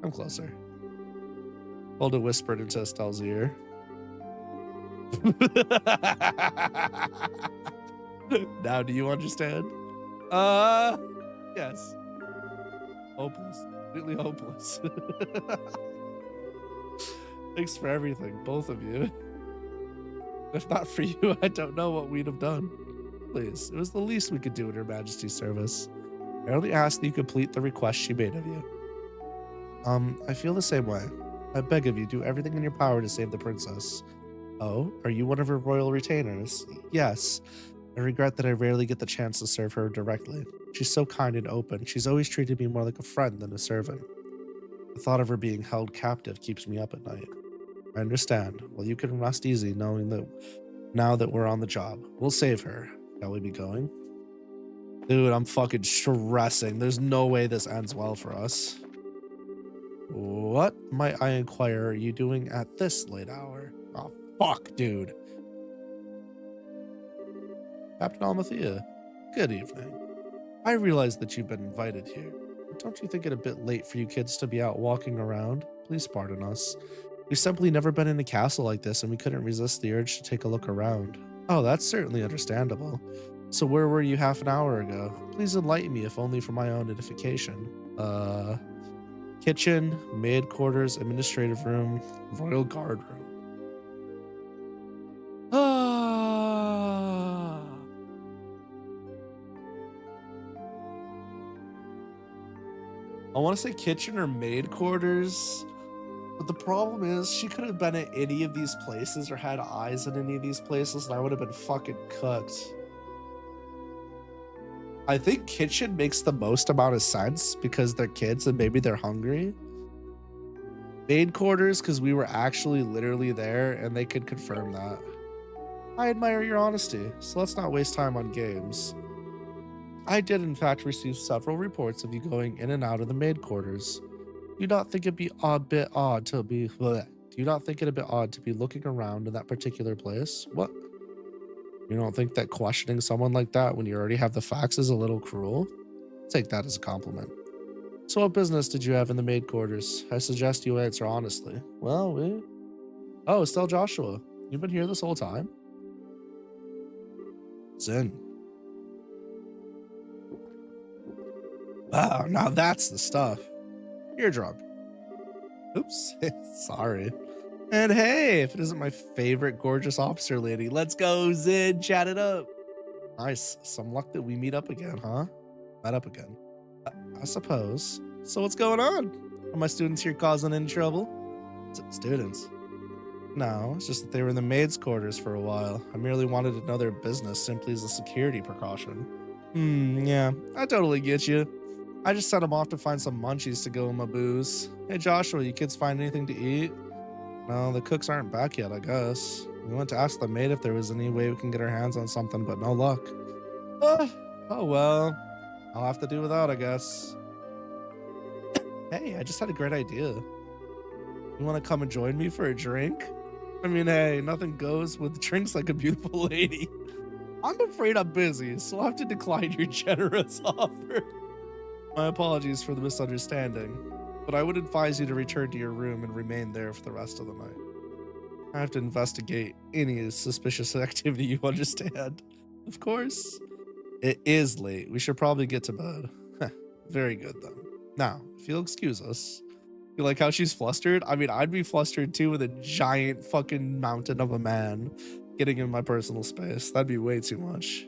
I'm closer. Hulda whispered into Estelle's ear. Now, do you understand? Yes. Hopeless. Completely hopeless. Thanks for everything, both of you. If not for you, I don't know what we'd have done. Please, it was the least we could do in Her Majesty's service. I only asked that you complete the request she made of you. I feel the same way. I beg of you, do everything in your power to save the princess. Oh, are you one of her royal retainers? Yes. I regret that I rarely get the chance to serve her directly. She's so kind and open. She's always treated me more like a friend than a servant. The thought of her being held captive keeps me up at night. I understand. Well, you can rest easy knowing that now that we're on the job. We'll save her. Shall we be going? Dude, I'm fucking stressing. There's no way this ends well for us. What, might I inquire, are you doing at this late hour? Oh, fuck, dude. Captain Almathea, good evening. I realize that you've been invited here, but don't you think it a bit late for you kids to be out walking around? Please pardon us. We've simply never been in a castle like this, and we couldn't resist the urge to take a look around. Oh, that's certainly understandable. So where were you half an hour ago? Please enlighten me, if only for my own edification. Kitchen, maid quarters, administrative room, royal guard room. I want to say kitchen or maid quarters, but the problem is she could have been at any of these places or had eyes in any of these places, and I would have been fucking cooked. I think kitchen makes the most amount of sense because they're kids and maybe they're hungry. Maid quarters, because we were actually literally there and they could confirm that. I admire your honesty, so let's not waste time on games. I did in fact receive several reports of you going in and out of the maid quarters. Do you not think it'd be a bit odd to be looking around in that particular place? What? You don't think that questioning someone like that when you already have the facts is a little cruel? Take that as a compliment. So what business did you have in the maid quarters? I suggest you answer honestly. Well, Oh, Estelle Joshua, you've been here this whole time? Zin. Wow, now that's the stuff. You're drunk. Oops, sorry. And hey, if it isn't my favorite gorgeous officer lady, let's go, Zin, chat it up. Nice, some luck that we meet up again, huh? Met up again. I suppose. So what's going on? Are my students here causing any trouble? Students? No, it's just that they were in the maids' quarters for a while. I merely wanted to know their business simply as a security precaution. Yeah, I totally get you. I just sent them off to find some munchies to go in my booze. Hey Joshua, you kids find anything to eat? No, the cooks aren't back yet, I guess. We went to ask the maid if there was any way we can get our hands on something, but no luck. Oh well, I'll have to do without, I guess. Hey, I just had a great idea. You want to come and join me for a drink? I mean, hey, nothing goes with drinks like a beautiful lady. I'm afraid I'm busy, so I'll have to decline your generous offer. My apologies for the misunderstanding, but I would advise you to return to your room and remain there for the rest of the night. I have to investigate any suspicious activity, you understand. Of course. It is late. We should probably get to bed. Very good, then. Now, if you'll excuse us. You like how she's flustered? I mean, I'd be flustered too with a giant fucking mountain of a man getting in my personal space. That'd be way too much.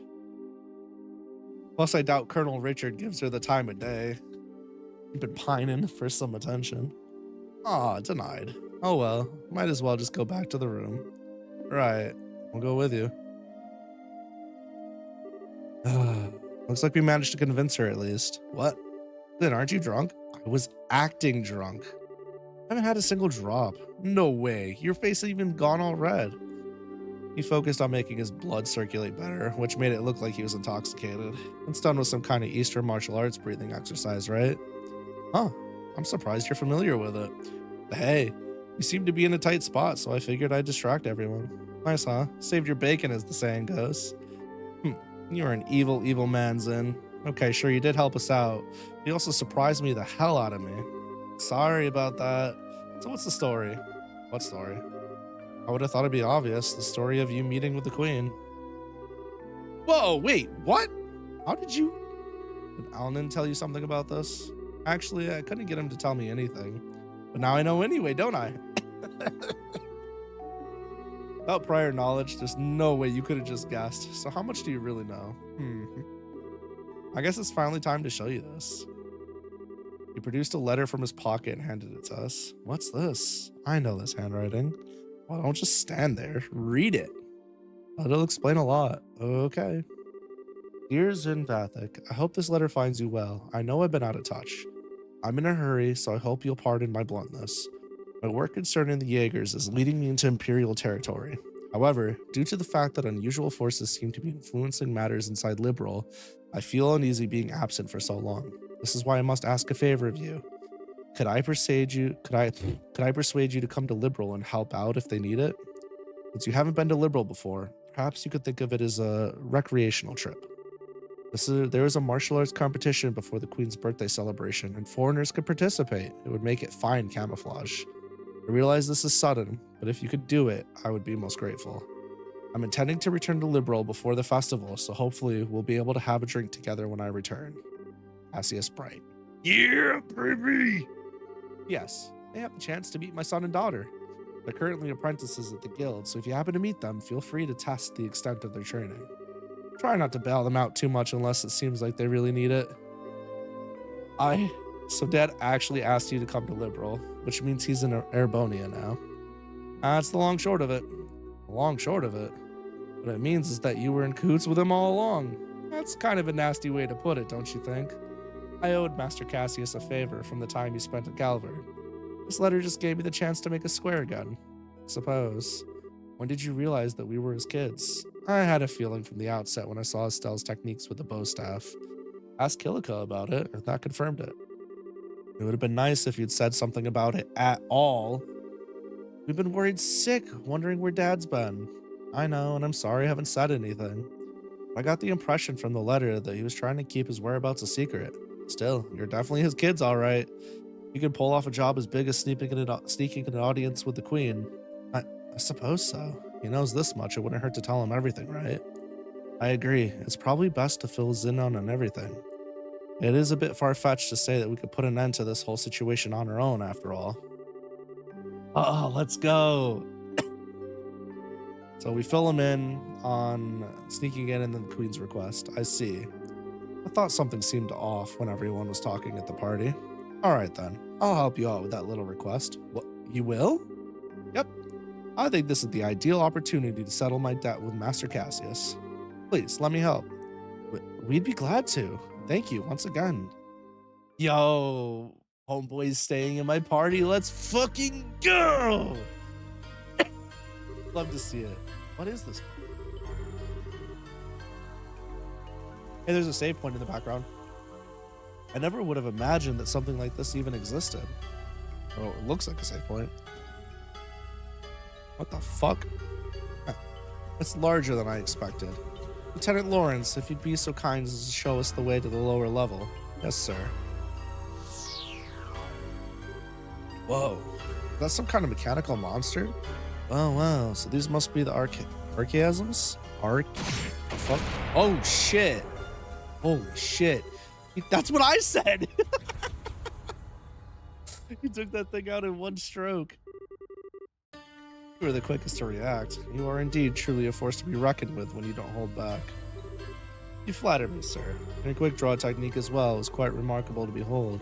Plus, I doubt Colonel Richard gives her the time of day. You've been pining for some attention. Aw, denied. Oh well, might as well just go back to the room. Right, we'll go with you. Looks like we managed to convince her at least. What? Then aren't you drunk? I was acting drunk. I haven't had a single drop. No way, your face had even gone all red. He focused on making his blood circulate better, which made it look like he was intoxicated. It's done with some kind of Eastern martial arts breathing exercise, right? Huh, I'm surprised you're familiar with it. But hey, you seem to be in a tight spot, so I figured I'd distract everyone. Nice, huh? Saved your bacon, as the saying goes. You're an evil, evil man, Zin. Okay, sure, you did help us out. You also surprised me the hell out of me. Sorry about that. So what's the story? What story? I would have thought it'd be obvious. The story of you meeting with the queen. Whoa, wait, what? How did you... Did Alanin tell you something about this? Actually, I couldn't get him to tell me anything. But now I know anyway, don't I? Without prior knowledge, there's no way you could have just guessed. So how much do you really know? I guess it's finally time to show you this. He produced a letter from his pocket and handed it to us. What's this? I know this handwriting. Well, don't just stand there. Read it. It'll explain a lot. Okay. Dear Zin Vathic, I hope this letter finds you well. I know I've been out of touch. I'm in a hurry, so I hope you'll pardon my bluntness. My work concerning the Jaegers is leading me into Imperial territory. However, due to the fact that unusual forces seem to be influencing matters inside Liberal, I feel uneasy being absent for so long. This is why I must ask a favor of you. Could I persuade you? Could I persuade you to come to Liberal and help out if they need it? Since you haven't been to Liberal before, perhaps you could think of it as a recreational trip. There is a martial arts competition before the Queen's birthday celebration, and foreigners could participate. It would make it fine camouflage. I realize this is sudden, but if you could do it, I would be most grateful. I'm intending to return to Liberal before the festival, so hopefully we'll be able to have a drink together when I return. Cassius Bright. Yeah, baby! Yes, they have the chance to meet my son and daughter. They're currently apprentices at the guild, so if you happen to meet them, feel free to test the extent of their training. Try not to bail them out too much unless it seems like they really need it. So Dad actually asked you to come to Liberal, which means he's in Airbonia now. That's the long short of it. The long short of it. What it means is that you were in cahoots with him all along. That's kind of a nasty way to put it, don't you think? I owed Master Cassius a favor from the time he spent at Galvard. This letter just gave me the chance to make a square again. Suppose. When did you realize that we were his kids? I had a feeling from the outset when I saw Estelle's techniques with the bow staff. Asked Kilika about it, and that confirmed it. It would have been nice if you'd said something about it at all. We've been worried sick, wondering where Dad's been. I know, and I'm sorry I haven't said anything. I got the impression from the letter that he was trying to keep his whereabouts a secret. Still, you're definitely his kids, all right. You can pull off a job as big as sneaking an audience with the Queen. I suppose so. He knows this much, it wouldn't hurt to tell him everything, right? I agree. It's probably best to fill us in on everything. It is a bit far-fetched to say that we could put an end to this whole situation on our own, after all. Oh, let's go. So we fill him in on sneaking in and then the Queen's request. I see. I thought something seemed off when everyone was talking at the party. All right, then. I'll help you out with that little request. What, you will? Yep. I think this is the ideal opportunity to settle my debt with Master Cassius. Please, let me help. We'd be glad to. Thank you once again. Yo, homeboy's staying in my party. Let's fucking go! Love to see it. What is this? Hey, there's a save point in the background. I never would have imagined that something like this even existed. Oh, it looks like a save point. What the fuck? It's larger than I expected. Lieutenant Lawrence, if you'd be so kind as to show us the way to the lower level. Yes, sir. Whoa. That's some kind of mechanical monster? Oh, wow. So these must be the archaisms? Fuck? Oh, shit. Holy shit. That's what I said. He took that thing out in one stroke. You are the quickest to react. You are indeed truly a force to be reckoned with when you don't hold back. You flatter me, sir. And your quick draw technique as well is quite remarkable to behold.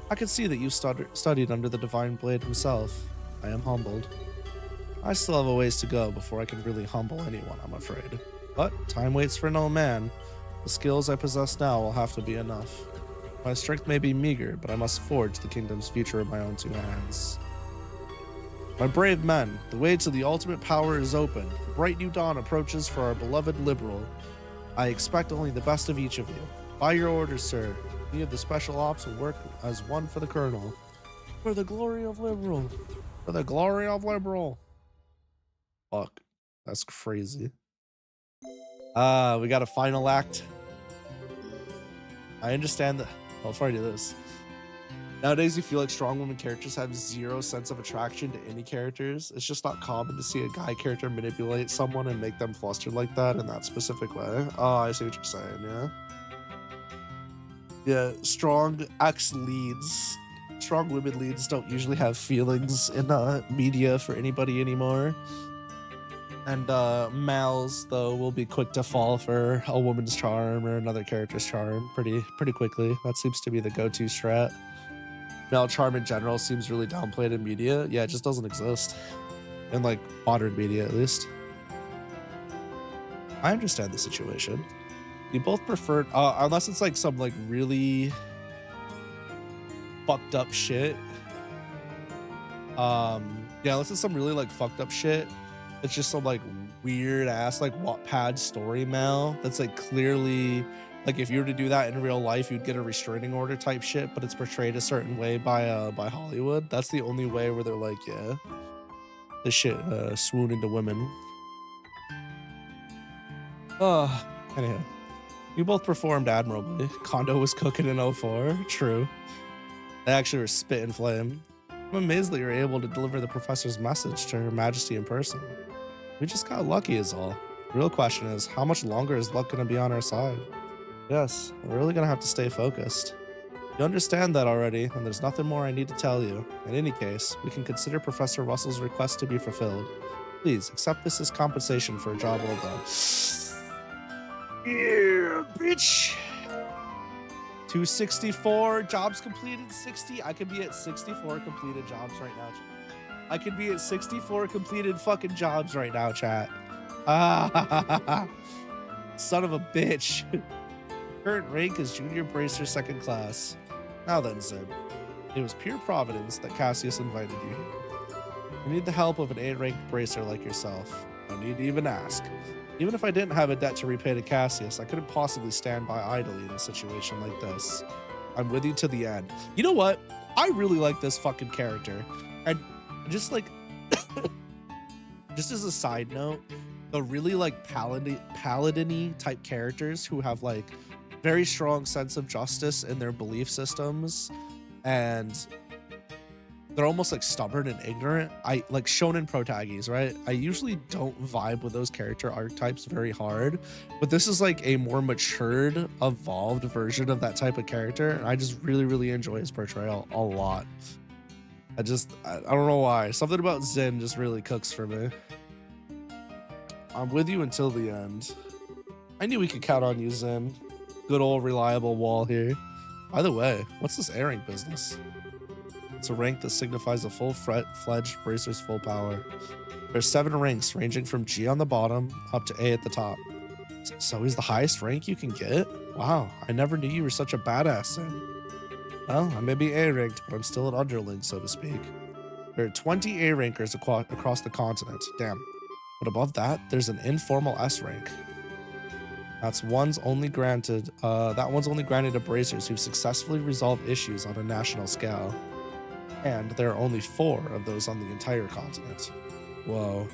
I can see that you studied under the Divine Blade himself. I am humbled. I still have a ways to go before I can really humble anyone, I'm afraid. But time waits for no man. The skills I possess now will have to be enough. My strength may be meager, but I must forge the kingdom's future with my own two hands. My brave men, the way to the ultimate power is open. The bright new dawn approaches for our beloved Liberal. I expect only the best of each of you. By your orders, sir, we of the Special Ops will work as one for the Colonel. For the glory of Liberal. For the glory of Liberal. Fuck, that's crazy. We got a final act. I understand that. Well, before I do this. Nowadays, you feel like strong women characters have zero sense of attraction to any characters. It's just not common to see a guy character manipulate someone and make them flustered like that in that specific way. Oh, I see what you're saying, yeah? Yeah, strong ex-leads. Strong women leads don't usually have feelings in media for anybody anymore. And males, though, will be quick to fall for a woman's charm or another character's charm pretty quickly. That seems to be the go-to strat. Male charm in general seems really downplayed in media. Yeah, it just doesn't exist. In, like, modern media, at least. I understand the situation. You both prefer... unless it's, like, some, like, really... fucked up shit. Yeah, unless it's some really, like, fucked up shit. It's just some, like, weird-ass, like, Wattpad story mail that's, like, clearly... Like if you were to do that in real life, you'd get a restraining order type shit, but it's portrayed a certain way by Hollywood. That's the only way where they're like, yeah, this shit swoon into women. Anyhow, you both performed admirably. Kondo was cooking in 04. True. They actually were spit and flame. I'm amazed that you're able to deliver the professor's message to Her Majesty in person. We just got lucky is all. The real question is, how much longer is luck going to be on our side? Yes, we're really going to have to stay focused. You understand that already, and there's nothing more I need to tell you. In any case, we can consider Professor Russell's request to be fulfilled. Please, accept this as compensation for a job well done. Yeah, bitch! 264 jobs completed, 60. I could be at 64 completed jobs right now, chat. I could be at 64 completed fucking jobs right now, chat. Son of a bitch. Current rank is Junior Bracer 2nd class. Now then, Zed. It was pure providence that Cassius invited you here. You need the help of an A-ranked bracer like yourself. No need to even ask. Even if I didn't have a debt to repay to Cassius, I couldn't possibly stand by idly in a situation like this. I'm with you to the end. You know what? I really like this fucking character. And just like, just as a side note, the really like paladin-y type characters who have like very strong sense of justice in their belief systems, and they're almost like stubborn and ignorant. I like shonen protagonist, right? I usually don't vibe with those character archetypes very hard, but this is like a more matured, evolved version of that type of character, and I just really enjoy his portrayal a lot. I don't know why. Something about Zen just really cooks for me. I'm with you until the end. I knew we could count on you, Zen. Good old reliable wall here. By the way, what's this A-rank business? It's a rank that signifies a full-fledged bracer's full power. There's 7 ranks ranging from G on the bottom up to A at the top. So he's the highest rank you can get? Wow, I never knew you were such a badass, Zen. Well, I may be A-ranked, but I'm still an underling, so to speak. There are 20 A-rankers across the continent. Damn. But above that, there's an informal S rank. That one's only granted to bracers who've successfully resolved issues on a national scale. And there are only 4 of those on the entire continent. Whoa.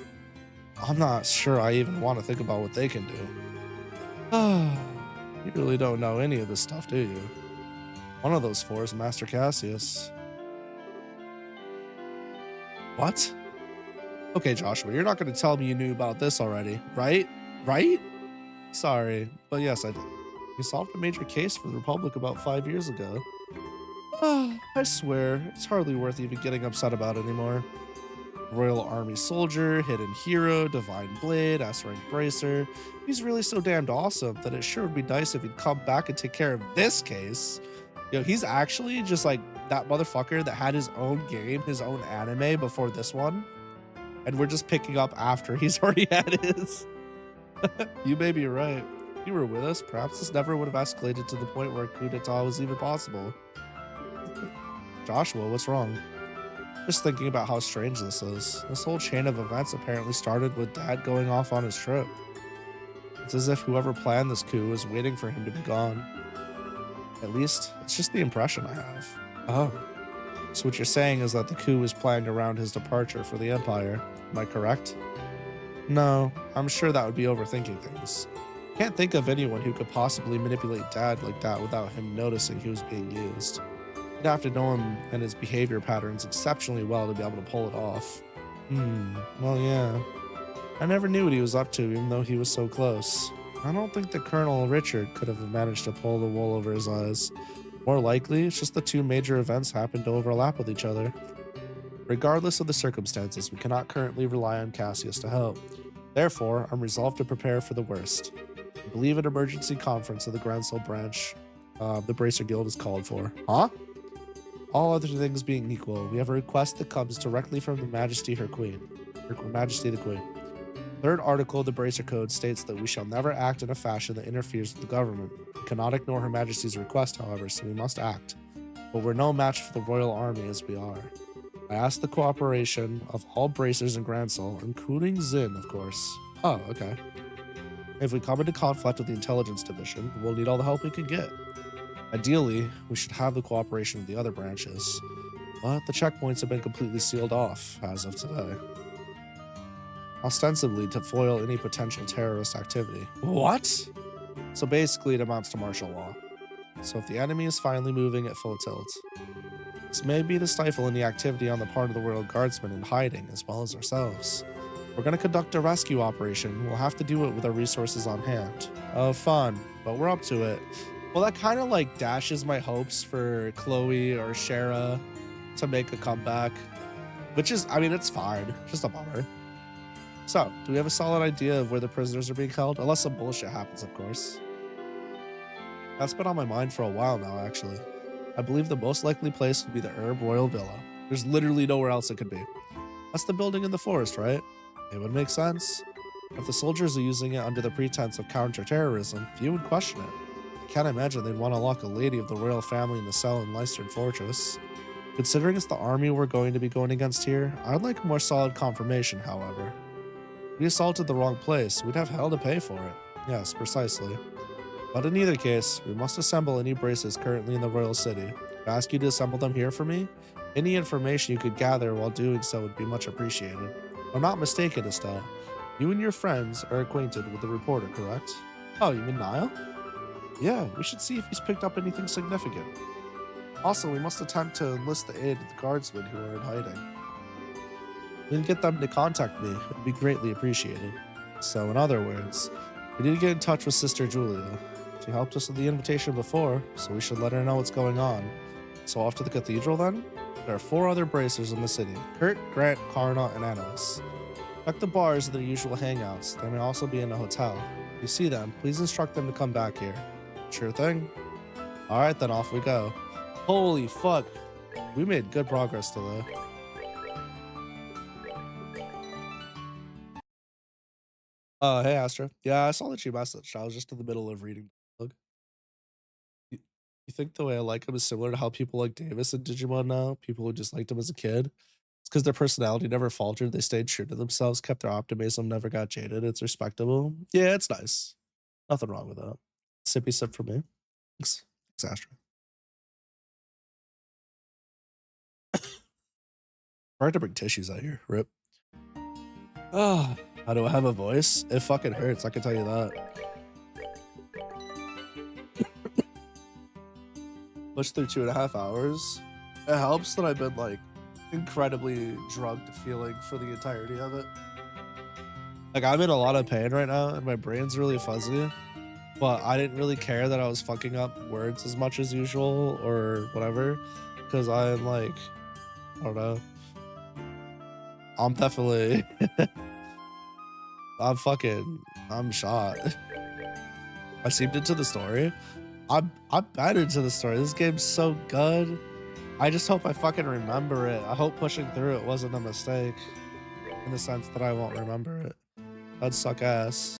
I'm not sure I even want to think about what they can do. You really don't know any of this stuff, do you? One of those 4 is Master Cassius. What? Okay, Joshua, you're not going to tell me you knew about this already, right? Right? Sorry, but yes, I did. We solved a major case for the Republic about 5 years ago. I swear, it's hardly worth even getting upset about anymore. Royal Army Soldier, Hidden Hero, Divine Blade, S-Rank Bracer. He's really so damned awesome that it sure would be nice if he'd come back and take care of this case. You know, he's actually just like that motherfucker that had his own game, his own anime before this one. And we're just picking up after he's already had his. You may be right. If you were with us, perhaps this never would have escalated to the point where a coup d'etat was even possible. Joshua, what's wrong? Just thinking about how strange this is. This whole chain of events apparently started with Dad going off on his trip. It's as if whoever planned this coup was waiting for him to be gone. At least, it's just the impression I have. Oh. So what you're saying is that the coup was planned around his departure for the Empire. Am I correct? No, I'm sure that would be overthinking things. Can't think of anyone who could possibly manipulate Dad like that without him noticing he was being used. You'd have to know him and his behavior patterns exceptionally well to be able to pull it off. Well, yeah. I never knew what he was up to, even though he was so close. I don't think that Colonel Richard could have managed to pull the wool over his eyes. More likely, it's just the 2 major events happened to overlap with each other. Regardless of the circumstances, we cannot currently rely on Cassius to help. Therefore, I'm resolved to prepare for the worst. I believe an emergency conference of the Gransel branch of the Bracer Guild is called for. Huh? All other things being equal, we have a request that comes directly from Her Majesty the Queen. 3rd article of the Bracer Code states that we shall never act in a fashion that interferes with the government. We cannot ignore Her Majesty's request, however, so we must act. But we're no match for the Royal Army as we are. I ask the cooperation of all bracers in Gransel, including Zin, of course. Oh, okay. If we come into conflict with the intelligence division, we'll need all the help we can get. Ideally, we should have the cooperation of the other branches, but the checkpoints have been completely sealed off as of today, ostensibly to foil any potential terrorist activity. What? So basically it amounts to martial law. So if the enemy is finally moving at full tilt, this may be to stifle any activity on the part of the Royal Guardsmen in hiding as well as ourselves. We're going to conduct a rescue operation. We'll have to do it with our resources on hand. Oh, fun, but we're up to it. Well, that kind of like dashes my hopes for Chloe or Shara to make a comeback, which is, I mean, it's fine, just a bummer. So, do we have a solid idea of where the prisoners are being held? Unless some bullshit happens, of course. That's been on my mind for a while now, actually. I believe the most likely place would be the Herb Royal Villa. There's literally nowhere else it could be. That's the building in the forest, right? It would make sense. If the soldiers are using it under the pretense of counter-terrorism, few would question it. I can't imagine they'd want to lock a lady of the royal family in the cell in Leicester Fortress. Considering it's the army we're going to be going against here, I'd like more solid confirmation, however. We assaulted the wrong place. We'd have hell to pay for it. Yes, precisely. But in either case, we must assemble any braces currently in the royal city. I ask you to assemble them here for me. Any information you could gather while doing so would be much appreciated. If I'm not mistaken, Estelle, you and your friends are acquainted with the reporter, correct? Oh, you mean Niall? Yeah, we should see if he's picked up anything significant. Also, we must attempt to enlist the aid of the guardsmen who are in hiding. We can get them to contact me. It would be greatly appreciated. So, in other words, we need to get in touch with Sister Julia. She helped us with the invitation before, so we should let her know what's going on. So off to the cathedral then? There are 4 other bracers in the city: Kurt, Grant, Karna, and Annalise. Check the bars of their usual hangouts. They may also be in a hotel. If you see them, please instruct them to come back here. Sure thing. Alright then, off we go. Holy fuck. We made good progress today. Hey Astra. Yeah, I saw that you messaged. I was just in the middle of reading the book. You think the way I like him is similar to how people like Davis in Digimon now? People who just liked him as a kid? It's because their personality never faltered. They stayed true to themselves, kept their optimism, never got jaded. It's respectable. Yeah, it's nice. Nothing wrong with that. Sippy sip for me. Thanks, Astra. Hard to bring tissues out here. Rip. Ah, how do I have a voice? It fucking hurts, I can tell you that. Push through 2.5 hours. It helps that I've been like incredibly drugged feeling for the entirety of it. Like I'm in a lot of pain right now and my brain's really fuzzy, but I didn't really care that I was fucking up words as much as usual or whatever, because I'm like, I don't know. I'm definitely, I'm shot. I seeped into the story. I'm bad into the story. This game's so good. I just hope I fucking remember it. I hope pushing through it wasn't a mistake in the sense that I won't remember it. That'd suck ass.